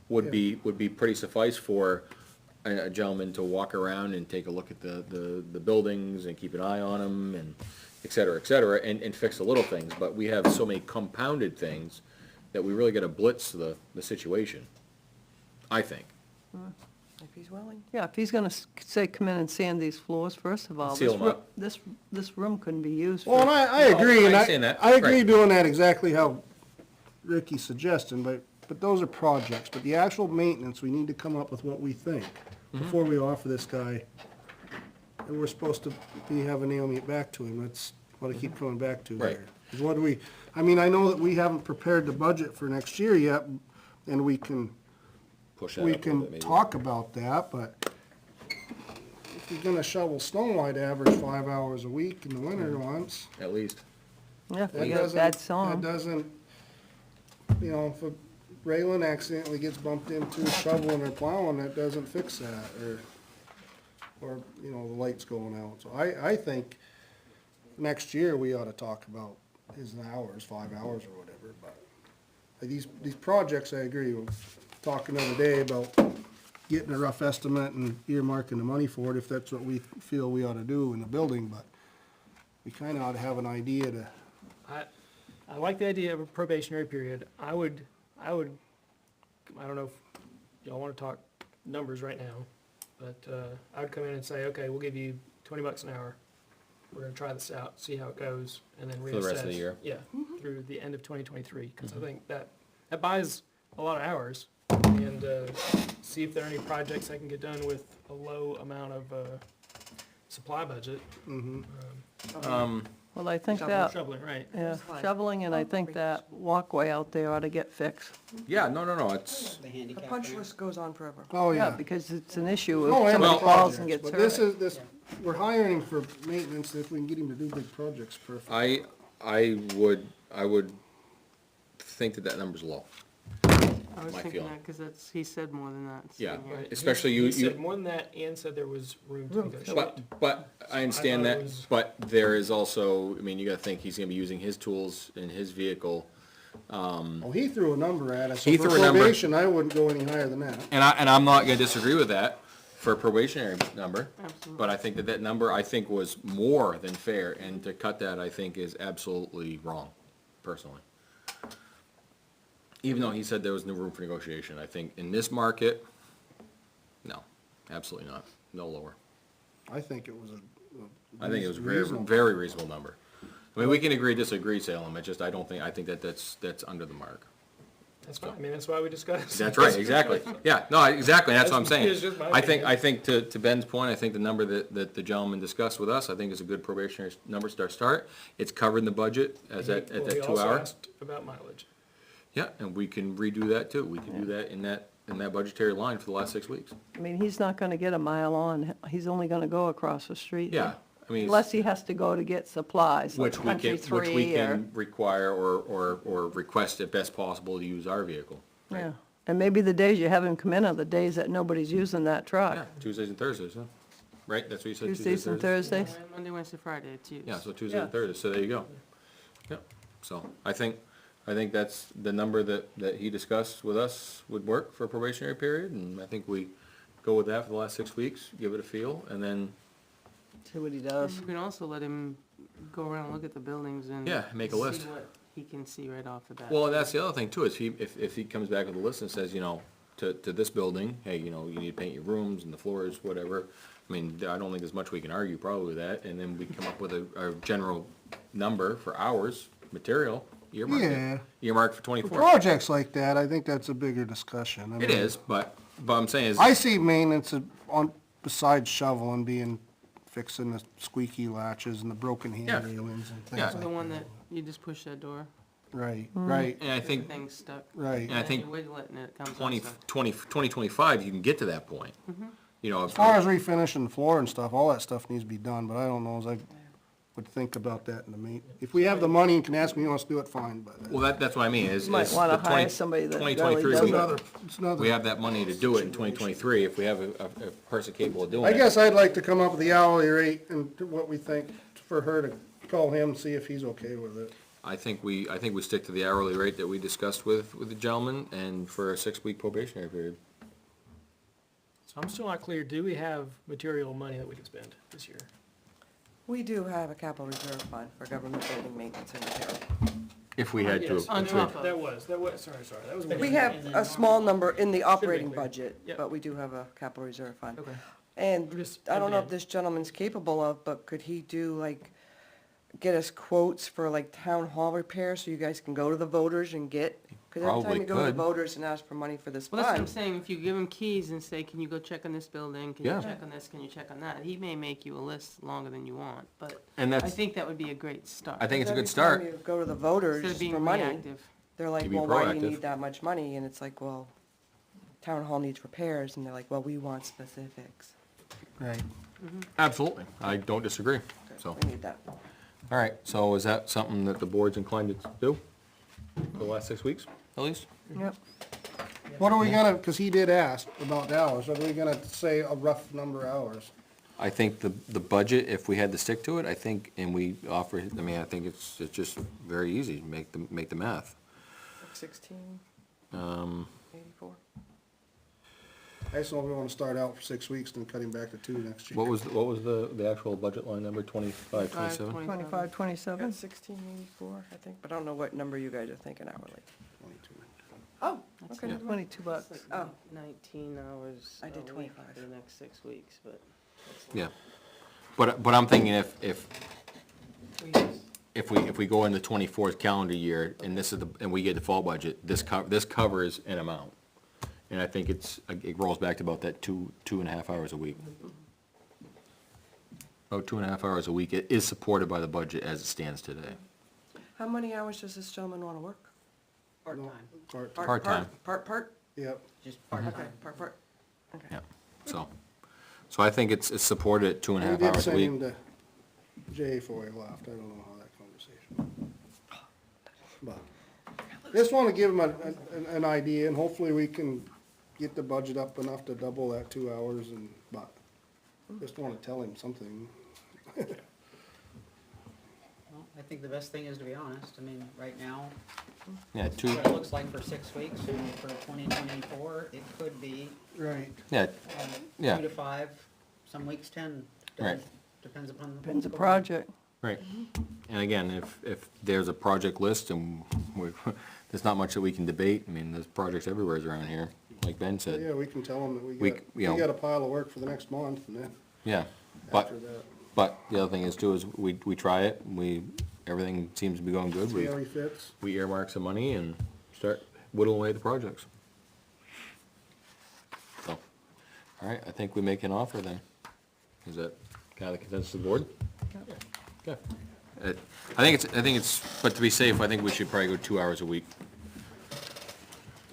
would be pretty suffice for a gentleman to walk around and take a look at the buildings and keep an eye on them and et cetera, and fix the little things. But we have so many compounded things that we really gotta blitz the situation, I think. If he's willing. Yeah, if he's gonna say, come in and sand these floors, first of all, Seal this 'em up. this room couldn't be used Well, and for, I agree, and I understand that. I agree Right. doing that exactly how Ricky's suggesting, but those are projects. But the actual maintenance, we need to come up with what we think before we offer this guy. And we're supposed to be having Naomi get back to him. That's what I keep coming back to Right. here. Is what do we, I mean, I know that we haven't prepared the budget for next year yet, and we can Push that we up a little bit, can maybe. talk about that, but if you're gonna shovel snow, I'd average 5 hours a week in the winter months. At least. yeah, if That we got a doesn't- bad That song. doesn't, you know, if a Raylan accidentally gets bumped into shoveling or plowing, that doesn't fix that, or, you know, the light's going out. So I think next year we ought to talk about his hours, 5 hours or whatever, but these projects, I agree, we'll talk another day about getting a rough estimate and earmarking the money for it, if that's what we feel we ought to do in the building, but we kinda ought to have an idea to, I like the idea of a probationary period. I don't know if y'all wanna talk numbers right now, but, I would come in and say, okay, we'll give you $20 an hour. We're gonna try this out, see how it goes, and then reassess. For the rest of the year? Yeah, through the end of 2023, because I think that buys a lot of hours, and, see if there are any projects that can get done with a low amount of, supply budget. Well, I think Shoveling, that, shoveling, right. yeah, shoveling, and I think that walkway out there ought to get fixed. Yeah, no, it's, The The handicap punch ramp. list goes on forever. oh, Yeah, yeah. because it's an issue Oh, if and somebody the falls and projects, gets but hurt. this, we're hiring him for maintenance, if we can get him to do big projects, perfect. I would think that number's low. I was My thinking feeling. that, because that's, he said more than that. Yeah. sitting here. Right. Especially He you- said more than that, and said there was room to negotiate. But I understand I thought it that, was- but there is also, I mean, you gotta think he's gonna be using his tools in his vehicle. Oh, he threw a number at us, so He for threw a number. probation, I wouldn't go any higher than that. And I'm not gonna disagree with that for a probationary number. Absolutely. But I think that number, I think, was more than fair, and to cut that, I think, is absolutely wrong, personally. Even though he said there was no room for negotiation, I think in this market, no, absolutely not, no lower. I think it was I think it was a very, reasonable. very reasonable number. I mean, we can agree, disagree, Salem, it's just, I think that's under the mark. That's fine, I mean, that's why we discussed. That's right, exactly, yeah, no, exactly, that's what I'm saying. It's just my I think to Ben's point, I think the number that the gentleman discussed with us, I think is a good probationary number to start. It's covered in the budget as at Well, that he 2 also hour. asked about mileage. Yeah, and we can redo that too, we can do that in that budgetary line for the last 6 weeks. I mean, he's not gonna get a mile on, he's only gonna go across the street. Yeah, I mean, Unless he has to go to get supplies, like which we Country can, which we 3 or, can require or request if best possible to use our vehicle. yeah. And maybe the days you have him come in are the days that nobody's using that Yeah, truck. Tuesdays and Thursdays, huh? Right, that's what you said, Tuesdays and Thursdays. Monday, Wednesday, Friday, it's used. Yeah, so Tuesday Yeah. and Thursday, so there you go. Yep, so I think that's the number that he discussed with us would work for a probationary period, and I think we go with that for the last 6 weeks, give it a feel, and then, See what he And does. you can also let him go around and look at the buildings and. Yeah, make a list. See what he can see right off the bat. well, that's the other thing too, is if he comes back with a list and says, you know, to this building, hey, you know, you need to paint your rooms and the floors, whatever, I mean, I don't think there's much we can argue probably with that, and then we come up with a general number for hours, material, earmark Yeah. it. Earmark for For 24. projects like that, I think that's a bigger discussion. I It mean, is, but I'm saying is. I see maintenance on, besides shoveling, being fixing the squeaky latches and the broken hand Yeah. railings and things Yeah. like The one that. that you just push that door, Right, right, And I think everything's stuck. right. And I think You wiggle it and it comes 2025, you can get to that point. You know, As far as refinishing the floor and stuff, all that stuff needs to be done, but I don't know as I would think about that in the main. If we have the money and can ask me, who wants to do it, fine, but well, that's what I mean, is. You might is wanna the hire somebody that really 2023, does it's it. another, it's another. we have that money to do it in 2023, if we have a person capable of doing it. I guess I'd like to come up with the hourly rate and what we think for her to call him, see if he's okay with it. I think we stick to the hourly rate that we discussed with the gentleman, and for a 6-week probationary period. So I'm still not clear, do we have material money that we can spend this year? We do have a capital reserve fund for government building maintenance and repair. If we had to. Yes, On that top was- of. that was, sorry, that was. We have a small number in the operating clear. budget, Yep. but we do have a capital reserve fund. Okay. And I'm just- I don't know if again- this gentleman's capable of, but could he do like, get us quotes for like town hall repairs so you guys can go to the voters and get? Because every time Probably you go to the could. voters and ask for money for this Well, that's what I'm fund, saying, if you give him keys and say, can you go check on this building, can you Yeah. check on this, can you check on that? He may make you a list longer than you want, but And I that's, think that would be a great start. I think it's a good every time start. you go to the Instead voters of being for money, reactive. they're like, To be well, why do you proactive. need that much money? And it's like, well, town hall needs repairs, and they're like, well, we want specifics. Right. Absolutely. I don't disagree, so. We need that. All right, so is that something that the board's inclined to do for the last 6 weeks, at least? Yep. What are we gonna, because he did ask about the hours, are we gonna say a rough number of hours? I think the budget, if we had to stick to it, I think, and we offer, I mean, I think it's just very easy, make the math. 16, Um, 84. I just don't know if we wanna start out for 6 weeks, then cut him back to 2 next year. what was the actual budget line number, 25, 27? 25, 27? 1684, I think, but I don't know what number you guys are thinking hourly. 22. Oh, That's okay, Yeah. never mind. $22. It's Oh. like 19 hours I did a week 25. for the next 6 weeks, but. Yeah. But I'm thinking if we go in the 24th calendar year, and and we get the fall budget, this covers an amount. And I think it rolls back to about that 2.5 hours a week. About 2.5 hours a week. It is supported by the budget as it stands today. How many hours does this gentleman want to work? Part-time, Part-time. Part? Yep. just Okay, part-time. part. Okay. Yeah, so I think it's supported at 2.5 We did hours a send week. him to Jay before he left, I don't know how that conversation went. But, just wanna give him an idea, and hopefully we can get the budget up enough to double that 2 hours, but, just wanna tell him something. Well, I think the best thing is to be honest. I mean, right now, Yeah, what it looks like for 6 weeks, and for 2024, it could be Right. yeah, yeah. 2 to 5, some weeks 10. Right. Depends upon the. Depends the project. Right. And again, if there's a project list and there's not much that we can debate, I mean, there's projects everywhere around here, like Ben said. Yeah, we can tell him that We- we you know- got a pile of work for the next month, and then Yeah, but, after that, but the other thing is too, is we try it, everything seems to be going good. see how he fits. We earmark some money and start whittling away at the projects. So, all right, I think we make an offer then. Is that kind of the consensus of the board? Okay. I think it's, but to be safe, I think we should probably go 2 hours a week.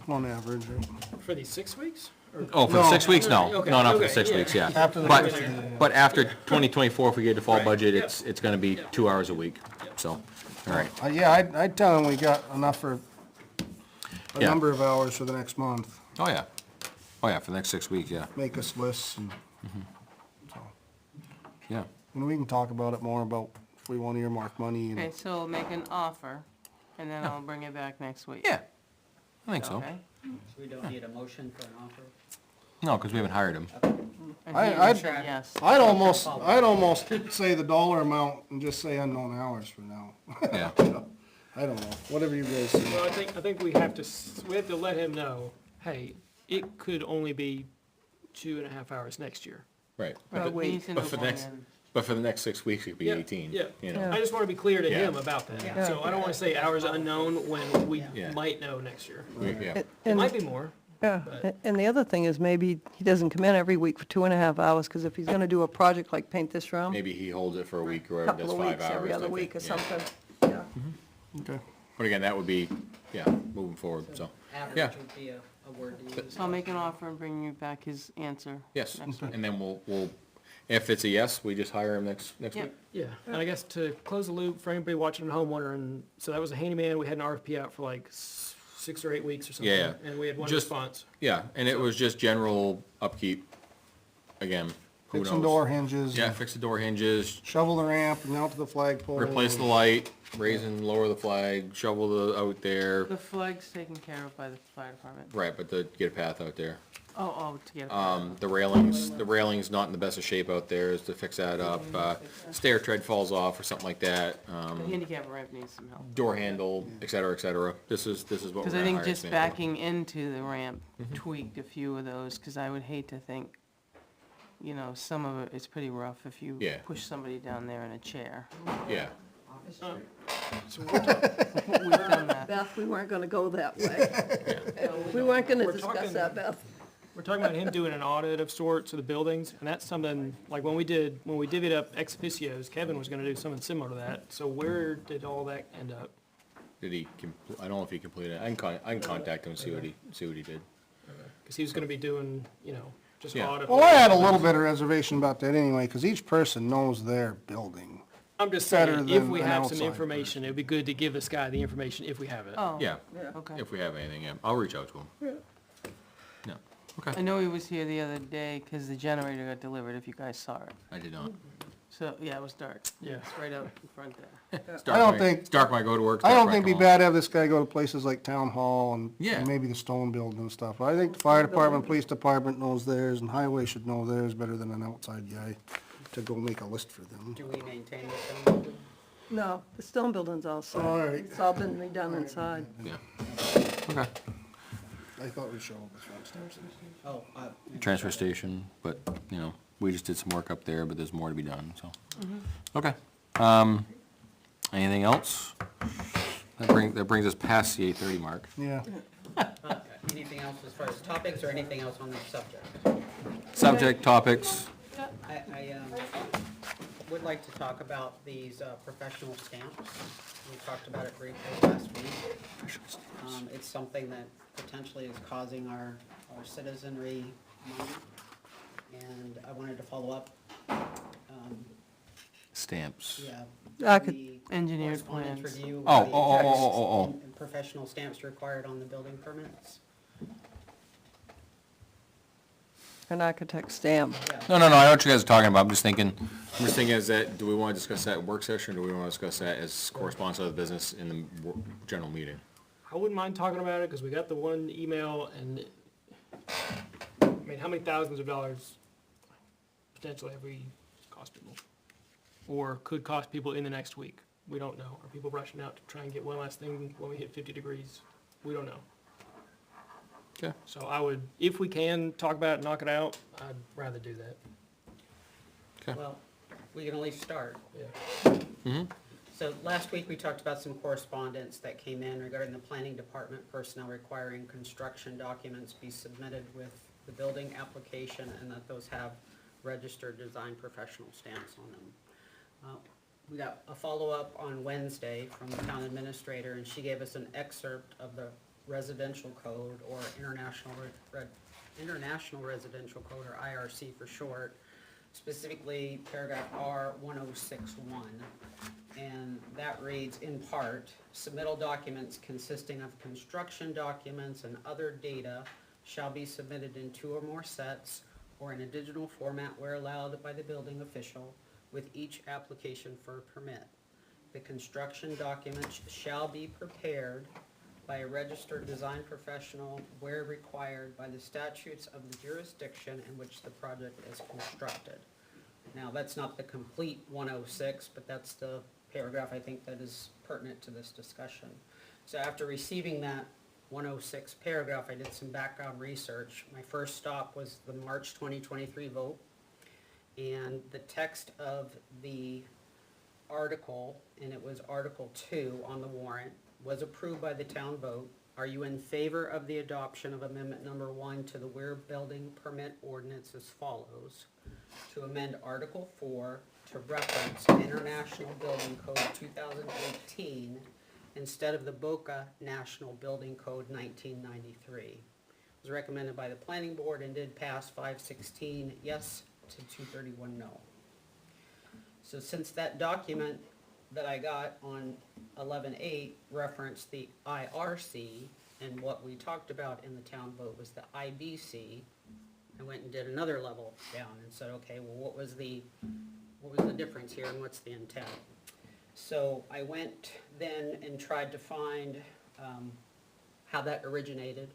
On average, right? For these 6 weeks? Or- Oh, for the 6 weeks? No, Okay, no, not for the okay, 6 yeah. weeks, yeah. After the But, first year. but after 2024, if we get the fall Right, budget, yep. it's gonna be 2 hours a week, so, all right. Yeah, I'd tell him we got enough for a Yeah. number of hours for the next month. Oh, yeah. Oh, yeah, for the next 6 weeks, yeah, Make us lists, and yeah. and we can talk about it more about if we want to earmark money. Okay, And so make an offer, and then I'll bring it back next week. Yeah, I think so. Okay? So we don't need a motion for an offer? No, because we haven't hired him. And I'd- he said yes. I'd almost say the dollar amount and just say unknown hours for now. Yeah. I don't know, whatever you guys say. Well, I think we have to let him know, hey, it could only be 2.5 hours next year. Right. Right, wait. he needs to But know for going next, in. but for the next 6 weeks, it'd be Yeah, 18. yeah. You know, Yeah. I just want to be clear to Yeah. him about that. Yeah. So I don't want to say hours unknown when we Yeah. might know next year. yeah, It And- might be more. Yeah, But- and the other thing is maybe he doesn't come in every week for 2.5 hours, because if he's gonna do a project like paint this room, maybe he holds it for a week or whatever, couple that's of 5 weeks, hours. every other type week or thing, yeah. something, yeah. Okay. But again, that would be, yeah, moving forward, so, Average Yeah. would be a word to use. So I'll make an offer and bring you back his answer. yes. Next week. And then we'll, if it's a yes, we just hire him next Yep. week. Yeah, and I guess to close the loop for anybody watching at home wondering, so that was a handyman, we had an RFP out for like 6 or 8 weeks or something. Yeah, yeah. And we had one Just- response. Yeah, and it was just general upkeep, again, who Fix some knows? door hinges. Yeah, fix the door hinges, Shovel the ramp, mount to the flagpole. replace the light, raise and lower the flag, shovel the, out there. The flag's taken care of by the fire department. Right, but to get a path out there. Oh, to get. The railing's not in the best of shape out there, is to fix that up. Stair tread falls off or something like that. The handicap ramp needs some help. Door handle, et cetera, et cetera. This is what we're Because gonna I think hire just Sam for. backing into the ramp tweaked a few of those, because I would hate to think, you know, some of it's pretty rough if you Yeah. push somebody down there in a chair. Yeah. We've done that. Beth, we weren't gonna go that way. We weren't gonna We're discuss talking- that, Beth. We're talking about him doing an audit of sorts of the buildings, and that's something, like when we divvied up ex officios, Kevin was gonna do something similar to that. So where did all that end up? Did he, I don't know if he completed it. I can contact him and see what he did. Because he was gonna be doing, you know, just Yeah. audit. Well, I had a little bit of reservation about that anyway, because each person knows their building. I'm just better saying, if than we an have some outside information, it'd be good to give this guy the information if we have it. Oh. Yeah, Okay. if we have anything, yeah. I'll reach out to him. Yeah, I okay. know he was here the other day, because the generator got delivered, if you guys saw it. I did not. So, yeah, it was dark. Yeah. It's right out in front there. It's I dark don't when think- It's dark when I go to work. it's I dark don't when think it'd come be home. bad to have this guy go to places like Town Hall and Yeah. and maybe the Stone Building and stuff. I think the fire department, police department knows theirs, and highway should know theirs better than an outside guy to go make a list for them. Do we maintain the same building? No, the stone building's all set. All right. It's all been redone inside. Yeah. Okay. I thought we'd show them the front steps. Oh, Transfer station, but, you know, we just did some work up there, but there's more to be done, so. Okay. Anything else? That brings us past the 8:30 mark. Yeah. anything else as far as topics or anything else on this subject? Subject, topics. I would like to talk about these professional stamps. We talked about it briefly last week. It's something that potentially is causing our citizenry money, and I wanted to follow up. Stamps. Yeah. I could- the Engineered correspondence plans. review Oh, of the oh, oh, text oh, oh, oh. and professional stamps required on the building permits. An architect stamp. No, I know what you guys are talking about. I'm just thinking, is that, do we want to discuss that at work session, or do we want to discuss that as correspondence of the business in the general meeting? I wouldn't mind talking about it, because we got the one email, and, I mean, how many thousands of dollars potentially have we cost people? Or could cost people in the next week? We don't know. Are people rushing out to try and get one last thing when we hit 50 degrees? We don't know. Okay. So I would, if we can talk about it, knock it out, I'd rather do that. Okay. Well, we can at least start. Yeah. Mm-hmm. So last week, we talked about some correspondence that came in regarding the planning department personnel requiring construction documents be submitted with the building application, and that those have registered design professional stamps on them. We got a follow-up on Wednesday from the town administrator, and she gave us an excerpt of the residential code, or international residential code, or IRC for short, specifically paragraph R 1061. And that reads, in part, submittal documents consisting of construction documents and other data shall be submitted in 2 or more sets or in a digital format where allowed by the building official with each application for a permit. The construction documents shall be prepared by a registered design professional where required by the statutes of the jurisdiction in which the project is constructed. Now, that's not the complete 106, but that's the paragraph I think that is pertinent to this discussion. So after receiving that 106 paragraph, I did some background research. My first stop was the March 2023 vote, and the text of the article, and it was Article 2 on the warrant, was approved by the town vote. Are you in favor of the adoption of amendment number 1 to the Weir Building Permit Ordinance as follows? To amend Article 4 to reference International Building Code 2018 instead of the Boca National Building Code 1993. It was recommended by the planning board and did pass 516 yes to 231 no. So since that document that I got on 11/8 referenced the IRC, and what we talked about in the town vote was the IBC, I went and did another level down and said, okay, well, what was the difference here and what's the intent? So I went then and tried to find how that originated,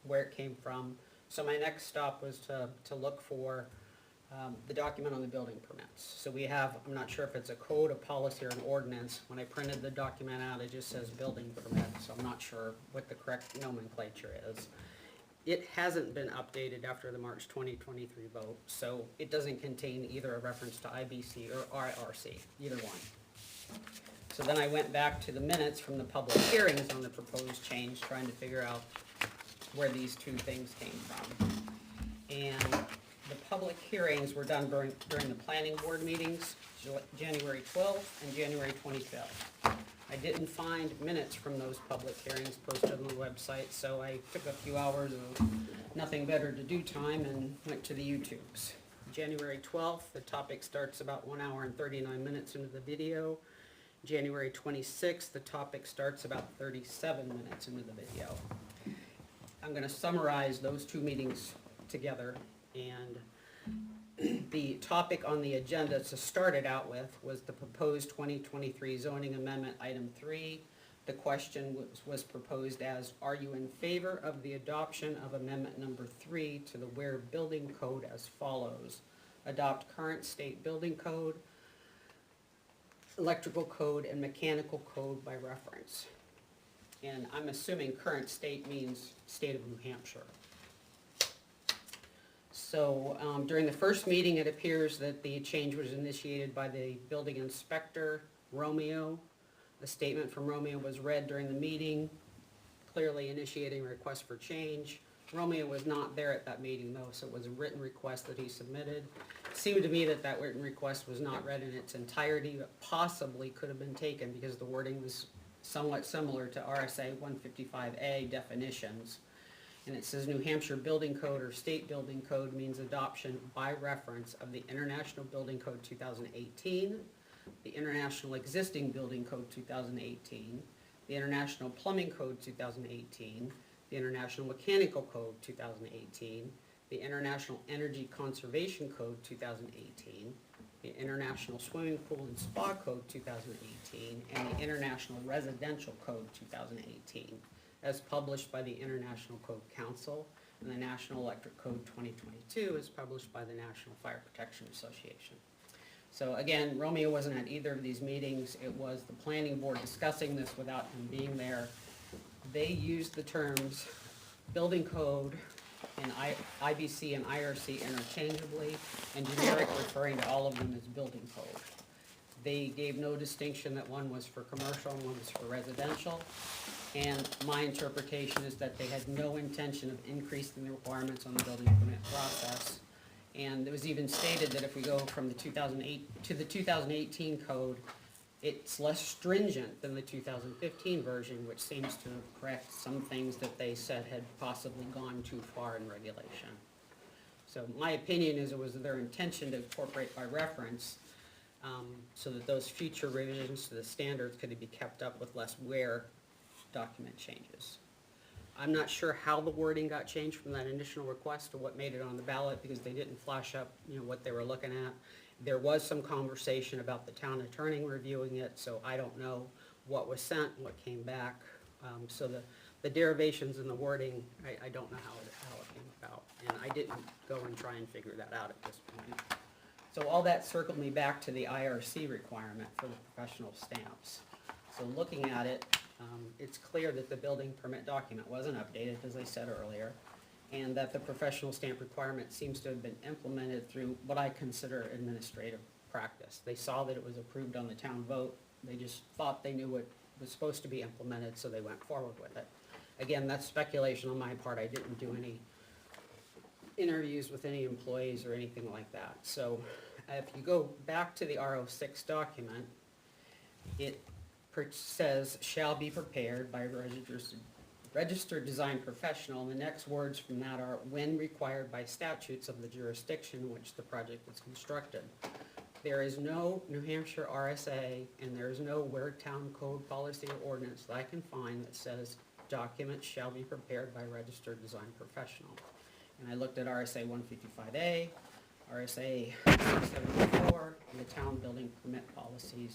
where it came from. So my next stop was to look for the document on the building permits. So we have, I'm not sure if it's a code, a policy, or an ordinance. When I printed the document out, it just says building permit, so I'm not sure what the correct nomenclature is. It hasn't been updated after the March 2023 vote, so it doesn't contain either a reference to IBC or IRC, either one. So then I went back to the minutes from the public hearings on the proposed change, trying to figure out where these two things came from. And the public hearings were done during the planning board meetings, January 12th and January 25th. I didn't find minutes from those public hearings posted on the website, so I took a few hours of nothing better to do time and went to the YouTubes. January 12th, the topic starts about 1 hour and 39 minutes into the video. January 26th, the topic starts about 37 minutes into the video. I'm going to summarize those two meetings together, and the topic on the agenda to start it out with was the proposed 2023 zoning amendment, item 3. The question was proposed as, are you in favor of the adoption of amendment number 3 to the Ware Building Code as follows? Adopt current state building code, electrical code, and mechanical code by reference. And I'm assuming current state means state of New Hampshire. So during the first meeting, it appears that the change was initiated by the building inspector, Romeo. The statement from Romeo was read during the meeting, clearly initiating a request for change. Romeo was not there at that meeting though, so it was a written request that he submitted. It seemed to me that that written request was not read in its entirety, but possibly could have been taken because the wording was somewhat similar to RSA 155A definitions. And it says New Hampshire Building Code or State Building Code means adoption by reference of the International Building Code 2018, the International Existing Building Code 2018, the International Plumbing Code 2018, the International Mechanical Code 2018, the International Energy Conservation Code 2018, the International Swimming Pool and Spa Code 2018, and the International Residential Code 2018. As published by the International Code Council, and the National Electric Code 2022 is published by the National Fire Protection Association. So again, Romeo wasn't at either of these meetings. It was the planning board discussing this without him being there. They used the terms building code and IBC and IRC interchangeably, and generic referring to all of them as building code. They gave no distinction that one was for commercial and one was for residential. And my interpretation is that they had no intention of increasing the requirements on the building permit process. And it was even stated that if we go from the 2008 to the 2018 code, it's less stringent than the 2015 version, which seems to correct some things that they said had possibly gone too far in regulation. So my opinion is it was their intention to incorporate by reference so that those future revisions to the standards could be kept up with less wear document changes. I'm not sure how the wording got changed from that initial request to what made it on the ballot because they didn't flash up, what they were looking at. There was some conversation about the town attorney reviewing it, so I don't know what was sent and what came back. So the derivations in the wording, I don't know how it came about. And I didn't go and try and figure that out at this point. So all that circled me back to the IRC requirement for the professional stamps. So looking at it, it's clear that the building permit document wasn't updated, as I said earlier, and that the professional stamp requirement seems to have been implemented through what I consider administrative practice. They saw that it was approved on the town vote. They just thought they knew what was supposed to be implemented, so they went forward with it. Again, that's speculation on my part. I didn't do any interviews with any employees or anything like that. So if you go back to the R06 document, it says shall be prepared by a registered design professional, and the next words from that are when required by statutes of the jurisdiction in which the project is constructed. There is no New Hampshire RSA and there is no Ware Town Code policy or ordinance that I can find that says documents shall be prepared by a registered design professional. And I looked at RSA 155A, RSA 674, and the town building permit policy,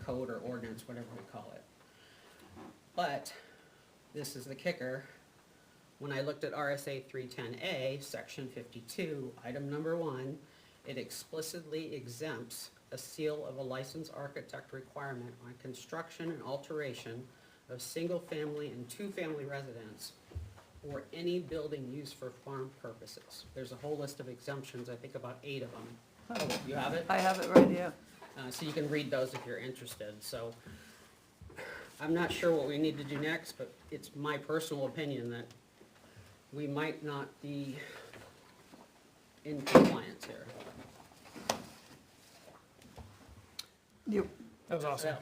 code, or ordinance, whatever we call it. But, this is the kicker, when I looked at RSA 310A, section 52, item number 1, it explicitly exempts a seal of a licensed architect requirement on construction and alteration of single-family and two-family residence or any building used for farm purposes. There's a whole list of exemptions, I think about 8 of them. Oh, you have it? I have it right here. So you can read those if you're interested, so. I'm not sure what we need to do next, but it's my personal opinion that we might not be in compliance here. That was awesome.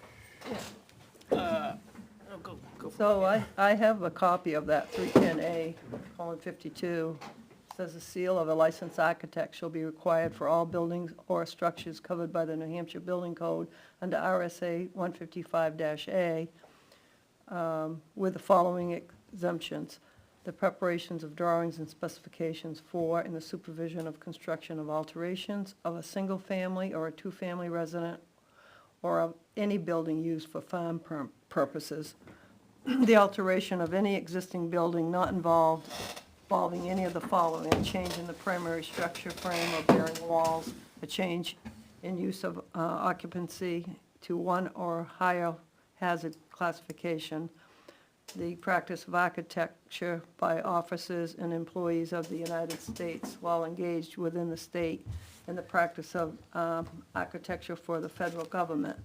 So I have a copy of that 310A, colon 52. Says a seal of a licensed architect shall be required for all buildings or structures covered by the New Hampshire Building Code under RSA 155-A, with the following exemptions: the preparations of drawings and specifications for and the supervision of construction of alterations of a single-family or a two-family resident or of any building used for farm purposes, the alteration of any existing building not involving any of the following: a change in the primary structure, frame, or bearing walls, a change in use of occupancy to one or higher hazard classification, the practice of architecture by officers and employees of the United States while engaged within the state, and the practice of architecture for the federal government,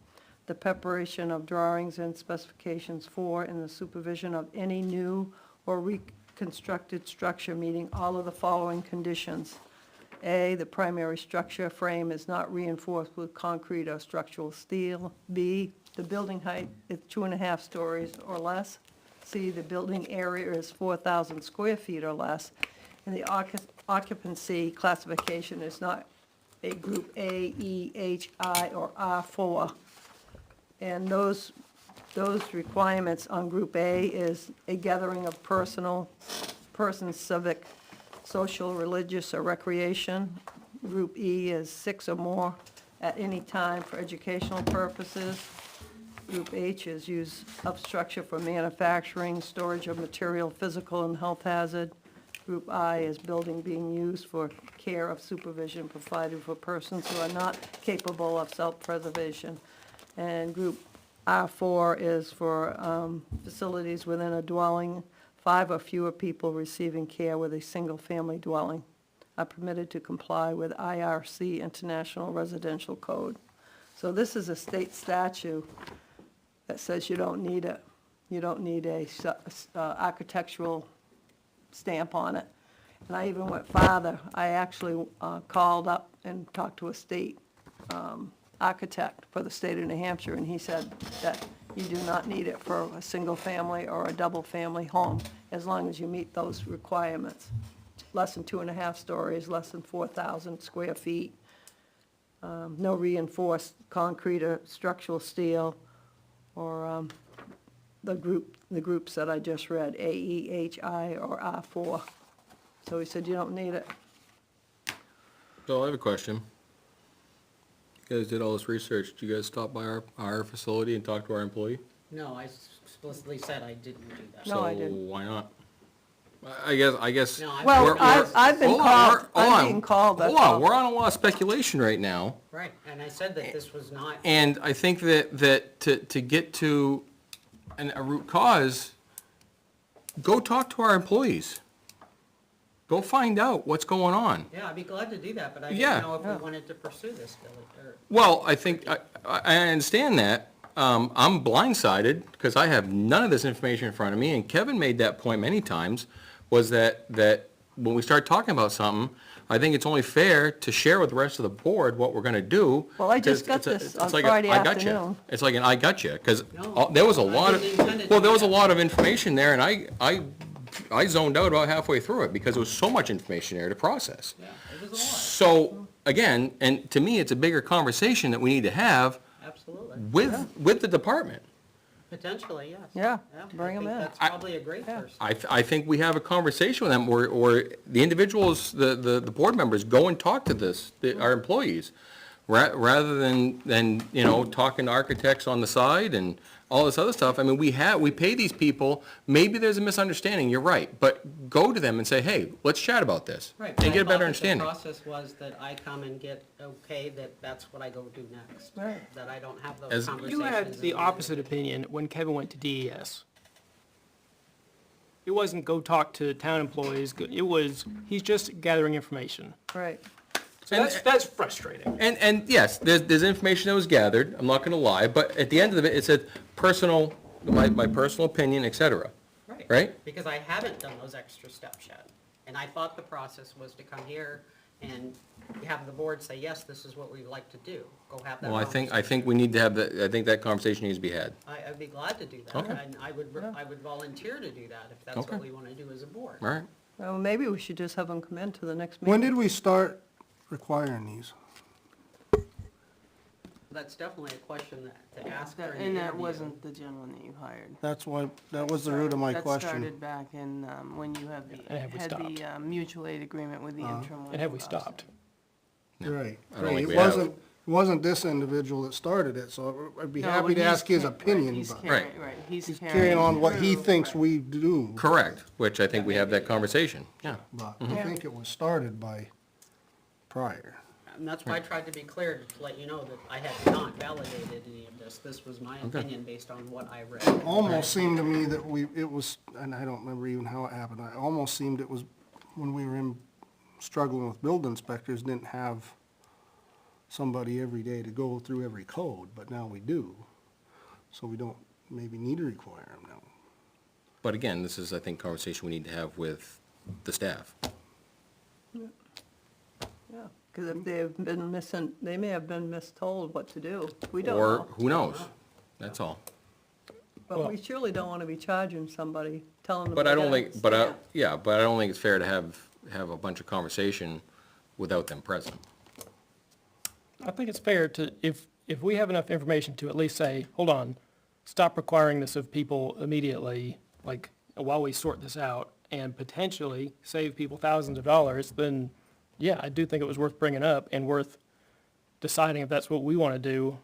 the preparation of drawings and specifications for and the supervision of any new or reconstructed structure meeting all of the following conditions. A, the primary structure frame is not reinforced with concrete or structural steel. B, the building height is 2.5 stories or less. C, the building area is 4,000 square feet or less. And the occupancy classification is not a group A, E, H, I, or R4. And those requirements on group A is a gathering of persons, civic, social, religious, or recreation. Group E is 6 or more at any time for educational purposes. Group H is use of structure for manufacturing, storage of material, physical and health hazard. Group I is building being used for care of supervision provided for persons who are not capable of self-preservation. And Group R4 is for facilities within a dwelling, 5 or fewer people receiving care with a single-family dwelling are permitted to comply with IRC International Residential Code. So this is a state statute that says you don't need a architectural stamp on it. And I even went farther. I actually called up and talked to a state architect for the state of New Hampshire, and he said that you do not need it for a single-family or a double-family home, as long as you meet those requirements. Less than 2.5 stories, less than 4,000 square feet, no reinforced concrete or structural steel, or the groups that I just read, A, E, H, I, or R4. So he said, you don't need it. So I have a question. You guys did all this research. Did you guys stop by our facility and talk to our employee? No, I explicitly said I didn't do that. No, I So didn't. why not? I guess. No, Well, We're- I've been Hold on, called, hold I'm on. being called, that's Hold on, all. we're on a lot of speculation right now. Right, and I said that this was not, And I think that to get to a root cause, go talk to our employees. Go find out what's going on. yeah, I'd be glad to do that, but I Yeah. didn't know if we wanted to pursue this, Billy, or. Well, I think, I understand that. I'm blindsided because I have none of this information in front of me, and Kevin made that point many times, was that when we start talking about something, I think it's only fair to share with the rest of the board what we're gonna do. Well, I just because got it's this it's on like a Friday I gotcha. afternoon. It's like an I gotcha, because No, there was a I lot of, didn't intend it well, to there do was a that. lot of information there, and I zoned out about halfway through it, because there was so much information there to process. Yeah, it was a lot, So, again, and to me, it's a bigger conversation that we need to have absolutely. with the department. Potentially, yes. Yeah, bring I 'em think in. that's probably a great Yeah. first. I think we have a conversation with them, or the individuals, the board members go and talk to our employees, rather than, you know, talking to architects on the side and all this other stuff. I mean, we pay these people, maybe there's a misunderstanding, you're right, but go to them and say, hey, let's chat about this, Right, and but I get a thought better that understanding. the process was that I come and get okay, that's what I go do next. Right. That I don't have those As- conversations. You had the in opposite individual- opinion when Kevin went to DES. It wasn't go talk to town employees, it was, he's just gathering information. Right. So that's frustrating. And yes, there's information that was gathered, I'm not gonna lie, but at the end of it, it said personal, my personal opinion, et cetera. Right? Because I haven't done those extra steps yet. And I thought the process was to come here and have the board say, yes, this is what we'd like to do. Go have that Well, I conversation. think we need to have I think that conversation needs to be had. I'd be glad to do that. Okay. And I would volunteer to do that if that's Okay. what we want to do as a board. All right? Well, maybe we should just have them come in to the next meeting. When did we start requiring these? That's definitely a question to ask during the And that interview. wasn't the gentleman that you hired. That's why, that was the root of my That question. started back in, when you had And have we stopped? the mutual aid agreement with the interim. And have we legal stopped? Right. I don't think It we have. wasn't this individual that started it, so I'd be No, happy to he's ask his car- right, opinion, he's but carrying- Right, he's carrying on what he through, thinks right. we do. Correct, which I think we have that conversation, yeah. But I think it was started by prior. And that's why I tried to be clear to let you know that I had not validated any of this. This was my opinion based on what I read. Almost seemed to me that it was, and I don't remember even how it happened, it almost seemed it was when we were struggling with building inspectors, didn't have somebody every day to go through every code, but now we do. So we don't maybe need to require them now. But again, this is, I think, conversation we need to have with the staff. Yeah, because if they've been they may have been mistold what to do. We don't Or, know. who knows? That's all. But we surely don't want to be charging somebody, telling them. But I they don't gotta think, but I, stamp. yeah, but I don't think it's fair to have a bunch of conversation without them present. I think it's fair to, if we have enough information to at least say, hold on, stop requiring this of people immediately, like, while we sort this out, and potentially save people thousands of dollars, then, yeah, I do think it was worth bringing up and worth deciding if that's what we want to do,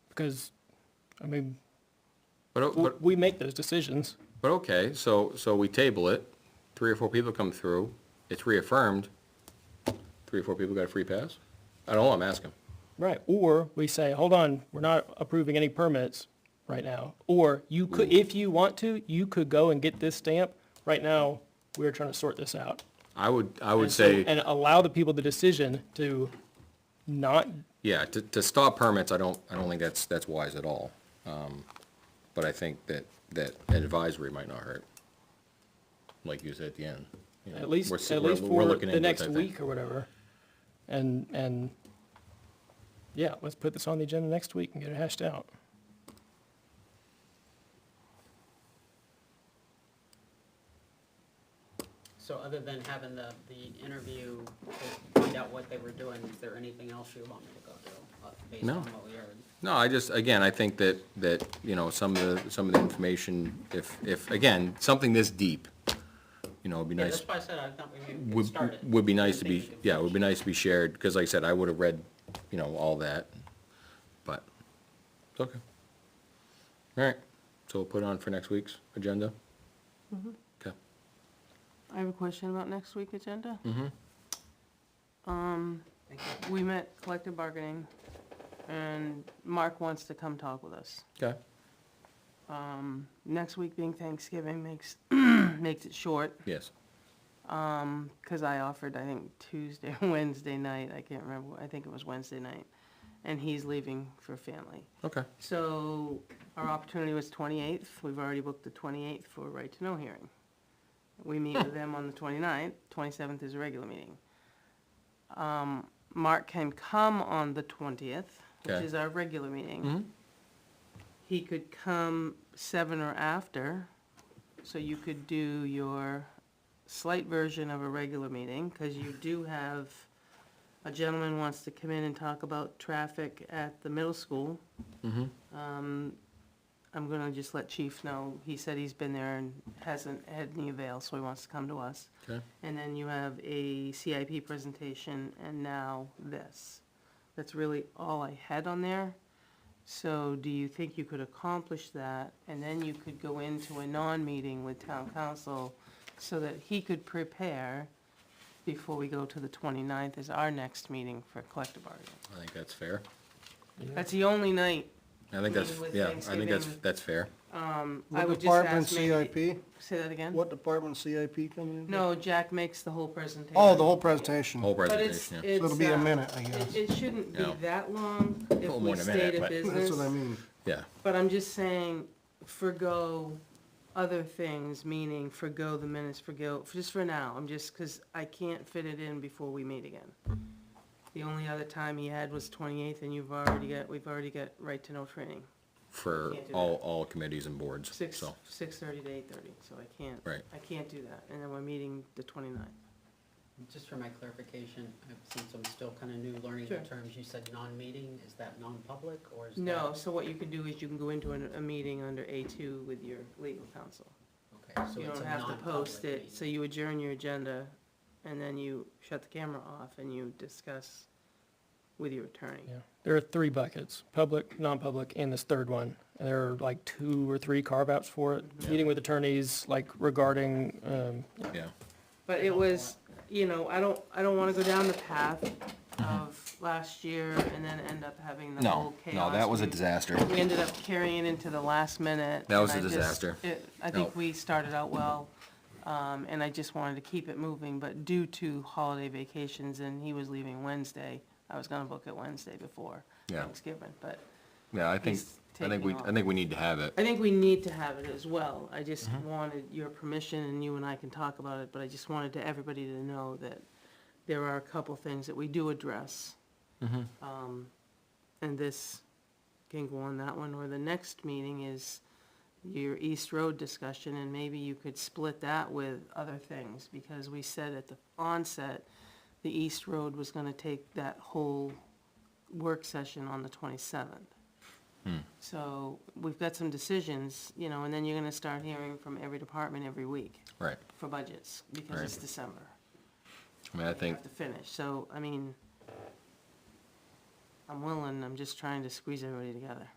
because, I mean, But we make those decisions. But okay, so we table it, 3 or 4 people come through, it's reaffirmed, 3 or 4 people got a free pass? I don't know, I'm asking. Right, or we say, hold on, we're not approving any permits right now. Or you could, if you want to, you could go and get this stamp. Right now, we're trying to sort this out. I would And so- say, And allow the people the decision to not, yeah, to stop permits, I don't think that's wise at all. But I think that an advisory might not hurt, like you said at the end. You know, at least we're for looking the into it, next I think. week or whatever. And, yeah, let's put this on the agenda next week and get it hashed out. So other than having the interview to find out what they were doing, is there anything else you want me to go through based No. on what we heard? No, again, I think that, you know, some of the information, if, again, something this deep, you know, it'd be Yeah, nice. that's why I said I thought we maybe could start it. Would be nice to Maybe be, we could yeah, it finish would be nice to be shared, because like I said, I would have read, you know, all that, but, it's okay. All right, so we'll put it on for next week's agenda? Okay. I have a question about next week's agenda. Mm-hmm. We met collective bargaining, and Mark wants to come talk with us. Okay. Next week being Thanksgiving makes, makes it short, Yes. 'cause I offered, I think, Tuesday or Wednesday night, I can't remember, I think it was Wednesday night, and he's leaving for family. Okay. So our opportunity was 28th, we've already booked the 28th for a right-to-know hearing. We meet with them on the 29th, 27th is a regular meeting. Mark can come on the 20th, which Okay. is our regular meeting. Mm-hmm. He could come 7 or after, so you could do your slight version of a regular meeting, because you do have, a gentleman wants to come in and talk about traffic at the middle school. Mm-hmm. I'm gonna just let Chief know, he said he's been there and hasn't had any avail, so he wants to come to us. Okay. And then you have a CIP presentation, and now this. That's really all I had on there. So do you think you could accomplish that, and then you could go into a non-meeting with town council so that he could prepare before we go to the 29th is our next meeting for collective bargaining? I think that's fair. That's the only night. I think that's, Meeting with yeah, I think Thanksgiving. that's fair. I What would just department ask maybe, CIP? say that again? What department CIP coming in? No, Jack makes the whole presentation. Oh, the whole presentation. Whole But it's, presentation, yeah. it's. So it'll be a uh, minute, I guess. It shouldn't be No. that long if little we more than a stayed minute, at but- business. That's what I mean. Yeah. But I'm just saying, forgo other things, meaning forgo the minutes, just for now, cause I can't fit it in before we meet again. The only other time he had was 28th, and we've already got right to know training. For Can't do all committees and boards, Six, so, 6:30 to 8:30, so Right. I can't do that, and then we're meeting the 29th. Just for my clarification, since I'm still kind of new learning the Sure. terms, you said non-meeting, is that non-public or is that? No, so what you could do is you can go into a meeting under A2 with your legal counsel. Okay, so You it's don't a have to non-public post it, meeting. so you adjourn your agenda, and then you shut the camera off and you discuss with your attorney. Yeah. There are 3 buckets, public, non-public, and this third one. And there are like 2 or 3 carve-outs for it. Meeting with attorneys, like regarding, yeah. But it was, I don't wanna go down the path of last year and then end up having the whole chaos. No, that was a We- disaster. We ended up carrying it into the last minute. That was and a I just- disaster. I think we started out well, and I just wanted to keep it moving, but due to holiday vacations and he was leaving Wednesday, I was gonna book it Wednesday before Yeah. Thanksgiving, but Yeah, I he's taking off. think we need to have it. I think we need to have it as well. I just wanted your permission, and you and I can talk about it, but I just wanted everybody to know that there are a couple things that we do address. And this can go on that one, or the next meeting is your East Road discussion, and maybe you could split that with other things, because we said at the onset, the East Road was gonna take that whole work session on the 27th. So we've got some decisions, and then you're gonna start hearing from every department every week Right. for budgets, because it's December. I mean, I You think, have to finish, so, I'm willing, I'm just trying to squeeze everybody together.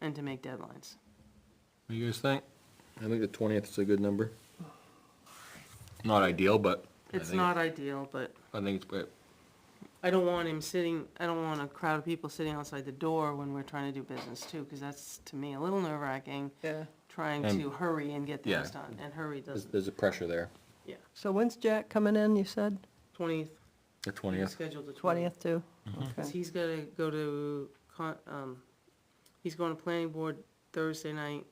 And to make deadlines. what do you guys think? I think the 20th is a good number. Not ideal, but It's not ideal, but I think it's, I don't want a crowd of people sitting outside the door when we're trying to do business too, because that's, to me, a little nerve-wracking. Yeah. Trying And- to hurry and get things Yeah. done, and hurry doesn't, there's a pressure there. So when's Jack coming in, you said? 20th. The He's 20th. scheduled the 20th too? Because Okay. he's gotta go to, he's going to planning board Thursday night.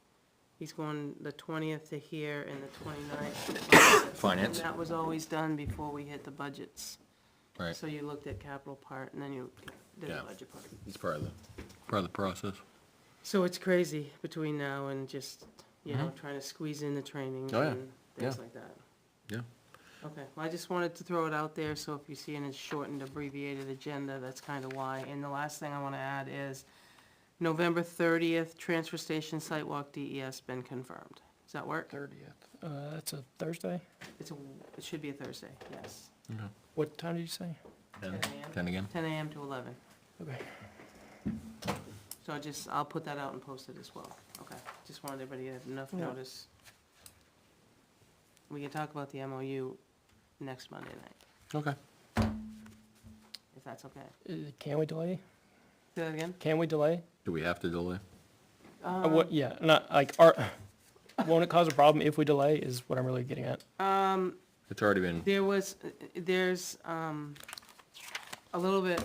He's going the 20th to here and the 29th to Finance. And that was always done before we hit the budgets. Right. So you looked at capital part and then you did the Yeah. budget part. It's part of the process. So it's crazy between now and just, trying to squeeze in the training Oh, yeah. and things Yeah. like that. Yeah. Okay, well, I just wanted to throw it out there, so if you see an shortened abbreviated agenda, that's kind of why. And the last thing I want to add is November 30th, transfer station site walk DES been confirmed. Does that work? 30th. That's a Thursday? It should be a Thursday, yes. What time did you say? 10 a.m.? 10 again? 10 a.m. to 11. Okay. So I'll put that out and post it as well. Okay, just wanted everybody to have enough Yeah. notice. We can talk about the MOU next Monday night, Okay. if that's okay. Can we delay? Say that again? Can we delay? Do we have to delay? What, yeah, not, like, won't it cause a problem if we delay, is what I'm really getting at. It's already been, There's a little bit,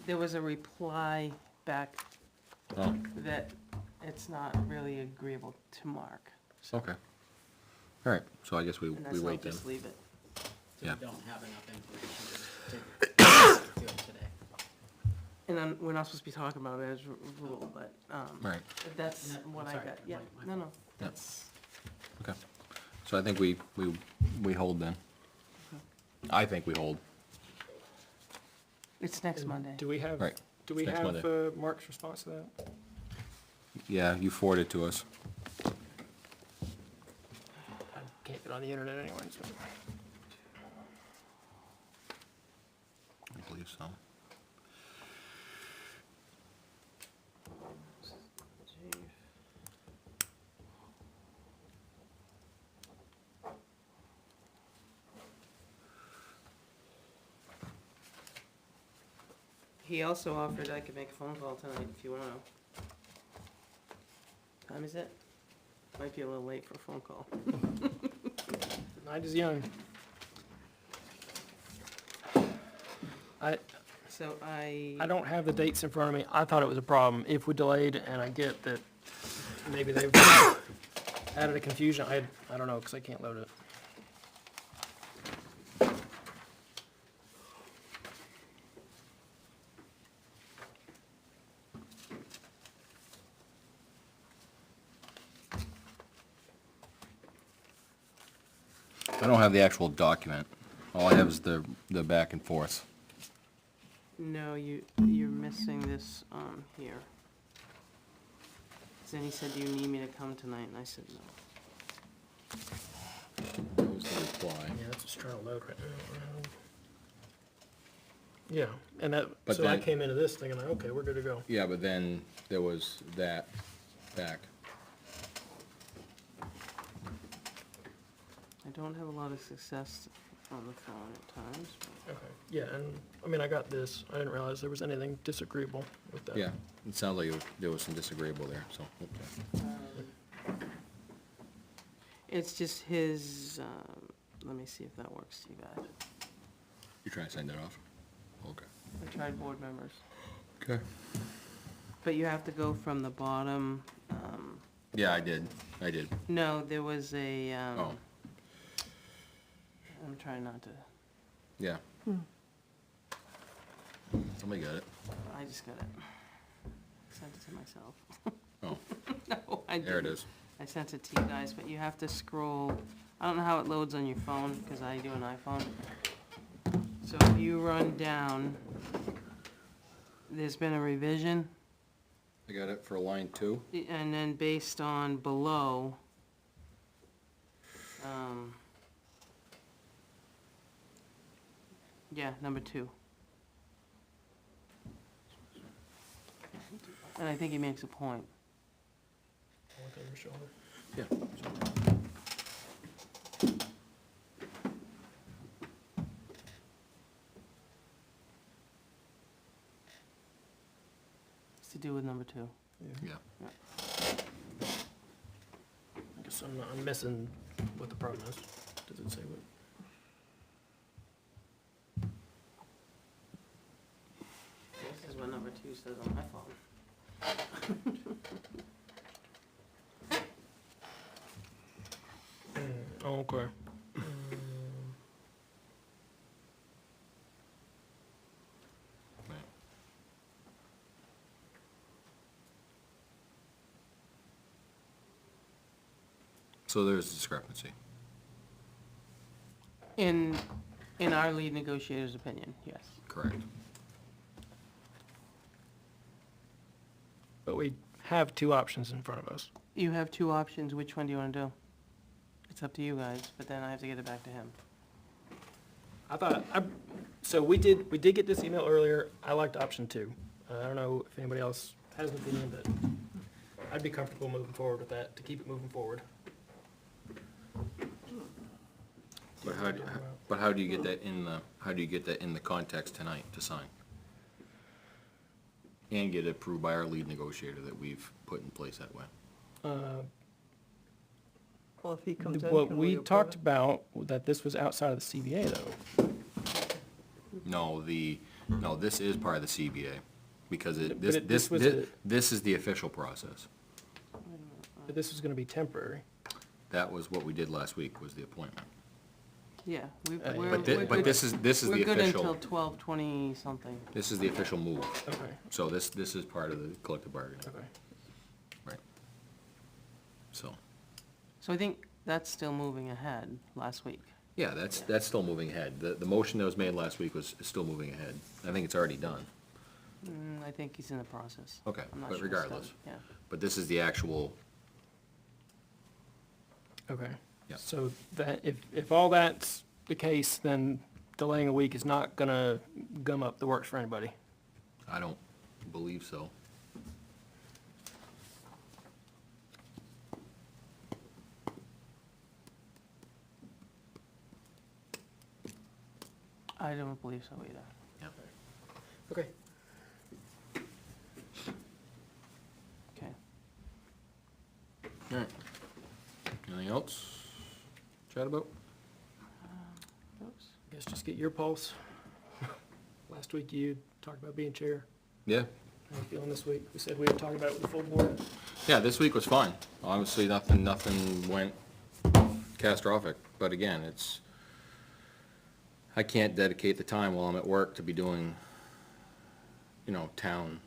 there was a reply back oh, that it's not really agreeable to Mark. okay. All right, so I guess we And that's not wait then. just leave it. So Yeah. we don't have enough information to do it today. And we're not supposed to be talking about it as a rule, but, Right, that's No, what I sorry, got. Yeah, my no, that's, okay. So I think we hold then. I think we hold. it's next Monday. Do we have, Right. do we Next have Monday. Mark's response to that? Yeah, you forwarded it to us. I can't get on the internet anyway, so. I believe so. He also offered I could make a phone call tonight if you wanna. Time is it? Might be a little late for a phone call. Night is young. So I don't have the dates in front of me. I thought it was a problem if we delayed, and I get that maybe they've added a confusion. I don't know, because I can't load it. I don't have the actual document. All I have is the back and forth. No, you're missing this, here. Then he said, do you need me to come tonight? And I said, no. That was the reply. Yeah, it's just trying to load right now. Yeah, and that, But so I then- came into this thinking, like, okay, we're good to go. Yeah, but then there was that back. I don't have a lot of success on the phone at times. Okay, yeah, and, I mean, I got this. I didn't realize there was anything disagreeable with that. Yeah, it sounds like there was some disagreeable there, so, okay. It's just his, let me see if that works to you guys. You trying to send that off? Okay. I tried board members. Okay. But you have to go from the bottom, Yeah, I did. no, there was a, Oh, I'm trying not to, yeah. Somebody got it. I just got it. Sent it to myself. Oh, No, I didn't. there it is. I sent it to you guys, but you have to scroll, I don't know how it loads on your phone, because I do an iPhone. So if you run down, there's been a revision, I got it for line 2. and then based on below, yeah, number 2. And I think he makes a point. Look over your shoulder. Yeah. It's to do with number 2. Yeah. I guess I'm missing what the problem is. Does it say what? This is what number 2 says on my phone. Oh, okay. So there's a discrepancy. In our lead negotiator's opinion, yes. Correct. But we have two options in front of us. You have 2 options, which one do you wanna do? It's up to you guys, but then I have to get it back to him. So we did get this email earlier. I liked option 2. I don't know if anybody else has an opinion, but I'd be comfortable moving forward with that, to keep it moving forward. But how do you get that in the context tonight to sign? And get it approved by our lead negotiator that we've put in place that way? Well, if he comes in, What can we approve talked it? about, that this was outside of the CBA though. No, this is part of the CBA, because But this was this is the official process. But this was gonna be temporary. That was what we did last week, was the appointment. Yeah, we're But good. this is the We're good until official, 12:20 something. this is the official move. Okay, So this is part of the collective bargaining, okay. right? So, So I think that's still moving ahead last week. yeah, that's still moving ahead. The motion that was made last week is still moving ahead. I think it's already done. I think he's in the process. Okay, I'm not but sure it's done. regardless. Yeah. But this is the actual, Okay. Yeah. So that, if all that's the case, then delaying a week is not gonna gum up the works for anybody. I don't believe so. I don't believe so either. Okay. Okay. All right. Anything else? Chat about? Oops. I guess just get your pulse. Last week you talked about being chair. Yeah. How you feeling this week? We said we would talk about it with the full board. Yeah, this week was fine. Obviously, nothing went catastrophic, but again, I can't dedicate the time while I'm at work to be doing, town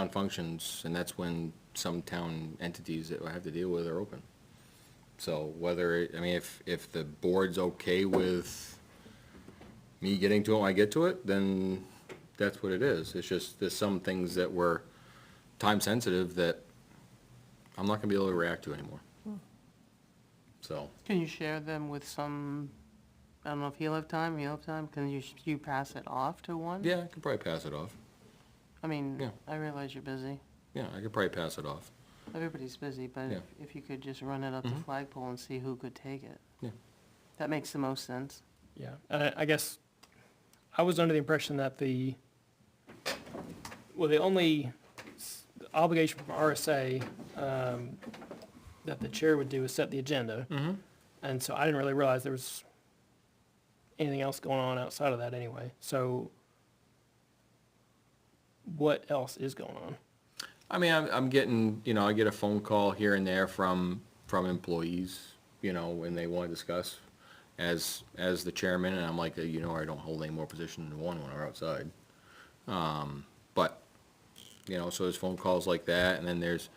functions, and that's when some town entities that I have to deal with are open. So if the board's okay with me getting to it when I get to it, then that's what it is. It's just, there's some things that were time sensitive that I'm not gonna be able to react to anymore. So, Can you share them with some, I don't know if he'll have time, you'll have time, can you pass it off to one? yeah, I could probably pass it off. I mean, Yeah. I realize you're busy. Yeah, I could probably pass it off. Everybody's busy, but Yeah. if you could just run it up the Mhm. flagpole and see who could take it. Yeah. That makes the most sense. Yeah, and I guess I was under the impression that the only obligation from RSA that the chair would do is set the agenda. Mm-hmm. And so I didn't really realize there was anything else going on outside of that anyway. So what else is going on? I mean, I'm getting, I get a phone call here and there from employees, when they want to discuss as the chairman, and I'm like, I don't hold any more position than one when we're outside. But, so there's phone calls like that, and then there's,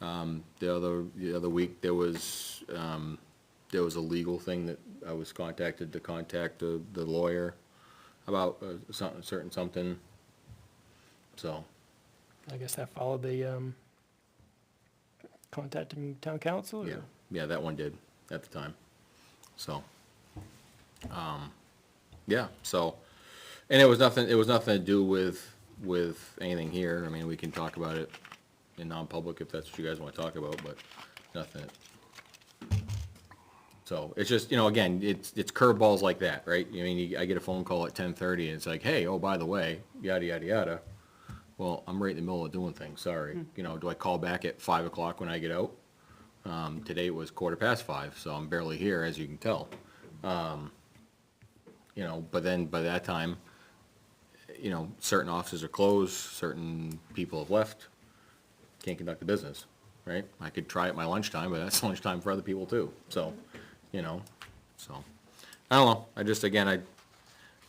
the other week, there was a legal thing that I was contacted to contact the lawyer about something, so. I guess that followed the contacting town council? Or? Yeah, that one did at the time, so. Yeah, so, and it was nothing to do with anything here. I mean, we can talk about it in non-public if that's what you guys want to talk about, but nothing. So, it's just, again, it's curveballs like that, right? I mean, I get a phone call at 10:30 and it's like, hey, oh, by the way, yada, yada, yada. Well, I'm right in the middle of doing things, sorry. Do I call back at 5 o'clock when I get out? Today it was 5:15, so I'm barely here, as you can tell. But then by that time, certain offices are closed, certain people have left, can't conduct the business, right? I could try at my lunchtime, but that's lunchtime for other people too, so, so. I don't know, I just, again,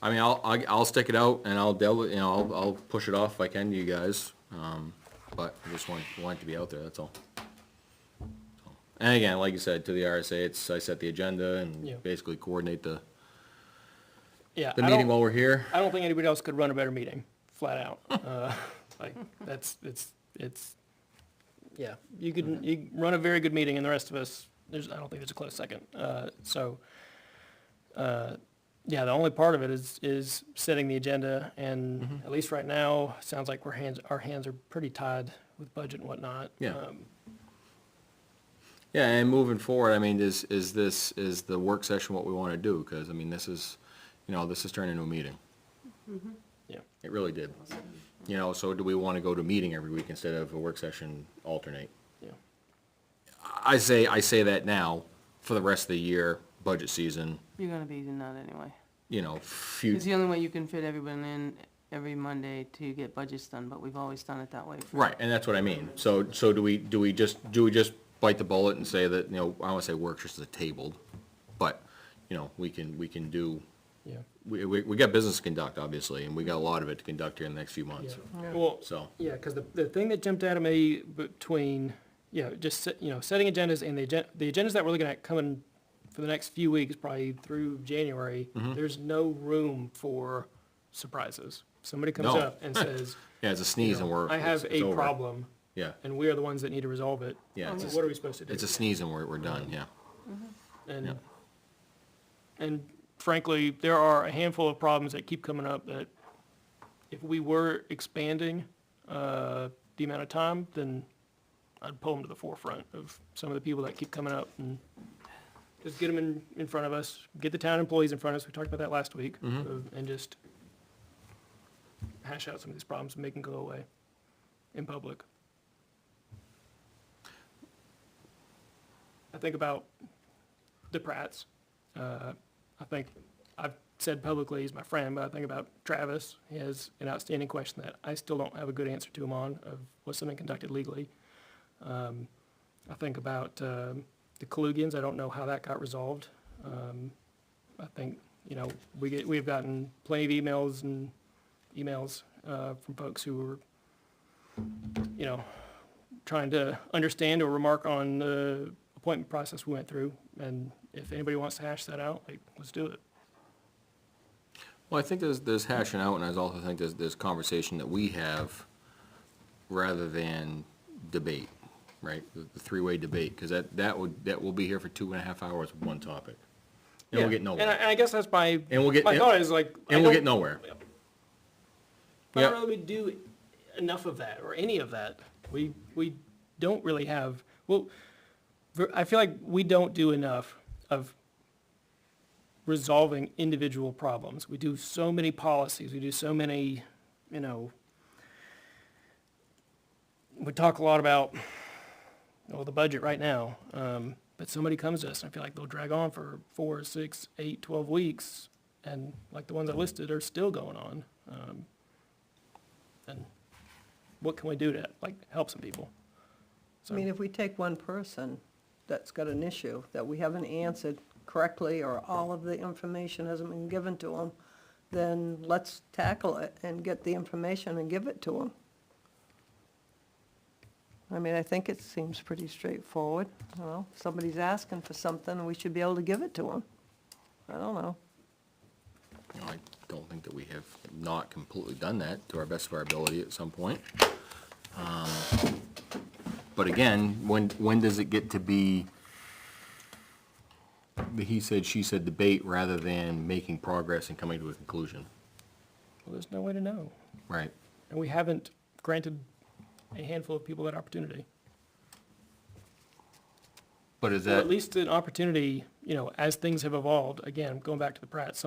I mean, I'll stick it out and I'll deal with, I'll push it off if I can to you guys, but I just want it to be out there, that's all. So, and again, like you said, to the RSA, I set the agenda and Yeah. basically coordinate the Yeah, meeting while we're here. I don't think anybody else could run a better meeting, flat out. Yeah, you run a very good meeting and the rest of us, I don't think there's a close second. Yeah, the only part of it is setting the agenda, and at least right now, sounds like our hands are pretty tied with budget and whatnot. Yeah. Yeah, and moving forward, I mean, is the work session what we want to do? Because, I mean, this is turning into a meeting. Yeah. It really did. So do we want to go to a meeting every week instead of a work session alternate? Yeah. I say that now, for the rest of the year, budget season, You're gonna be doing that anyway. few. It's the only way you can fit everyone in every Monday to get budgets done, but we've always done it that way. Right, and that's what I mean. So do we just bite the bullet and say that, I don't want to say work just as a tabled, but, we can do, Yeah. we got business to conduct, obviously, and we got a lot of it to conduct here in the next few months, Well, so. yeah, because the thing that jumped out at me between, setting agendas and the agendas that we're looking at coming for the next few weeks, probably through January, there's no room for surprises. somebody comes No. up and says, Yeah, it's a sneeze and we're. I have it's a over. problem, Yeah, and we are the ones that need to resolve it. yeah, it's What are we supposed to do? a sneeze and we're done, yeah. And, and frankly, there are a handful of problems that keep coming up that if we were expanding, the amount of time, then I'd pull them to the forefront of some of the people that keep coming up and just get them in front of us, get the town employees in front of us, we talked about that last week, and just hash out some of these problems and make them go away in public. I think about the Pratts. I think I've said publicly he's my friend, but I think about Travis. He has an outstanding question that I still don't have a good answer to him on, of was something conducted legally. I think about the Kalugans. I don't know how that got resolved. I think, we've gotten plenty of emails from folks who were, trying to understand or remark on the appointment process we went through. And if anybody wants to hash that out, let's do it. Well, I think there's hashing out, and I also think there's conversation that we have rather than debate, right? The three-way debate, because that will be here for 2.5 hours with one topic. And we'll get nowhere. And I guess that's my And my thought is like. And we'll get nowhere. I Yep. don't really do enough of that or any of that. We don't really have, I feel like we don't do enough of resolving individual problems. We do so many policies, we do so many, we talk a lot about, the budget right now, but somebody comes to us, and I feel like they'll drag on for 4, 6, 8, 12 weeks, and like the ones I listed are still going on. And what can we do to, help some people? I mean, if we take one person that's got an issue that we haven't answered correctly, or all of the information hasn't been given to them, then let's tackle it and get the information and give it to them. I mean, I think it seems pretty straightforward. If somebody's asking for something, we should be able to give it to them. I don't know. I don't think that we have not completely done that to our best of our ability at some point. But again, when does it get to be the he said, she said debate rather than making progress and coming to a conclusion? Well, there's no way to know. Right. And we haven't granted a handful of people that opportunity. But is Or that, at least an opportunity, as things have evolved, again, going back to the Pratt,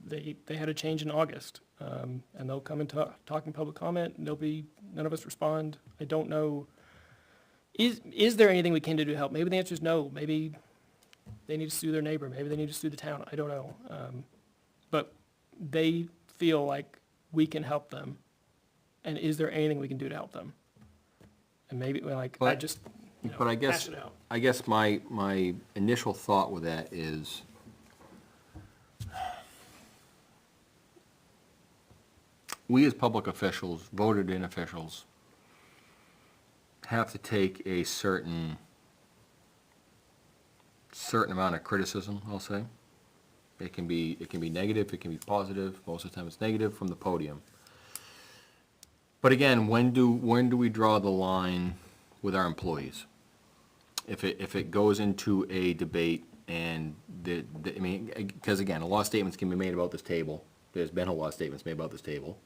they had a change in August, and they'll come and talk in public comment, and none of us respond. I don't know, is there anything we can do to help? Maybe the answer is no. Maybe they need to sue their neighbor, maybe they need to sue the town, I don't know. But they feel like we can help them, and is there anything we can do to help them? And maybe, But I guess, hash it out. I guess my initial thought with that is, we as public officials, voted in officials, have to take a certain amount of criticism, I'll say. It can be negative, it can be positive, most of the time it's negative from the podium. But again, when do we draw the line with our employees? If it goes into a debate and because again, a lot of statements can be made about this table. There's been a lot of statements made about this table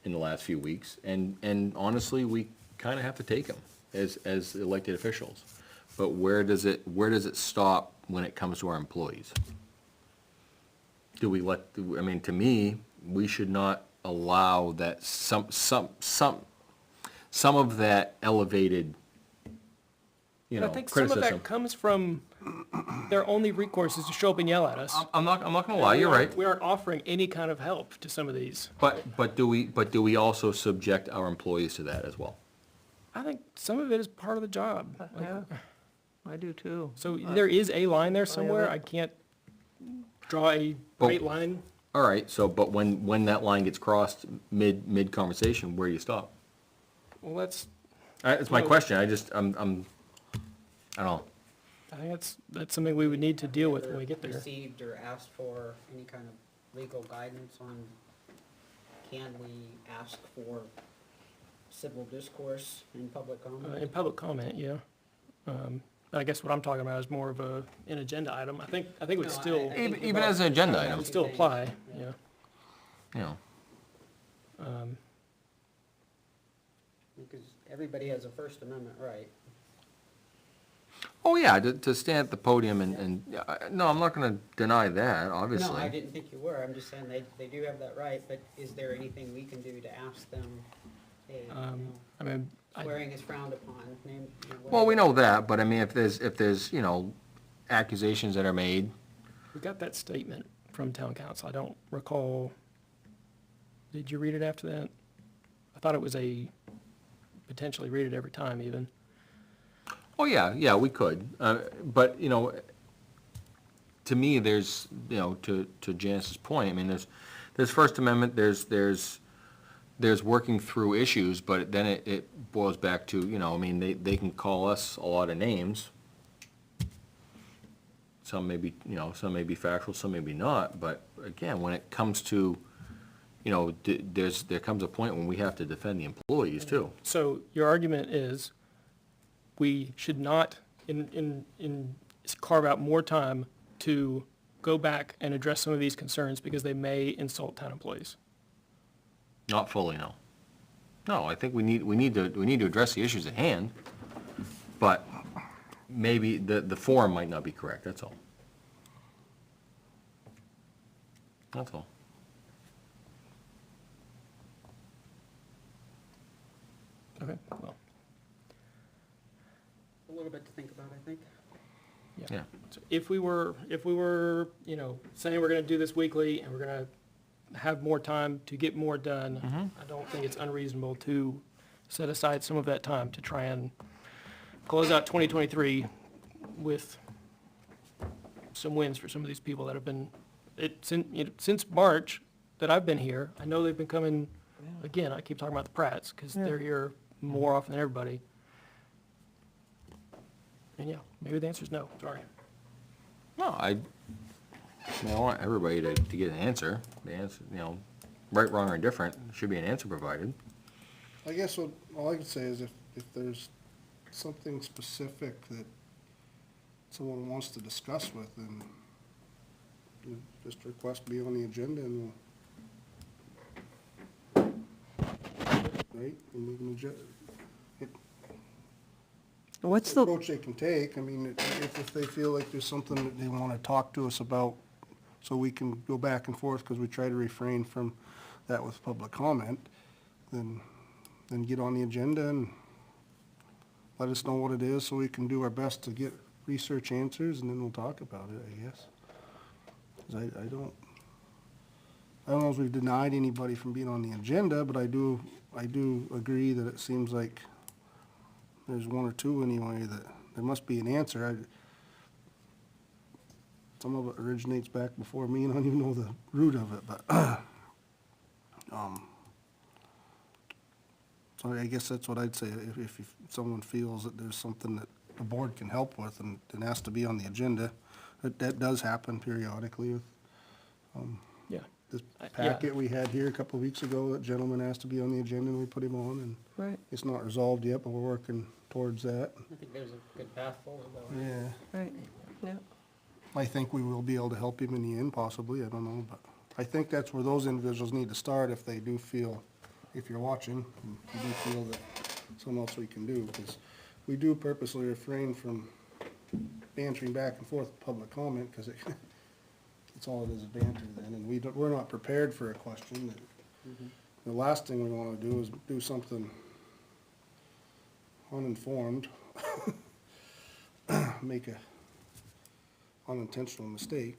in the last few weeks, and honestly, we kind of have to take them as elected officials. But where does it stop when it comes to our employees? Do we to me, we should not allow that some of that elevated, And I think some of criticism. that comes from their only recourse is to show up and yell at us. I'm not gonna lie, you're right. We aren't offering any kind of help to some of these. But do we also subject our employees to that as well? I think some of it is part of the job. Yeah, I do too. So there is a line there somewhere. but- I can't draw a great line. All right, but when that line gets crossed mid conversation, where do you stop? Well, that's My question, I don't know. I think that's something we would need to deal with when we get there. Received or asked for any kind of legal guidance on can we ask for civil discourse in public comment? In public comment, yeah. I guess what I'm talking about is more of an agenda item. I think it would No, still, I think Even as an agenda item, would still apply, yeah. you know. Because everybody has a First Amendment right. Oh, yeah, to stand at the podium no, I'm not gonna deny that, obviously. No, I didn't think you were, I'm just saying they do have that right, but is there anything we can do to ask them, hey, I mean, swearing is frowned upon, name, Well, we whatever. know that, but I mean, if there's, accusations that are made, we got that statement from town council. I don't recall, did you read it after that? I thought it was potentially read it every time even. oh, yeah, we could. But, to me, there's, to Janice's point, I mean, there's First Amendment, there's working through issues, but then it boils back to, I mean, they can call us a lot of names. Some may be, some may be factual, some may be not, but again, when it comes to, there comes a point when we have to defend the employees too. So your argument is we should not carve out more time to go back and address some of these concerns because they may insult town employees. Not fully, no. No, I think we need to address the issues at hand, but maybe the forum might not be correct, that's all. That's all. Okay, well, A little bit to think about, I think. Yeah. so if we were, saying we're gonna do this weekly and we're gonna have more time to get more done, I don't think it's unreasonable to set aside some of that time to try and close out 2023 with some wins for some of these people that have been, since March that I've been here, I know they've been coming, again, I keep talking about the Pratts, because they're here more often than everybody. And yeah, maybe the answer is no, sorry. No, I want everybody to get an answer. The answer, right, wrong, or indifferent, should be an answer provided. I guess all I can say is if there's something specific that someone wants to discuss with, then just request be on the agenda and right? And we can What's the, approach they can take. I mean, if they feel like there's something that they want to talk to us about, so we can go back and forth, because we try to refrain from that with public comment, then get on the agenda and let us know what it is, so we can do our best to get research answers, and then we'll talk about it, I guess. 'Cause I don't know if we've denied anybody from being on the agenda, but I do agree that it seems like there's one or two anyway that there must be an answer. Some of it originates back before me, and I don't even know the root of it, but, so I guess that's what I'd say. If someone feels that there's something that the board can help with and has to be on the agenda, that does happen periodically with, Yeah. this Yeah. packet we had here a couple of weeks ago, that gentleman asked to be on the agenda, and we put him on, and right, it's not resolved yet, but we're working towards that. I think there's a good path forward though. Yeah. right, yeah. I think we will be able to help him in the end, possibly, I don't know, but I think that's where those individuals need to start if they do feel, if you're watching, and you do feel that something else we can do, because we do purposely refrain from bantering back and forth with public comment, because it's all it is, banter then, and we're not prepared for a question. The last thing we wanna do is do something uninformed, make a unintentional mistake.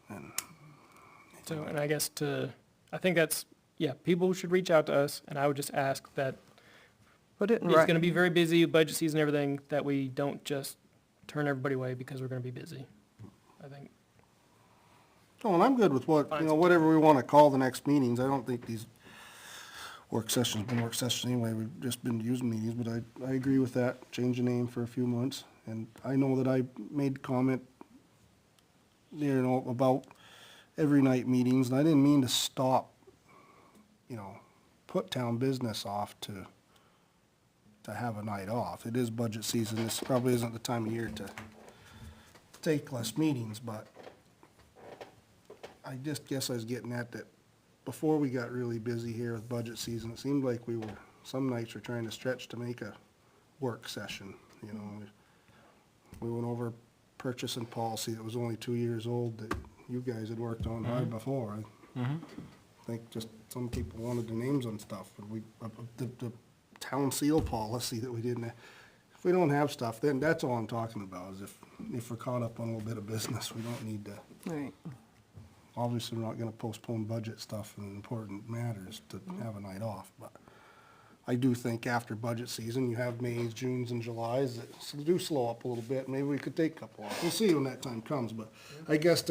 And So, and I guess I think that's, yeah, people should reach out to us, and I would just ask that Put it in it's gonna writing. be very busy, budget season, and everything, that we don't just turn everybody away because we're gonna be busy. I think, Oh, and I'm good with whatever we wanna call the next meetings. I don't think these work sessions been work sessions anyway. We've just been using meetings, but I agree with that. Change the name for a few months. And I know that I made comment, about every night meetings, and I didn't mean to stop, you know, put town business off to have a night off. It is budget season, this probably isn't the time of year to take less meetings, but I just guess I was getting at that before we got really busy here with budget season, it seemed like some nights were trying to stretch to make a work session, you know. We went over purchasing policy that was only 2 years old that you guys had worked on hard before. I think just some people wanted their names on stuff, and the town seal policy that we didn't have. If we don't have stuff, then that's all I'm talking about, is if we're caught up on a little bit of business, we don't need to. Right. Obviously, we're not gonna postpone budget stuff and important matters to have a night off, but I do think after budget season, you have Mays, Junes, and Julys that do slow up a little bit. Maybe we could take a couple off. We'll see when that time comes, but I guess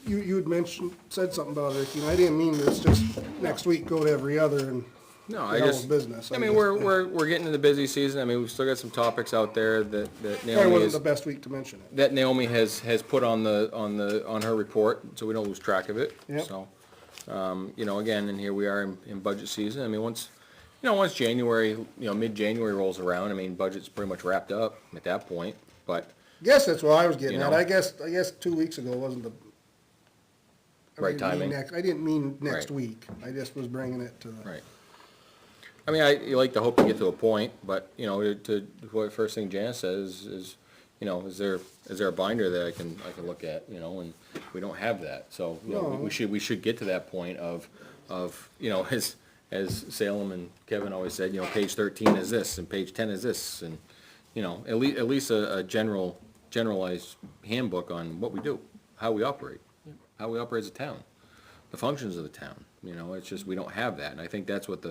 you had said something about it, Ricky, and I didn't mean this just next week, go to every other and No, get I on just, with business. I mean, guess, we're getting into the busy season. I mean, we've still got some topics out there that Probably Naomi wasn't is, the best week to mention it. that Naomi has put on her report, so we don't lose track of it. Yep. So, you know, again, and here we are in budget season. I mean, once January, mid-January rolls around, I mean, budget's pretty much wrapped up at that point, but, Guess that's what I was getting You at. know. I guess 2 weeks ago wasn't the. Right timing. I didn't mean next Right. week. I just was bringing it to the. right. I mean, you like to hope to get to a point, but, you know, to what first thing Janice says is, you know, is there a binder that I can look at, you know, and we don't have that, so, you know, No. we should get to that point of, you know, as Salem and Kevin always said, you know, page 13 is this, and page 10 is this, and, you know, at least a generalized handbook on what we do, how we operate as a town, the functions of the town, you know, it's just, we don't have that, and I think that's what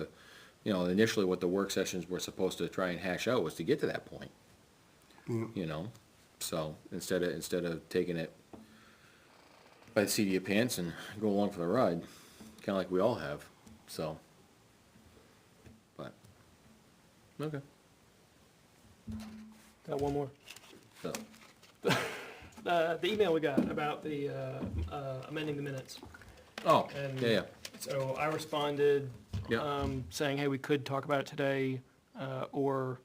initially what the work sessions were supposed to try and hash out was to get to that point. You know, so instead of taking it by the seat of your pants and go along for the ride, kinda like we all have, so. But, okay, Got one more. so, The email we got about the amending the minutes. oh, And yeah, So I responded, Yeah. saying, hey, we could talk about it today, or,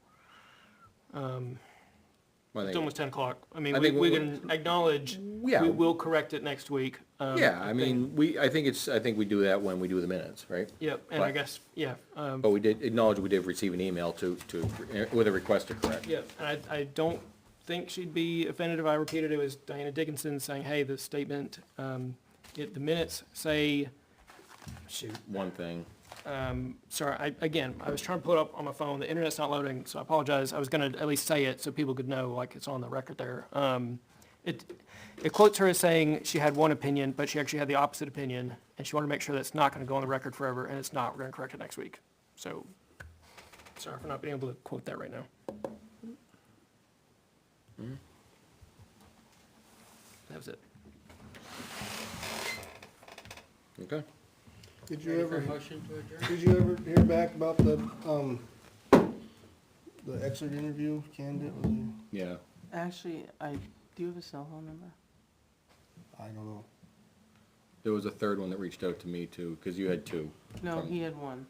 Well, I it's think- almost 10 o'clock. I mean, I we think we we- can acknowledge, Yeah. we will correct it next week. Yeah, I mean, I think we do that when we do the minutes, right? Yep, and I but- guess, yeah, But we did acknowledge we did receive an email with a request to correct. yeah, and I don't think she'd be offended if I repeated it. It was Diana Dickinson saying, hey, the statement, the minutes say, shoot, One thing, sorry, I was trying to pull it up on my phone, the internet's not loading, so I apologize. I was gonna at least say it so people could know, like, it's on the record there. It quotes her as saying she had one opinion, but she actually had the opposite opinion, and she wanted to make sure that's not gonna go on the record forever, and it's not, we're gonna correct it next week. So, sorry for not being able to quote that right now. That was it. okay. Did you Ready for ever, a motion to adjourn? did you ever hear back about the exit interview candidate? Was he- Yeah, Actually, do you have a cell phone number? I don't know. there was a third one that reached out to me too, because you had two. No, from- he had one.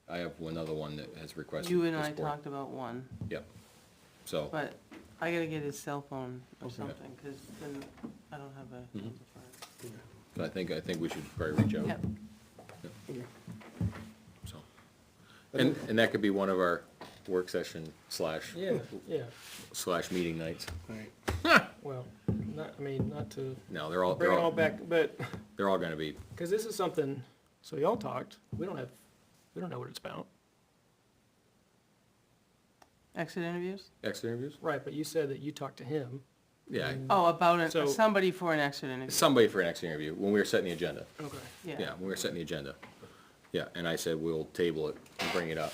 I have one other one that has requested. You and this I board. talked about one, Yep, so, but I gotta get his cell phone or Okay. something, cause then I don't have a number for it. I think we should probably reach out. Yep. So, and that could be one of our work session slash meeting nights. Right. Well, not to No, they're all, bring it all back, but, they're all gonna be, because this is something, so y'all talked, we don't know what it's about. Exit interviews? exit interviews? Right, but you said that you talked to him. Yeah, Oh, about So- somebody for an exit interview. somebody for an exit interview, when we were setting the agenda. Okay. Yeah, when we were setting the agenda. Yeah, and I said we'll table it and bring it up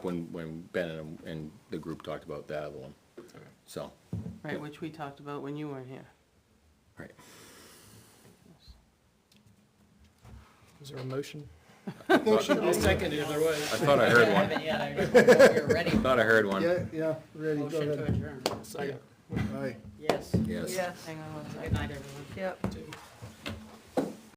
when Ben and the group talked about that other one. So, Right, which we talked about when you weren't here. right. Is there a motion? Motion. I'll second it either way. I thought I heard one. Haven't yet, I just wonder if you're ready. Thought I heard one. Yeah, ready, go Motion to ahead. adjourn. Second. Aye. Yes. Yes. Yes, Hang on one second. Good night, everyone. yep. Two.